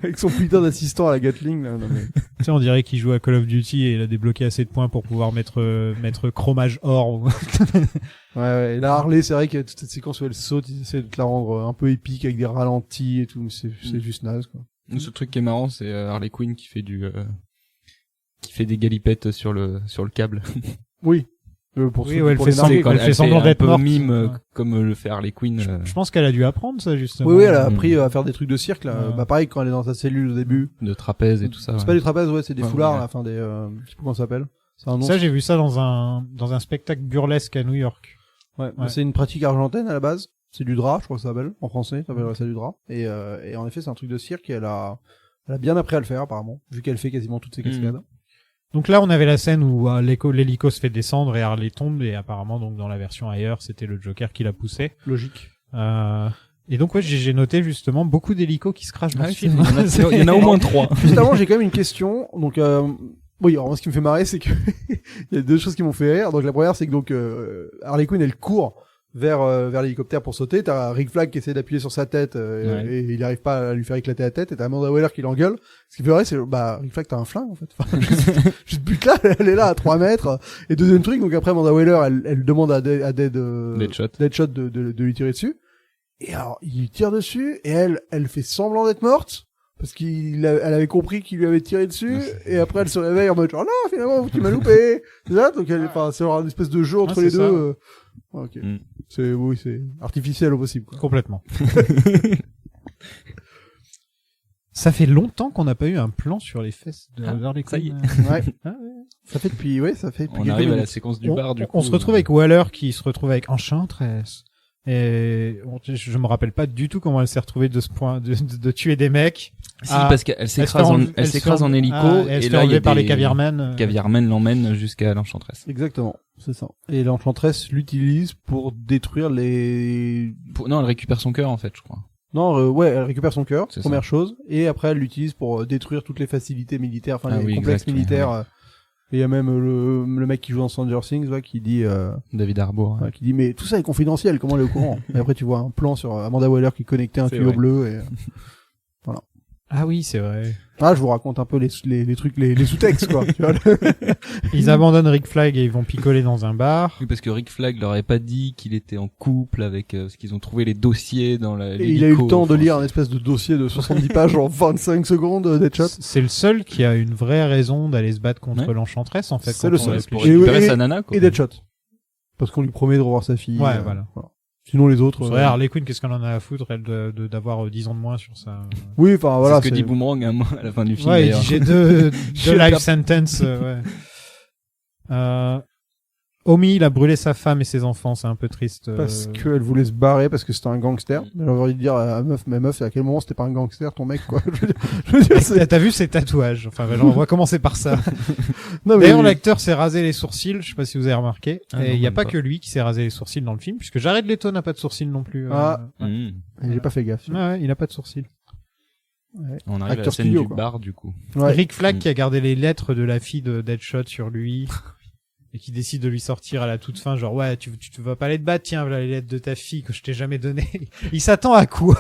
avec son putain d'assistant à la Gatling, là. Non, mais... Tu sais, on dirait qu'il joue à Call of Duty et il a débloqué assez de points pour pouvoir mettre chromage or. Ouais. Et là, Harley, c'est vrai qu'il y a toute cette séquence où elle saute, ils essaient de te la rendre un peu épique avec des ralentis et tout, mais c'est juste naze, quoi. Le seul truc qui est marrant, c'est Harley Quinn qui fait qui fait des galipettes sur le câble. Oui. Pour Oui, ouais, elle pour fait les narguer, semblant- quoi. elle fait semblant un d'être peu morte. mime Ouais. comme le fait Harley Quinn. Je pense qu'elle a dû apprendre ça, justement. Oui, elle a appris à faire des trucs de cirque, là. Ouais. Bah, pareil, quand elle est dans sa cellule au début. de trapèze et tout ça. C'est ouais. pas des trapèzes, ouais, c'est des Ouais, foulards, ouais. là, enfin, je sais pas comment ça s'appelle. C'est un nom. Ça, j'ai vu ça dans un spectacle burlesque à New York. Ouais. Ouais. C'est une pratique argentine, à la base. C'est du drap, je crois que ça s'appelle. En français, ça s'appelle ça du drap. Et en effet, c'est un truc de cirque et elle a bien appris à le faire, apparemment. Vu qu'elle fait quasiment toutes ses cascades. Donc là, on avait la scène où l'hélico se fait descendre et Harley tombe, et apparemment, donc dans la version ailleurs, c'était le Joker qui l'a poussé. Logique. Et donc ouais, j'ai noté justement beaucoup d'hélicos qui se crachent dans Ouais, ce film. il y en a au moins 3. Juste avant, j'ai quand même une question. Donc, oui, alors moi, ce qui me fait marrer, c'est que il y a deux choses qui m'ont fait rire. Donc, la première, c'est que donc Harley Quinn, elle court vers l'hélicoptère pour sauter. T'as Rick Flag qui essaie d'appuyer sur sa tête et il arrive pas à lui faire éclater la tête. Et t'as Amanda Waller qui l'engueule. Ce qui me fait rire, c'est Rick Flag, t'as un flingue en fait. Enfin, juste but là, elle est là à 3 mètres. Et deuxième truc, donc après Amanda Waller, elle demande à Deadshot. Deadshot de lui tirer dessus. Et alors, il lui tire dessus et elle fait semblant d'être morte. Parce elle avait compris qu'il lui avait tiré dessus, et après elle se réveille en mode genre, non, finalement, tu m'as loupé. C'est ça? Donc c'est genre une espèce de jeu entre les c'est deux. ça. Ok. Mm. C'est artificiel au possible, quoi. Complètement. Ça fait longtemps qu'on n'a pas eu un plan sur les fesses de Harley ça y est. Quinn. Ouais. Ah ouais. Ça fait depuis On quelques arrive à la minutes. séquence du bar, du coup. On se retrouve avec Waller qui se retrouve avec Enchantress. Et je me rappelle pas du tout comment elle s'est retrouvée de ce point de tuer des mecs. Si, Ah, parce qu'elle s'écrase en hélico, et elle se et fait là, il y enlever a par les des caviarmen. caviarmen l'emmènent jusqu'à l'Enchantress. Exactement. C'est ça. Et l'Enchantress l'utilise pour détruire les... Non, elle récupère son cœur, en fait, je crois. Non, ouais, elle récupère son cœur, C'est première chose, et après elle l'utilise pour détruire toutes les facilités militaires, enfin Ah les oui, complexes exact, militaires. ouais. Et il y a même le mec qui joue dans Stranger Things, ouais, qui dit, David Harbour. qui dit, mais tout ça est confidentiel, comment elle est au courant? Et après tu vois un plan sur Amanda Waller qui connectait un C'est tuyau vrai. bleu et... Ah oui, c'est vrai. Ah, je vous raconte un peu les trucs, les sous-textes, quoi. Tu vois, Ils abandonnent Rick Flag et ils vont picoler dans un bar. Oui, parce que Rick Flag leur avait pas dit qu'il était en couple avec, parce qu'ils ont trouvé les dossiers dans la, et il a eu le temps de lire un espèce de dossier de 70 pages en 25 secondes, Deadshot. C'est le seul qui a une vraie raison d'aller se battre contre Ouais. l'Enchantress, en fait. C'est quand le on seul. réfléchit. pour récupérer Et- sa nana, quoi. Et Deadshot. Parce qu'on lui promet de revoir sa fille. Ouais, voilà. Sinon les autres. C'est vrai, Harley Quinn, qu'est-ce qu'elle en a à foutre, elle, d'avoir 10 ans de moins sur sa... Oui, enfin Voilà, voilà. c'est ce que dit Boomerang à la fin du film. Ouais, il d'ailleurs. dit, j'ai deux J'ai life perdu. sentence, ouais. Omi, il a brûlé sa femme et ses enfants, c'est un peu triste. Parce qu'elle voulait se barrer parce que c'était un gangster. J'avais envie de dire à meuf, mais meuf, à quel moment c'était pas un gangster ton mec, quoi. Je veux dire, c'est... T'as vu ses tatouages? Enfin, on va commencer par ça. Non, mais D'ailleurs, l'acteur s'est rasé les sourcils, je sais pas si vous avez remarqué. Ah et non, il y a même pas pas. que lui qui s'est rasé les sourcils dans le film, puisque Jared Leto n'a pas de sourcils non plus. Ah. Ouais. Mmh. j'ai pas fait gaffe. Ouais, il a pas de sourcils. On arrive à la Acteur scène studio, du quoi. bar, du coup. Ouais. Rick Flag Mm. qui a gardé les lettres de la fille de Deadshot sur lui. Et qui décide de lui sortir à la toute fin, genre, ouais, tu vas pas aller te battre, tiens, voilà les lettres de ta fille que je t'ai jamais données. Il s'attend à quoi?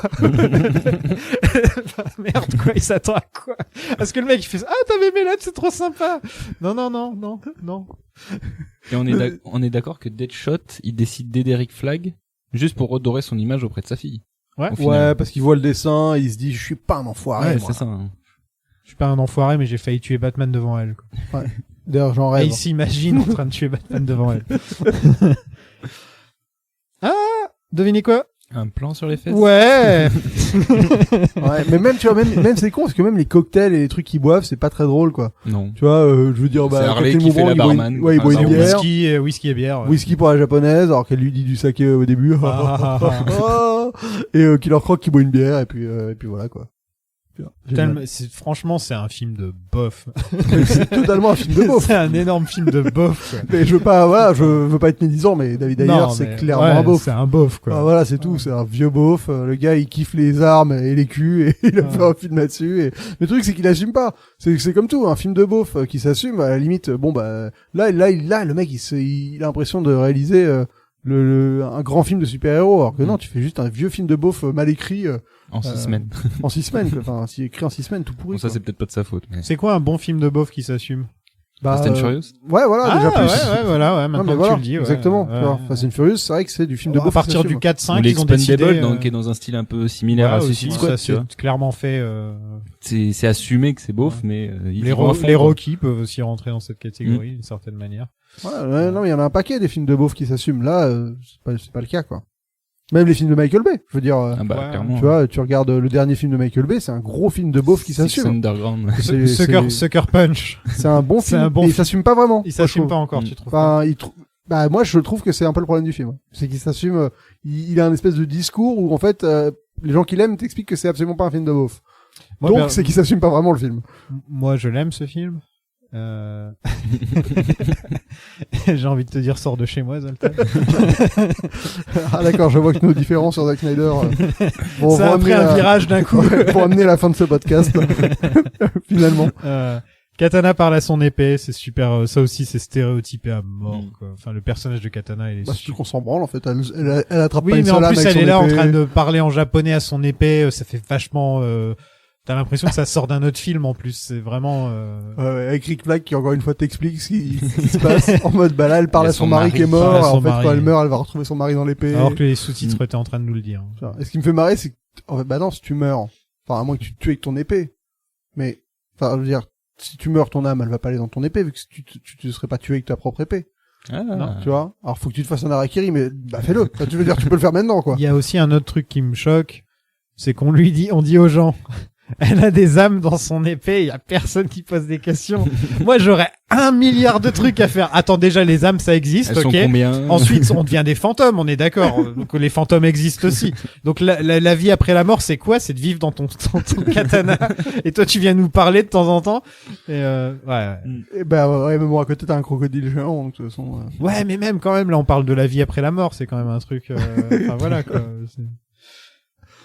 Merde, quoi, il s'attend à quoi? Parce que le mec, il fait, ah, t'avais mes lettres, c'est trop sympa. Non. Et on est d'accord que Deadshot, il décide d'aider Rick Flag juste pour redorer son image auprès de sa fille. Ouais. Au final. Ouais, parce qu'il voit le dessin, il se dit, je suis pas un enfoiré, Ouais, moi. c'est ça. Hein. Je suis pas un enfoiré, mais j'ai failli tuer Batman devant elle, quoi. D'ailleurs, j'en Et rêve. il s'imagine en train de tuer Batman devant elle. Ah! Devinez quoi? Un plan sur les fesses. Ouais. Ouais, mais même, tu vois, même c'est con, parce que même les cocktails et les trucs qu'ils boivent, c'est pas très drôle, quoi. Non. Tu vois, je veux dire, C'est bah, Harley Captain qui fait Mouvement, la il boit une- barman, ouais, il boit par une exemple. bière. Whisky et bière. Ouais. Whisky pour la japonaise, alors qu'elle lui dit du saké au début. Et Killer Croc qui boit une bière, et puis voilà, quoi. Génial. Franchement, c'est un film de bof. C'est totalement un film de beauf. C'est un énorme film de bof. Quoi. Mais je veux pas être médisant, mais David Ayer, Non, c'est mais clairement ouais, un beauf. C'est un bof, quoi. Ah, voilà, c'est tout, c'est un vieux beauf. Le gars, il kiffe les armes et les culs, et il a fait un film là-dessus. Et le truc, c'est qu'il assume pas. C'est comme tout, un film de beauf qui s'assume. À la limite, bon bah là, le mec, il a l'impression de réaliser un grand film de super-héros, alors que non, tu fais juste un vieux film de beauf mal écrit En 6 semaines. en 6 semaines. Quoi. Enfin, si écrit en 6 semaines, tout pourri. Bon, ça quoi. c'est peut-être pas de sa faute. Mais... C'est quoi un bon film de bof qui s'assume? Fast and Furious. Ouais, voilà, déjà plus. Ouais, voilà, ouais, Non, maintenant mais que voilà, tu le dis. Ouais, exactement. ouais, Tu vois, ouais. Fast and Furious, c'est vrai que c'est du film de À beauf. partir qui du s'assume. 4-5, Ou ils ont décidé. l'Expendable, donc, qui est dans un style un peu similaire à aussi, Suicide ça, Squad, tu vois. c'est clairement fait. C'est assumé que c'est beauf, Ouais. mais ils Les, vont à fond, les quoi. Rocky peuvent aussi rentrer dans cette catégorie d'une certaine manière. Ouais, non, il y en a un paquet des films de beauf qui s'assument. Là, c'est pas le cas, quoi. Même les films de Michael Bay, je veux dire. Ah bah, Ouais, clairement. Tu vois, tu regardes le dernier film de Michael Bay, c'est un gros film de beauf qui Six s'assume. Underground. Sucker Punch. C'est un bon C'est film. un bon et il film. s'assume pas vraiment. Il s'assume moi, pas je encore, Mm. tu trouves trouve. Enfin, bah, moi, je trouve que c'est un peu le problème du film. C'est qu'il s'assume, il a un espèce de discours où, en fait, les gens qui l'aiment t'expliquent que c'est absolument pas un film de beauf. Moi, Donc, c'est qu'il s'assume pas vraiment le film. Moi, je l'aime, ce film. J'ai envie de te dire, sors de chez moi, Zoltan. Ah, d'accord, je vois que nos différences sur Zack Snyder vont Ça a amener pris un virage d'un coup. pour amener la fin de ce podcast. Finalement. Katana parle à son épée, c'est super. Ça aussi, c'est stéréotypé à mort. Quoi. Enfin, le personnage de Katana, il est. Bah, c'est qu'on s'en branle, en fait. Elle attrape pas Oui, une mais seule en âme plus, avec elle son est là en épée. train de parler en japonais à son épée. Ça fait vachement. T'as l'impression que ça sort d'un autre film en plus. C'est vraiment. Ouais, avec Rick Flag qui encore une fois t'explique ce qui se passe en mode bah là elle parle Il y a à son son mari mari, qui est parle à mort, son en fait mari. quand elle meurt elle va retrouver son mari dans l'épée. Alors que les sous-titres étaient en train de nous le dire. Et ce qui me fait marrer c'est que en fait bah non si tu meurs, enfin à moins que tu te tues avec ton épée, mais enfin je veux dire si tu meurs ton âme elle va pas aller dans ton épée vu que tu te serais pas tué avec ta propre épée, Ah. tu vois. Alors faut que tu te fasses un harakiri mais bah fais-le. Enfin, tu veux dire tu peux le faire maintenant quoi. Il y a aussi un autre truc qui me choque, c'est qu'on dit aux gens, elle a des âmes dans son épée, il y a personne qui pose des questions. Moi, j'aurais 1 milliard de trucs à faire. Attends, déjà, les âmes, ça existe, Elles sont ok. combien? Ensuite, on devient des fantômes, on est d'accord. Donc, les fantômes existent aussi. Donc, la vie après la mort, c'est quoi? C'est de vivre dans ton katana. Et toi, tu viens nous parler de temps en temps. Et ouais. Et bah ouais mais bon à côté t'as un crocodile géant donc de toute façon. Ouais, mais même quand même, là, on parle de la vie après la mort. C'est quand même un truc. Enfin voilà quoi.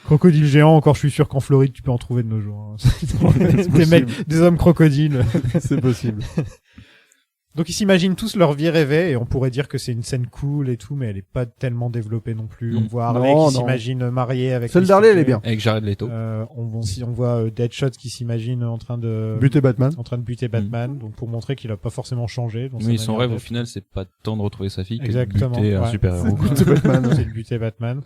Crocodile géant, encore, je suis sûr qu'en Floride, tu peux en trouver de nos jours. Hein. Des mecs, des hommes crocodiles. C'est possible. Donc ils s'imaginent tous leur vie rêvée et on pourrait dire que c'est une scène cool et tout, mais elle est pas tellement développée non plus. On voit Harley Non, qui non. s'imagine mariée avec. Celle d'Harley elle est bien. Avec Jared Leto. On voit Deadshot qui s'imagine en train de Buter Batman. buter Batman, donc pour montrer qu'il a pas forcément changé. Dans sa Oui, son manière rêve au d'être. final, c'est pas tant de retrouver sa fille que Exactement, de buter un ouais. super-héros. quoi. Buter Batman. C'est de buter Batman.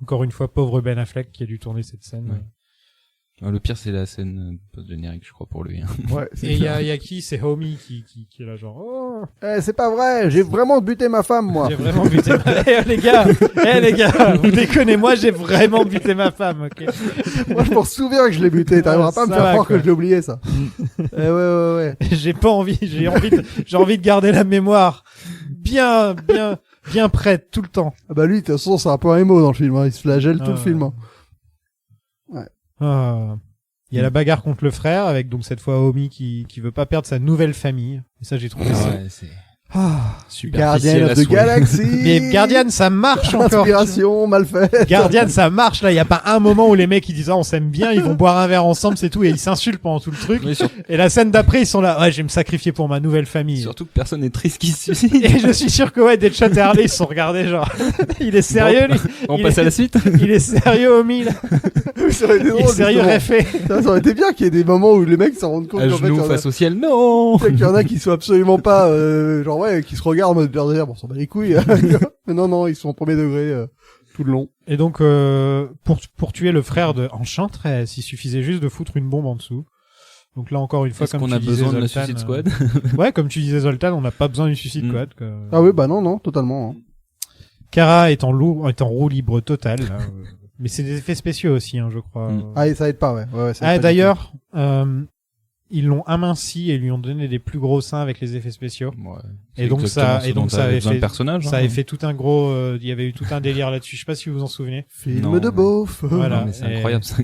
Encore une fois, pauvre Ben Affleck qui a dû tourner cette scène. Ouais. Le pire, c'est la scène post-générique, je crois, pour lui. Ouais, c'est Et il y clair. a qui? C'est Homie qui est là genre, oh, C'est pas vrai, j'ai vraiment buté ma femme, moi. j'ai vraiment buté les gars, vous déconnez, moi j'ai vraiment buté ma femme, ok. Moi, je m'en souviens que je l'ai buté. T'arriveras pas à me Ça faire va, croire quoi. que je l'ai oublié, ça. Ouais. J'ai pas envie, j'ai envie de garder la mémoire bien prête tout le temps. Ah bah lui, de toute façon, c'est un peu un émo dans le film. Hein. Il se flagelle tout le film. Hein. Il y a la bagarre contre le frère avec donc cette fois Homie qui veut pas perdre sa nouvelle famille. Et ça j'ai trouvé ça. Ouais, c'est Ah, superficiel Guardian à of the souhait. Galaxy. Mais Guardian ça marche encore. Inspiration mal faite. Guardian ça marche là, il y a pas un moment où les mecs ils disent ah, on s'aime bien, ils vont boire un verre ensemble, c'est tout et ils s'insultent pendant tout le truc. Oui, Et la scène d'après ils sont là, ouais, je vais me sacrifier pour ma nouvelle famille. surtout que personne n'est triste qui se suicide. Et je suis sûr que ouais, Deadshot et Harley ils se sont regardés genre il est sérieux lui. On Il passe est- à la suite. Il est sérieux Homie là. Ça aurait été Il est drôle, sérieux justement. réfé. Ça aurait été bien qu'il y ait des moments où les mecs s'en rendent compte À qu'en fait, genoux il y en a- face au ciel, non. qu'il y en a qui sont absolument pas, genre ouais, qui se regardent en mode derrière, bon, on s'en bat les couilles. Mais non, ils sont au premier degré tout le long. Et donc pour tuer le frère de Enchantress, il suffisait juste de foutre une bombe en dessous. Donc là encore une fois, Est-ce comme qu'on tu a disais, besoin de la Zoltan, Suicide Squad? ouais, comme tu disais Zoltan, on n'a pas besoin du Suicide Mm. Squad. Quoi. Ah oui, bah non, totalement. Hein. Kara est en roue libre totale. Là, mais c'est des effets spéciaux aussi, hein, je crois. Ah, et ça aide pas, ouais. Ça aide pas d'ailleurs, ils l'ont aminci et lui ont donné des plus gros seins avec les effets spéciaux. Ouais. Et donc ça avait fait personnage. ça avait fait tout un gros, il y avait eu tout un délire là-dessus. Je sais pas si vous vous en souvenez. Film de beauf. Voilà. Non, mais c'est incroyable ça.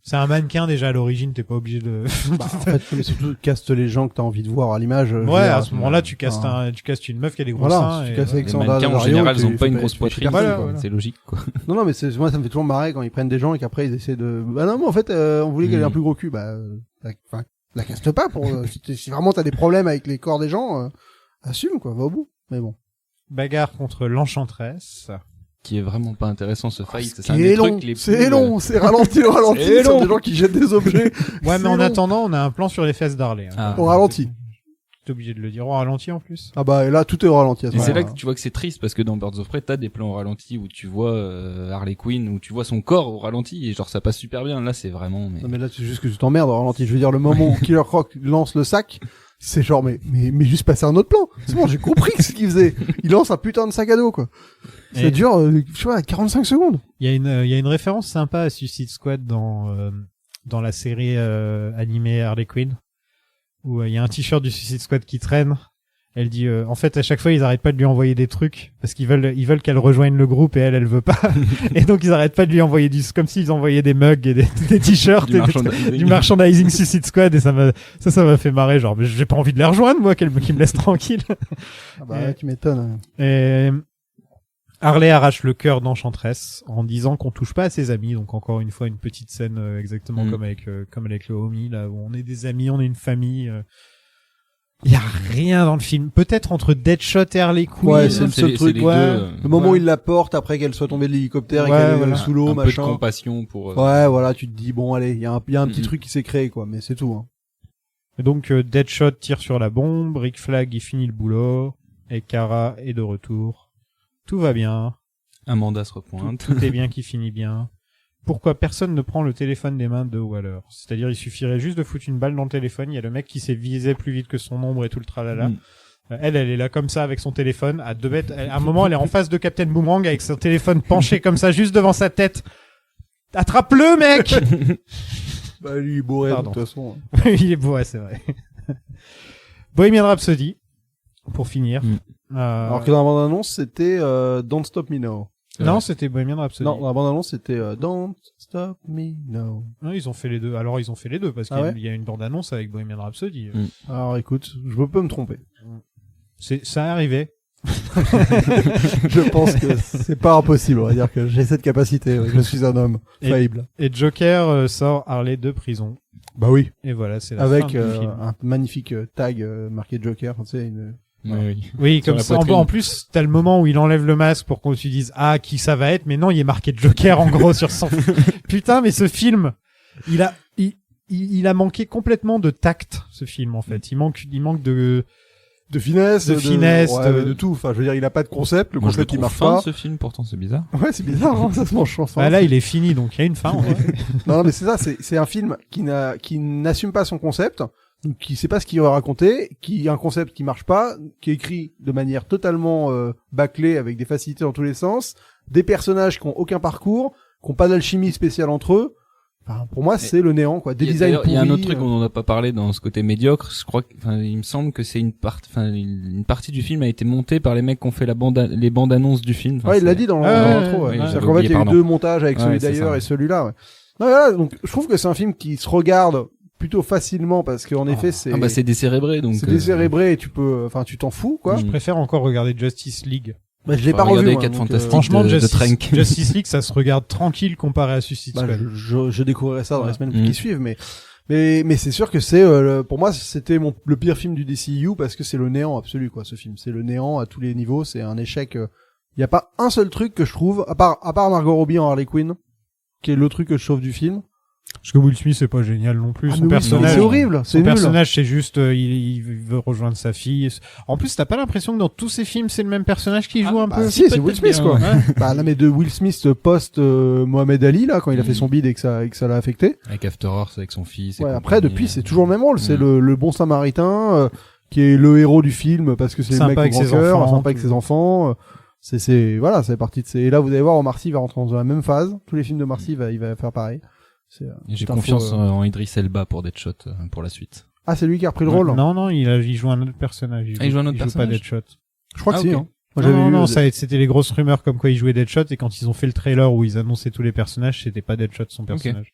C'est un mannequin déjà à l'origine, t'es pas obligé de. Bah, en fait, mais surtout caste les gens que t'as envie de voir à l'image. Ouais, à ce moment-là, tu castes une meuf qui a des gros seins. Si tu et castes Les Alexandra mannequins en Daddario, général, ils ont tu pas fais une pas- grosse tu fais poitrine. personne, Voilà, quoi. C'est logique quoi. Non, mais moi, ça me fait toujours marrer quand ils prennent des gens et qu'après ils essaient de. Bah non, mais en fait, on voulait qu'elle ait un plus gros cul. Bah, la caste pas pour. Si vraiment t'as des problèmes avec les corps des gens, assume quoi, va au bout. Mais bon. Bagarre contre l'enchantresse. Qui est vraiment pas intéressant ce fight. C'est un des long, trucs les plus. c'est long, c'est ralenti au ralenti. C'est Sur long. des gens qui jettent des objets. Ouais, mais C'est en long. attendant, on a un plan sur les fesses d'Harley. Hein. Ah. Au ralenti. T'es obligé de le dire au ralenti en plus. Ah bah et là tout est au ralenti. À ce Et c'est là moment-là. que tu vois que c'est triste parce que dans Birds of Prey, t'as des plans au ralenti où tu vois Harley Quinn, où tu vois son corps au ralenti et genre ça passe super bien. Là, c'est vraiment. Non mais là c'est juste que tu t'emmerdes au ralenti. Je veux dire le moment où Killer Croc lance le sac, c'est genre mais juste passer un autre plan. C'est bon, j'ai compris ce qu'il faisait. Il lance un putain de sac à dos quoi. Ça Et- dure je sais pas 45 secondes. Il y a une référence sympa à Suicide Squad dans la série animée Harley Quinn où il y a un t-shirt du Suicide Squad qui traîne. Elle dit en fait à chaque fois ils arrêtent pas de lui envoyer des trucs parce qu'ils veulent qu'elle rejoigne le groupe et elle veut pas. Et donc ils arrêtent pas de lui envoyer comme s'ils envoyaient des mugs et des t-shirts Du et merchandising. du merchandising Suicide Squad et ça m'a fait marrer genre mais j'ai pas envie de les rejoindre moi qu'ils me laissent tranquille. Ah bah ouais, tu m'étonnes. Et Harley arrache le cœur d'Enchantress en disant qu'on touche pas à ses amis. Donc encore une fois une petite scène exactement comme avec le homie là où on est des amis, on est une famille. Il y a rien dans le film. Peut-être entre Deadshot et Harley Quinn. Ouais, c'est le seul c'est truc. les ouais. deux, Le moment où Ouais. il la porte après qu'elle soit tombée de l'hélicoptère et Ouais, qu'elle est voilà. sous l'eau un peu de machin. compassion pour. Ouais, voilà, tu te dis bon allez, il y a un petit Mhm. truc qui s'est créé quoi, mais c'est tout hein. Et donc Deadshot tire sur la bombe, Rick Flag il finit le boulot et Kara est de retour. Tout va bien, Amanda se repointe. tout est bien qui finit bien. Pourquoi personne ne prend le téléphone des mains de Waller? C'est-à-dire il suffirait juste de foutre une balle dans le téléphone, il y a le mec qui s'est visé plus vite que son ombre et tout le tralala. Mm. Elle est là comme ça avec son téléphone à 2 mètres. À un moment elle est en face de Captain Boomerang avec son téléphone penché comme ça juste devant sa tête. Attrape-le mec. Bah lui il est bourré de Pardon. toute façon. Il est beau, ouais, c'est vrai. Bohemian Rhapsody, pour finir. Alors que dans la bande-annonce, c'était Don't Stop Me Now. Non, c'était Bohemian Rhapsody. Non, dans la bande-annonce, c'était Don't Stop Me Now. Non, ils ont fait les deux. Alors, ils ont fait les deux, parce Ah qu'il y a- ouais il y a une bande-annonce avec Bohemian Rhapsody. Alors écoute, je peux me tromper. Ça est arrivé. Je pense que c'est pas impossible, on va dire que j'ai cette capacité, je suis un homme Et- faillible. Et Joker sort Harley de prison. Bah oui. Et voilà, c'est la Avec fin du film. un magnifique tag marqué Joker, tu sais, une... Oui. Oui, sur comme la ça. poitrine. En plus, t'as le moment où il enlève le masque pour qu'on se dise ah qui ça va être, mais non, il est marqué Joker en gros sur son. Putain, mais ce film, il a manqué complètement de tact, ce film en fait. Il manque de finesse, De finesse, ouais, de- mais de tout. Enfin, je veux dire, il a pas de concept, le Moi, je le concept il trouve marche fin, pas. ce film, pourtant, c'est bizarre. Ouais, c'est bizarre, hein, ça se mange sans fin. Bah là, il est fini, donc il y a une fin. En fait. Non, mais c'est ça, c'est un film qui n'assume pas son concept, donc qui sait pas ce qu'il va raconter, qui a un concept qui marche pas, qui est écrit de manière totalement bâclée avec des facilités dans tous les sens, des personnages qui ont aucun parcours, qui ont pas d'alchimie spéciale entre eux. Enfin, pour moi, c'est le néant, quoi. Des designs D'ailleurs, il y a un pourris, autre truc dont on n'a pas parlé dans ce côté médiocre. Je crois que, enfin, il me semble que c'est une partie du film a été montée par les mecs qui ont fait les bandes annonces du film. Enfin, Ouais, il l'a c'est- dit dans Ah, l'intro, ouais, ouais. ouais, C'est-à-dire j'avais qu'en fait, il y a eu oublié, deux montages avec Ouais, celui c'est d'ailleurs ça. et celui-là, ouais. Non, voilà, donc, je trouve que c'est un film qui se regarde plutôt facilement parce qu'en effet, c'est, Ah bah c'est décérébré donc. c'est décérébré et tu peux, enfin, tu t'en fous, quoi. Mm. Je préfère encore regarder Justice League. Bah, je l'ai Faut pas regarder revu, les moi, Quatre donc, Fantastiques. Franchement, de Justice, Trank. Justice League, ça se regarde tranquille comparé à Suicide bah, Squad. je découvrirai ça dans les Ouais. semaines Mm. qui suivent, mais c'est sûr que c'est, pour moi, c'était le pire film du DCU parce que c'est le néant absolu, quoi, ce film. C'est le néant à tous les niveaux, c'est un échec, il y a pas un seul truc que je trouve, à part Margot Robbie en Harley Quinn, qui est le truc que je sauve du film. Parce que Will Smith, c'est pas génial non plus. Ah, Son mais oui, personnage, c'est horrible, c'est son nul. personnage, c'est juste, il veut rejoindre sa fille. En plus, t'as pas l'impression que dans tous ces films, c'est le même personnage qui joue un Bah, peu. si, c'est Will Smith, quoi. Ouais. Bah, là, mais de Will Smith post Mohamed Ali, là, quand il a fait son bid et que ça l'a affecté. Avec After Earth, avec son fils. et Ouais, compagnie. après, depuis, c'est toujours le même rôle. C'est Mm. le bon samaritain, qui est le héros du film parce que c'est le Sympa mec au avec grand ses cœur, enfants, sympa avec tout. ses enfants. Voilà, c'est parti de ces, et là, vous allez voir, Omar Sy va rentrer dans la même phase. Tous les films de Omar Sy, il va faire pareil. J'ai petite confiance info, en Idris Elba pour Deadshot pour la suite. Ah, c'est lui qui a repris le rôle? Non, il joue un autre personnage. Il joue un autre pas personnage. Deadshot. Je crois que Ah, si, ok. hein. Moi, j'avais Non, vu, c'était les grosses rumeurs comme quoi il jouait Deadshot, et quand ils ont fait le trailer où ils annonçaient tous les personnages, c'était pas Deadshot son personnage.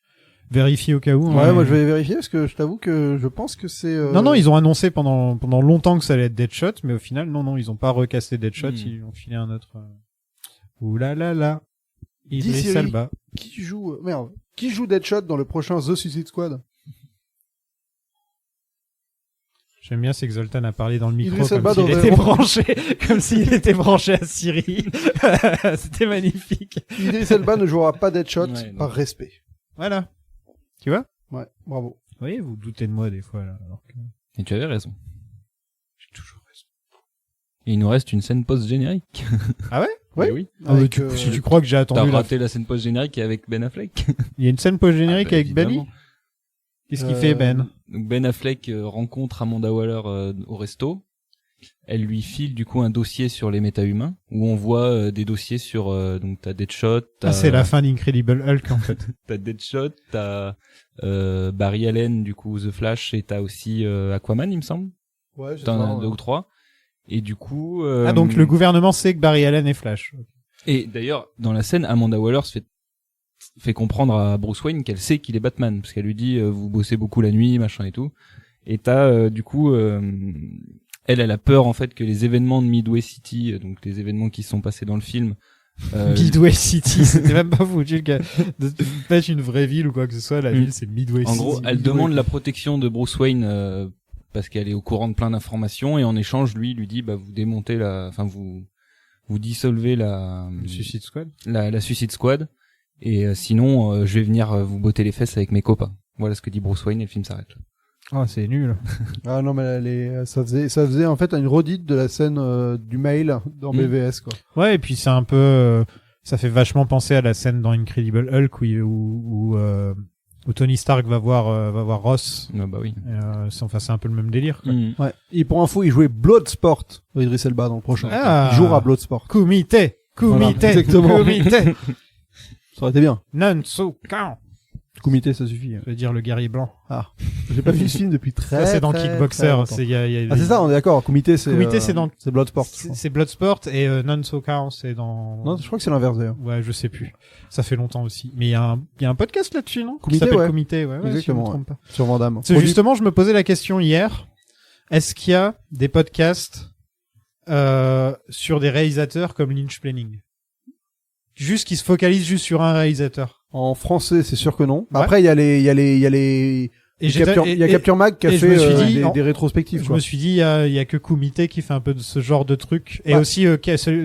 Vérifie au cas où. Ouais, moi, je vais vérifier parce que je t'avoue que je pense que c'est, Non, ils ont annoncé pendant longtemps que ça allait être Deadshot, mais au final, non, ils ont pas recasté Deadshot, ils ont filé un autre. Ouh là là là. Idris Siri. Elba. Qui joue Deadshot dans le prochain The Suicide Squad? J'aime bien, c'est que Zoltan a parlé dans le micro Idris Elba comme s'il dans était The- branché, comme s'il était branché à Siri. C'était magnifique. Idris Elba ne jouera pas Deadshot Ouais, non. par respect. Voilà. Tu vois? Ouais, bravo. Vous voyez, vous doutez de moi des fois, là. Alors que... Et tu avais raison. J'ai toujours raison. Et il nous reste une scène post-générique. Ah ouais? Ouais. Eh oui. Avec, Si tu crois que j'ai T'as attendu raté la scène post-générique avec Ben Affleck. Il y a une scène post-générique Ah, bah, avec Benny? évidemment. Qu'est-ce qu'il fait, Ben? Donc Ben Affleck rencontre Amanda Waller au resto. Elle lui file du coup un dossier sur les méta-humains où on voit des dossiers sur donc t'as Deadshot, Ah, c'est la fin d'Incredible Hulk, en fait. t'as Deadshot, t'as Barry Allen du coup The Flash et t'as aussi Aquaman il me semble. Ouais, c'est T'en ça, as ouais. deux ou trois. Et du coup Ah, donc le gouvernement sait que Barry Allen est Flash. et d'ailleurs dans la scène Amanda Waller se fait comprendre à Bruce Wayne qu'elle sait qu'il est Batman parce qu'elle lui dit vous bossez beaucoup la nuit machin et tout. Et t'as du coup elle a peur en fait que les événements de Midway City, donc les événements qui se sont passés dans le film, Midway City, c'était même pas foutu de mettre une vraie ville ou quoi que ce soit, la ville c'est Midway en City. gros, elle demande la protection de Bruce Wayne parce qu'elle est au courant de plein d'informations et en échange lui dit bah vous démontez vous dissolvez la Suicide Squad. la Suicide Squad et sinon je vais venir vous botter les fesses avec mes copains. Voilà ce que dit Bruce Wayne et le film s'arrête là. Ah, c'est nul. Ah non, mais ça faisait en fait une redite de la scène du mail dans BVS, quoi. Ouais, et puis c'est un peu, ça fait vachement penser à la scène dans Incredible Hulk où Tony Stark va voir Ross. Ah bah oui. C'est un peu le même délire, quoi. Ouais. Et pour info, il jouait Bloodsport, Idris Elba, dans le prochain. Ah. Il jouera Bloodsport. Kumite. Voilà, exactement. Kumite. Ça aurait été bien. Nansukan. Kumite, ça suffit. Je veux dire le guerrier blanc. Ah. J'ai pas vu ce film depuis très, Ça, c'est dans très, Kickboxer. très longtemps. C'est, il y a Ah, c'est ça, on est d'accord. Kumite, c'est c'est Bloodsport. je crois. c'est Bloodsport et Nansukan, c'est dans... Non, je crois que c'est l'inverse, d'ailleurs. Ouais, je sais plus. Ça fait longtemps aussi. Mais il y a un podcast là-dessus, non? Comité, Qui s'appelle ouais. Comité, ouais, Exactement, si je me trompe pas. Sur Vandame. C'est justement, je me posais la question hier. Est-ce qu'il y a des podcasts, sur des réalisateurs comme Lynch Planning? Juste qui se focalisent juste sur un réalisateur. En français, c'est sûr que non. Ouais. Après, il y a les Et il y a Capture Mag qui a et je fait me suis dit, des rétrospectives, je quoi. me suis dit, il y a que Kumite qui fait un peu de ce genre de truc. Et Bah. aussi,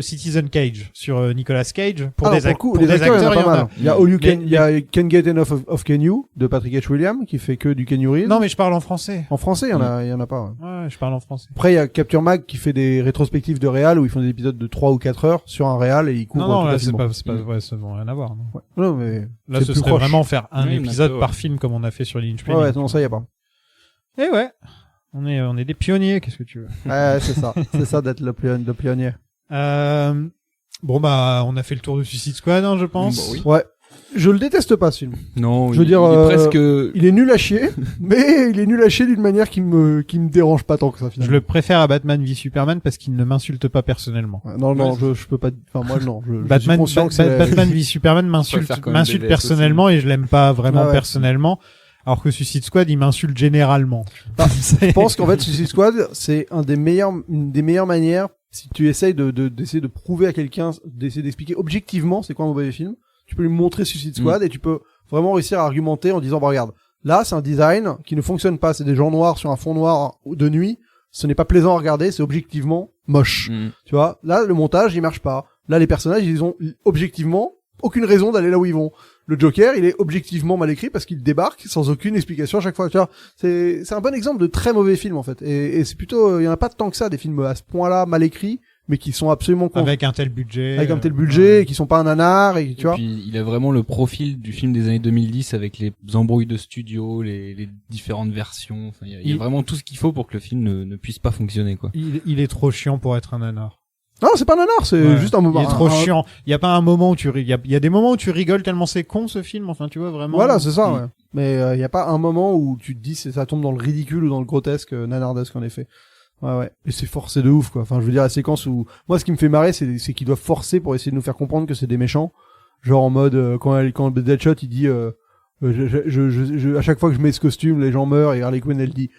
Citizen Cage sur Nicolas Cage. Pour Alors, des pour le coup, pour les des acteurs, il y en a il y pas en a. mal. Il y a All You Les- Can, il y a Can't Get Enough of Ken You de Patrick H. Williams qui fait que du Ken You Real. Non, mais je parle en français. En français, il y en a pas. Ouais. Ouais, je parle en français. Après, il y a Capture Mag qui fait des rétrospectives de réal où ils font des épisodes de 3 ou 4 heures sur un réal et ils couvrent Non, tout là, facilement. c'est pas, ouais, ça n'a rien à voir, non. Ouais. Non, mais Là, c'est ce plus serait proche. vraiment faire un Oui, épisode mais un peu, par ouais. film comme on a fait sur Lynch Ouais, Planning. ouais, non, ça y a pas. Et ouais. On est des pionniers, qu'est-ce que tu veux. Ouais, c'est ça. C'est ça d'être le pionnier. Bon, bah, on a fait le tour de Suicide Squad, hein, je pense. Bah oui. Ouais. Je le déteste pas, ce film. Non, Je veux dire, il est presque Il est nul à chier, mais il est nul à chier d'une manière qui me dérange pas tant que ça, finalement. Je le préfère à Batman v Superman parce qu'il ne m'insulte pas personnellement. Ouais, non, je peux pas, enfin, moi, non, je Batman, suis conscient que c'est Batman v Superman préfère quand même m'insulte BVS personnellement et je l'aime pas vraiment Ah ouais. personnellement. Alors que Suicide Squad, il m'insulte généralement. Bah, je pense qu'en fait, Suicide Squad, c'est une des meilleures manières, si tu essayes d'essayer de prouver à quelqu'un, d'essayer d'expliquer objectivement c'est quoi un mauvais film, tu peux lui montrer Suicide Squad et tu peux vraiment réussir à argumenter en disant, bah, regarde, là, c'est un design qui ne fonctionne pas, c'est des gens noirs sur un fond noir de nuit, ce n'est pas plaisant à regarder, c'est objectivement moche. Tu vois, là, le montage, il marche pas. Là, les personnages, ils ont objectivement aucune raison d'aller là où ils vont. Le Joker, il est objectivement mal écrit parce qu'il débarque sans aucune explication à chaque fois. Tu vois, c'est un bon exemple de très mauvais film, en fait. Et c'est plutôt, il y en a pas tant que ça, des films à ce point-là mal écrits, mais qui sont absolument Avec un tel budget. avec un tel budget, et qui sont pas un nanar, et tu Et vois. puis il a vraiment le profil du film des années 2010 avec les embrouilles de studio, les différentes versions. Enfin, il y a vraiment tout ce qu'il faut pour que le film ne puisse pas fonctionner, quoi. Il est trop chiant pour être un nanar. Non, c'est pas nanar, c'est Ouais. juste un moment. Il est trop chiant. Il y a pas un moment où il y a des moments où tu rigoles tellement c'est con ce film. Enfin, tu vois vraiment. Voilà, c'est ça, ouais. Mais il y a pas un moment où tu te dis ça tombe dans le ridicule ou dans le grotesque, nanardesque en effet. Ouais. Et c'est forcé de ouf, quoi. Enfin, je veux dire, la séquence où moi, ce qui me fait marrer, c'est qu'ils doivent forcer pour essayer de nous faire comprendre que c'est des méchants. Genre en mode quand Deadshot il dit à chaque fois que je mets ce costume, les gens meurent, et Harley Quinn elle dit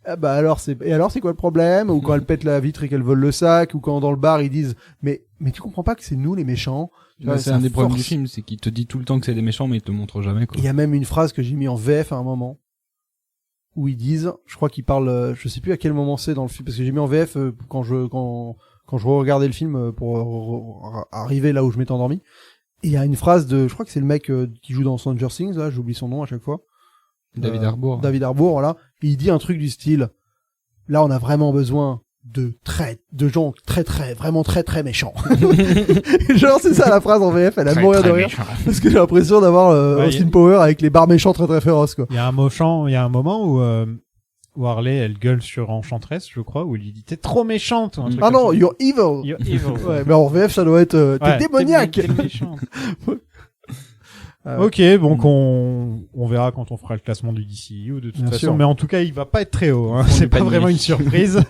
ah bah alors c'est quoi le problème, ou quand elle pète la vitre et qu'elle vole le sac, ou quand dans le bar ils disent mais tu comprends pas que c'est nous les méchants. Tu vois, c'est ça un des problèmes du force. film, c'est qu'il te dit tout le temps que c'est des méchants, mais il te montre jamais, quoi. Il y a même une phrase que j'ai mis en VF à un moment où ils disent, je crois qu'ils parlent, je sais plus à quel moment c'est dans le film, parce que j'ai mis en VF quand je regardais le film pour arriver là où je m'étais endormi. Et il y a une phrase je crois que c'est le mec qui joue dans Stranger Things, là, j'oublie son nom à chaque fois. David Harbour. David Harbour, voilà. Et il dit un truc du style, là, on a vraiment besoin de gens vraiment très méchants. Genre, c'est ça la phrase en VF, elle a mourir de rire. Parce que j'ai l'impression d'avoir Austin Power avec les barres méchants très féroces, quoi. Il y a un moment où Harley, elle gueule sur Enchantress, je crois, où il lui dit t'es trop méchante. Un truc Ah comme non, ça. you're evil. You're evil. Ouais, mais en VF, ça doit être, t'es Ouais, démoniaque. T'es méchante. Ah ouais. Ok, donc on verra quand on fera le classement du DCU de toute Bien façon, sûr. mais en tout cas il va pas être très haut, hein. On C'est est pas pas niais. vraiment une surprise.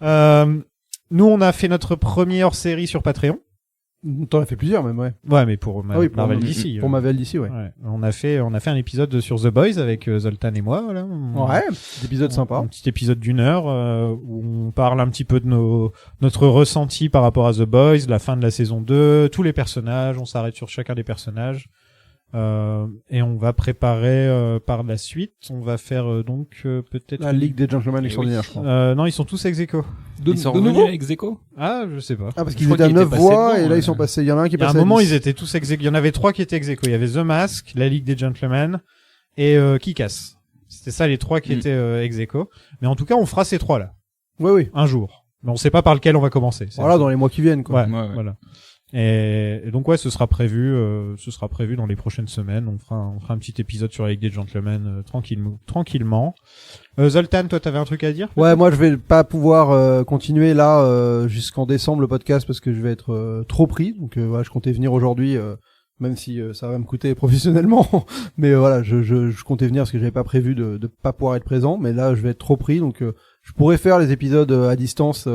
Nous on a fait notre première hors-série sur Patreon. T'en as fait plusieurs, même, ouais. Ouais, mais pour Ah oui, pour Marvel ma- DC. Pour Marvel DC, ouais. Ouais. On a fait un épisode sur The Boys avec Zoltan et moi, voilà. Ouais, petit épisode sympa. Un petit épisode d'une heure où on parle un petit peu de notre ressenti par rapport à The Boys, la fin de la saison 2, tous les personnages, on s'arrête sur chacun des personnages. Et on va préparer par la suite, on va faire peut-être La Ligue des Gentlemen Extraordinaires, je crois. non, ils sont tous exéco. Ils sont revenus avec Zeko. Ah, je sais pas. Ah, parce Je qu'ils crois étaient à qu'ils 9 étaient passés voix, devant, et là, ils sont passés. Il y en a un qui est Il y a passé un à moment, 10. ils étaient tous exéco. Il y en avait 3 qui étaient exéco. Il y avait The Mask, la Ligue des Gentlemen et Kick-Ass. C'était ça les 3 qui étaient exéco. Mais en tout cas, on fera ces 3 là Oui. un jour. Mais on sait pas par lequel on va commencer. C'est Voilà, dans les mois qui viennent, quoi. Ouais, Ouais. voilà. Et donc ouais, ce sera prévu dans les prochaines semaines. On fera un petit épisode sur la Ligue des Gentlemen tranquillement. Zoltan, toi, t'avais un truc à dire? Ouais, moi, je vais pas pouvoir continuer là jusqu'en décembre le podcast parce que je vais être trop pris. Donc, voilà, je comptais venir aujourd'hui, même si ça va me coûter professionnellement. Mais voilà, je comptais venir parce que j'avais pas prévu de pas pouvoir être présent. Mais là, je vais être trop pris, donc je pourrais faire les épisodes à distance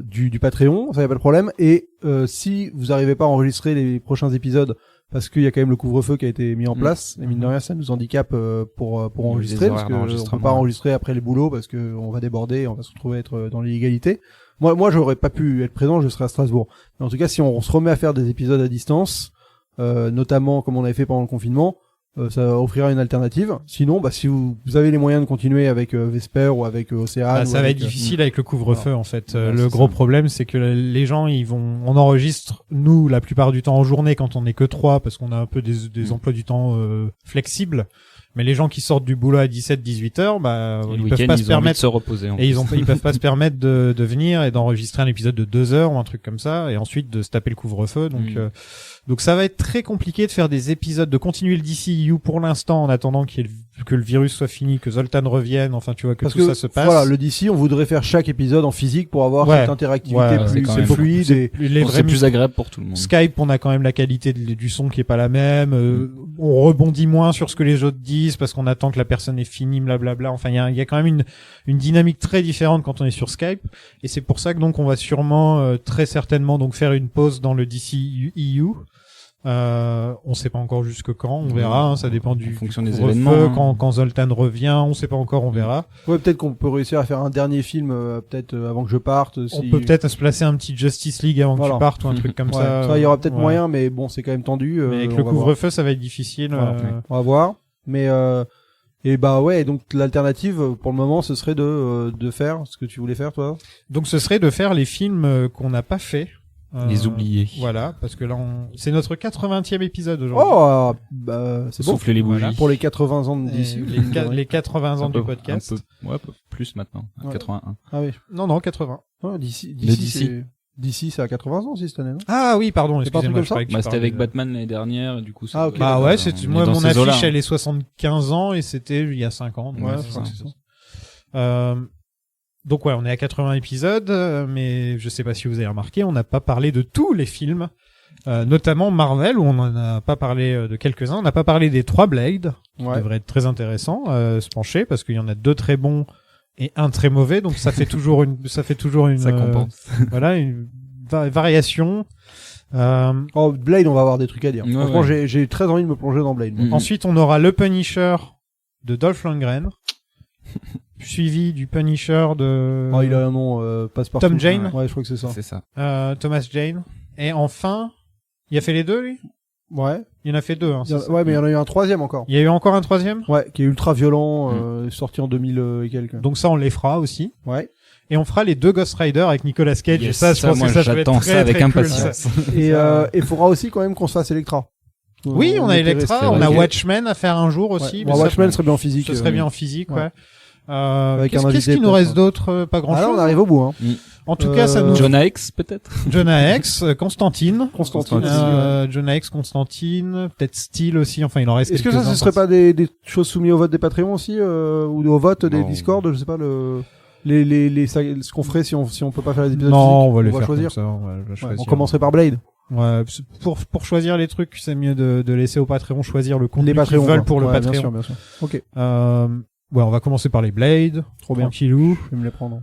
du Patreon, ça y a pas de problème. Et si vous arrivez pas à enregistrer les prochains épisodes parce qu'il y a quand même le couvre-feu qui a été mis en place, et mine de rien ça nous handicape pour enregistrer, les parce horaires que on peut d'enregistrement, pas ouais. enregistrer après les boulots parce que on va déborder et on va se retrouver à être dans l'illégalité. Moi j'aurais pas pu être présent, je serai à Strasbourg. Mais en tout cas, si on se remet à faire des épisodes à distance, notamment comme on avait fait pendant le confinement, ça offrira une alternative. Sinon, bah, si vous avez les moyens de continuer avec Vesper ou avec Océane, Ça va être difficile avec le couvre-feu en fait. Ouais, Le c'est gros ça. problème, c'est que les gens, on enregistre nous la plupart du temps en journée quand on est que 3 parce qu'on a un peu des emplois du temps flexibles. Mais les gens qui sortent du boulot à 17-18 heures, bah Et le ils week-end, peuvent pas se ils ont envie de permettre. se reposer. en Et plus. ils peuvent pas se permettre de venir et d'enregistrer un épisode de 2 heures ou un truc comme ça et ensuite de se taper le couvre-feu. Donc ça va être très compliqué de faire des épisodes, de continuer le DCU pour l'instant en attendant que le virus soit fini, que Zoltan revienne, enfin tu vois, que parce tout que ça se passe. voilà, le DC, on voudrait faire chaque épisode en physique pour avoir Ouais. cette interactivité Ouais, c'est plus quand même fluide. Et Les Bon, vrais c'est plus agréable pour tout le monde. Skype, on a quand même la qualité du son qui est pas la même. On rebondit moins sur ce que les autres disent parce qu'on attend que la personne ait fini, blablabla. Enfin, il y a quand même une dynamique très différente quand on est sur Skype. Et c'est pour ça que donc on va sûrement très certainement donc faire une pause dans le DCEU. On sait pas encore jusque quand, on verra. Ça dépend En fonction des couvre-feu, événements, hein. quand Zoltan revient, on sait pas encore, on verra. ouais, peut-être qu'on peut réussir à faire un dernier film, peut-être avant que je parte. On peut peut-être se placer un petit Justice League avant que Voilà. tu partes ou un truc comme Ouais, ça. il y aura peut-être Ouais. moyen, mais bon, c'est quand même tendu. Mais avec on le va voir. couvre-feu, ça va être difficile. Voilà. On va voir. Mais et bah ouais, donc l'alternative pour le moment, ce serait de faire ce que tu voulais faire, toi. Donc ce serait de faire les films qu'on n'a pas fait. Les oubliés. Voilà, parce que là, c'est notre 80e épisode aujourd'hui. Oh, bah c'est bon. Souffler les bougies. Voilà. Pour les 80 ans de Et DC. les 80 ans Un peu- du podcast. un peu plus maintenant. Ouais. 81. Ah oui. Non, 80. Ouais, DC, DC. DC, c'est à 80 ans aussi cette année, non? Ah oui, pardon, C'est pas un truc excusez-moi. comme je croyais que tu Bah, c'était parlais avec de- Batman l'année dernière, du coup. Ah, ok. Bah ouais, c'est on est moi dans mon ces affiche eaux-là, elle hein. est 75 ans et c'était il y a 5 ans. donc Ouais, c'est je crois ça. que c'est ça. Donc ouais, on est à 80 épisodes, mais je sais pas si vous avez remarqué, on n'a pas parlé de tous les films, notamment Marvel, où on en a pas parlé de quelques-uns. On n'a pas parlé des 3 Blade, qui Ouais. devrait être très intéressant, se pencher, parce qu'il y en a 2 très bons et 1 très mauvais, donc ça fait toujours une, Ça compense. voilà, une variation. Oh, Blade, on va avoir des trucs à dire. Ouais, Franchement, ouais. j'ai très envie de me plonger dans Blade. Mm. Ensuite, on aura le Punisher de Dolph Lundgren, suivi du Punisher de Oh, il a un nom, passe-partout. Tom Jane. Ouais, je crois que c'est ça. C'est ça. Thomas Jane. Et enfin, il a fait les 2, lui? Ouais. Il en a fait 2, hein, c'est ça. Ouais, mais il y en a eu un troisième encore. Il y a eu encore un 3e? Ouais, qui est ultra violent, sorti en 2000 et quelques. Donc ça, on les fera aussi. Ouais. Et on fera les 2 Ghost Rider avec Nicolas Cage. Yes, et ça, je pense moi, que ça va être j'attends très, ça avec très cool, impatience. ça. Et il faudra aussi quand même qu'on se fasse Electra. Oui, on a Electra, c'est on a vrai. Watchmen à faire un jour aussi. Ouais. mais Bon, ça, Watchmen serait bien en physique. ce serait bien en physique, ouais. Avec Qu'est-ce un qu'est-ce invité, qu'il nous peut-être, reste d'autre? Pas grand Ah là, chose. on arrive au bout, hein. En tout cas, ça nous... Jonah X, peut-être? Jonah X, Constantine. Constantine. Jonah X, Constantine, peut-être Steel aussi, enfin il en reste Est-ce que ça, quelques-uns ce serait par- pas des choses soumises au vote des Patreons aussi, ou au vote des Non. Discord, je sais pas, ce qu'on ferait si on peut pas faire les épisodes Non, physiques, on va les faire choisir. comme ça, on va Ouais, choisir. on commencerait par Blade. Ouais, pour choisir les trucs, c'est mieux de laisser aux Patreons choisir le contenu Les qu'ils Patreons. veulent quoi. pour le Ouais, Patreon. Bien sûr, bien sûr. Ok. Ouais, on va commencer par les Blade. Trop bien. Tranquillou. Je vais me les prendre.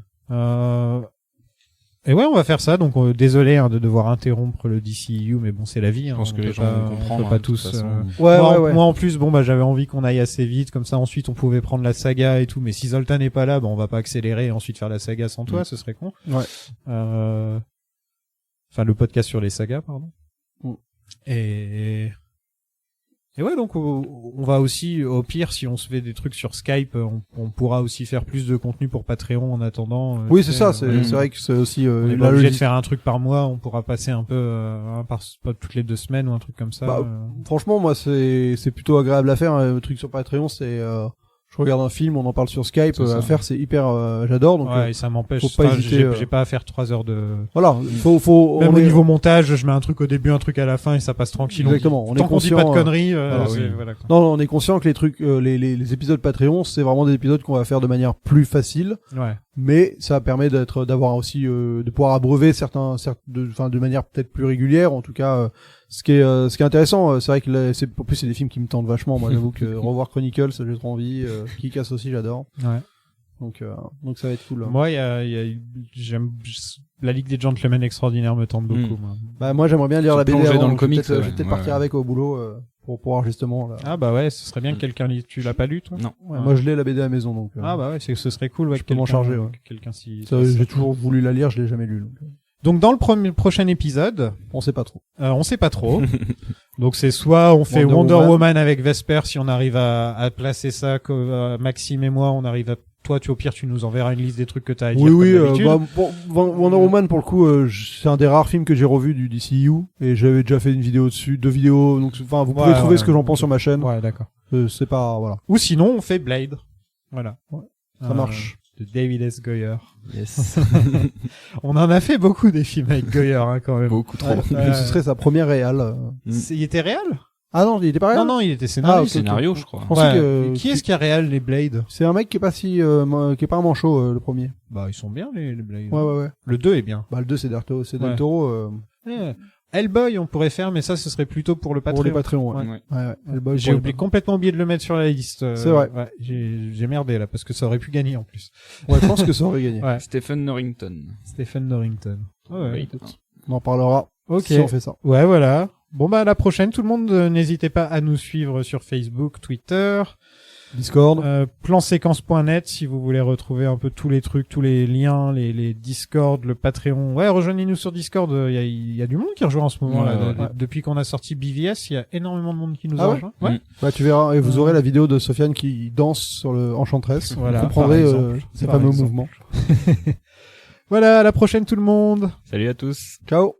Et ouais, on va faire ça. Donc désolé de devoir interrompre le DCU, mais bon, c'est la vie. Je pense on que peut les gens pas- vont on comprendre. peut pas hein, de toute tous. façon. Ouais, moi, ouais, ouais. moi en plus, bon bah j'avais envie qu'on aille assez vite, comme ça ensuite on pouvait prendre la saga et tout. Mais si Zoltan n'est pas là, bah on va pas accélérer et ensuite faire la saga sans toi, ce serait con. Ouais. Enfin le podcast sur les sagas, pardon. Mm. Et ouais, donc on va aussi, au pire, si on se fait des trucs sur Skype, on pourra aussi faire plus de contenu pour Patreon en attendant. Oui, tu c'est sais, ça, c'est vrai que c'est aussi, on est la pas obligé de logique. faire un truc par mois, on pourra passer un peu pas toutes les 2 semaines ou un truc comme ça. Bah, Franchement, moi, c'est plutôt agréable à faire, le truc sur Patreon, c'est, je regarde un film, on en parle sur Skype, C'est ça. à faire, c'est hyper, j'adore, donc, ouais, et ça m'empêche. faut pas Enfin, hésiter, j'ai pas à faire 3 heures de. voilà, faut, Même on au est- niveau montage, je mets un truc au début, un truc à la fin et ça passe tranquille. Exactement, on est Tant qu'on dit pas de conscient, conneries, voilà, c'est- oui. voilà, quoi. Non, on est conscient que les trucs, les épisodes Patreon, c'est vraiment des épisodes qu'on va faire de manière plus facile, Ouais. mais ça permet d'avoir aussi, de pouvoir abreuver de manière peut-être plus régulière, en tout cas, ce qui est intéressant, c'est vrai que en plus c'est des films qui me tentent vachement, moi j'avoue que revoir Chronicles, j'ai trop envie, Kick-Ass aussi j'adore, Ouais. donc ça va être cool. Hein. Moi, j'aime la Ligue des Gentlemen Extraordinaires me tente beaucoup. Moi. Bah moi j'aimerais bien lire Se la BD plonger avant, dans le donc je vais comics, peut-être ouais. je vais peut-être Ouais, partir ouais. avec au boulot pour pouvoir justement là. Ah bah ouais, ce serait bien que quelqu'un lise. Tu l'as pas lu toi? Non. Ouais, moi je l'ai la BD à la maison donc Ah bah ouais, ce serait cool. Ouais, je que peux m'en quelqu'un- charger, ouais. que quelqu'un s'y. j'ai toujours voulu la lire, je l'ai jamais lu. Donc dans le prochain épisode, On sait pas trop. on sait pas trop. Donc c'est soit on fait Wonder Wonder Woman. Woman avec Vesper si on arrive à placer ça, Maxime et moi on arrive à. Toi, au pire, tu nous enverras une liste des trucs que t'as à dire. Oui, comme d'habitude. Wonder Woman pour le coup, c'est un des rares films que j'ai revu du DCU et j'avais déjà fait une vidéo dessus, 2 vidéos. Donc, enfin, vous pouvez Ouais, trouver ouais, ce que j'en pense sur ma chaîne. Ouais, d'accord. C'est pas, voilà, Ou sinon, on fait Blade. Voilà. ça marche. De David S. Goyer. Yes. On en a fait beaucoup des films avec Goyer, hein, quand même. Beaucoup trop. Ouais, ce serait sa première réal. Il était réel? Ah non, il était pas réal. Non, il était Ah, scénariste. ok. Scénario, je crois. Je pensais Ouais. que Qui est-ce qui a réel les Blade? c'est un mec qui est pas qui est pas un manchot le premier. Bah, ils sont bien, les Blade. Ouais. Le 2 est bien. Bah le 2 c'est Del Ouais. Toro Hellboy, on pourrait faire, mais ça, ce serait plutôt pour le pour les Patreon. Patreons. Ouais. Ouais. Ouais. Hellboy J'ai pour les complètement oublié de le mettre sur la liste. C'est vrai. Ouais, j'ai merdé, là, parce que ça aurait pu gagner, en plus. Ouais, je pense que ça aurait gagné. Ouais. Stephen Norrington. Stephen Norrington. Ouais, Oui. écoute. On en parlera Ok. si on fait ça. Ouais, voilà. Bon, bah, à la prochaine, tout le monde, n'hésitez pas à nous suivre sur Facebook, Twitter, Discord. planséquence.net si vous voulez retrouver un peu tous les trucs, tous les liens, les Discord, le Patreon. Ouais, rejoignez-nous sur Discord. Il y a du monde qui rejoint en ce moment, Ouais, là. ouais. Depuis qu'on a sorti BVS, il y a énormément de monde qui nous Ah a ouais rejoint. Ouais. Bah tu verras et vous aurez la vidéo de Sofiane qui danse sur le Enchantress. Voilà, Vous comprendrez par exemple. ces Par fameux exemple. mouvements. Voilà, à la prochaine tout le monde. Salut à tous. Ciao.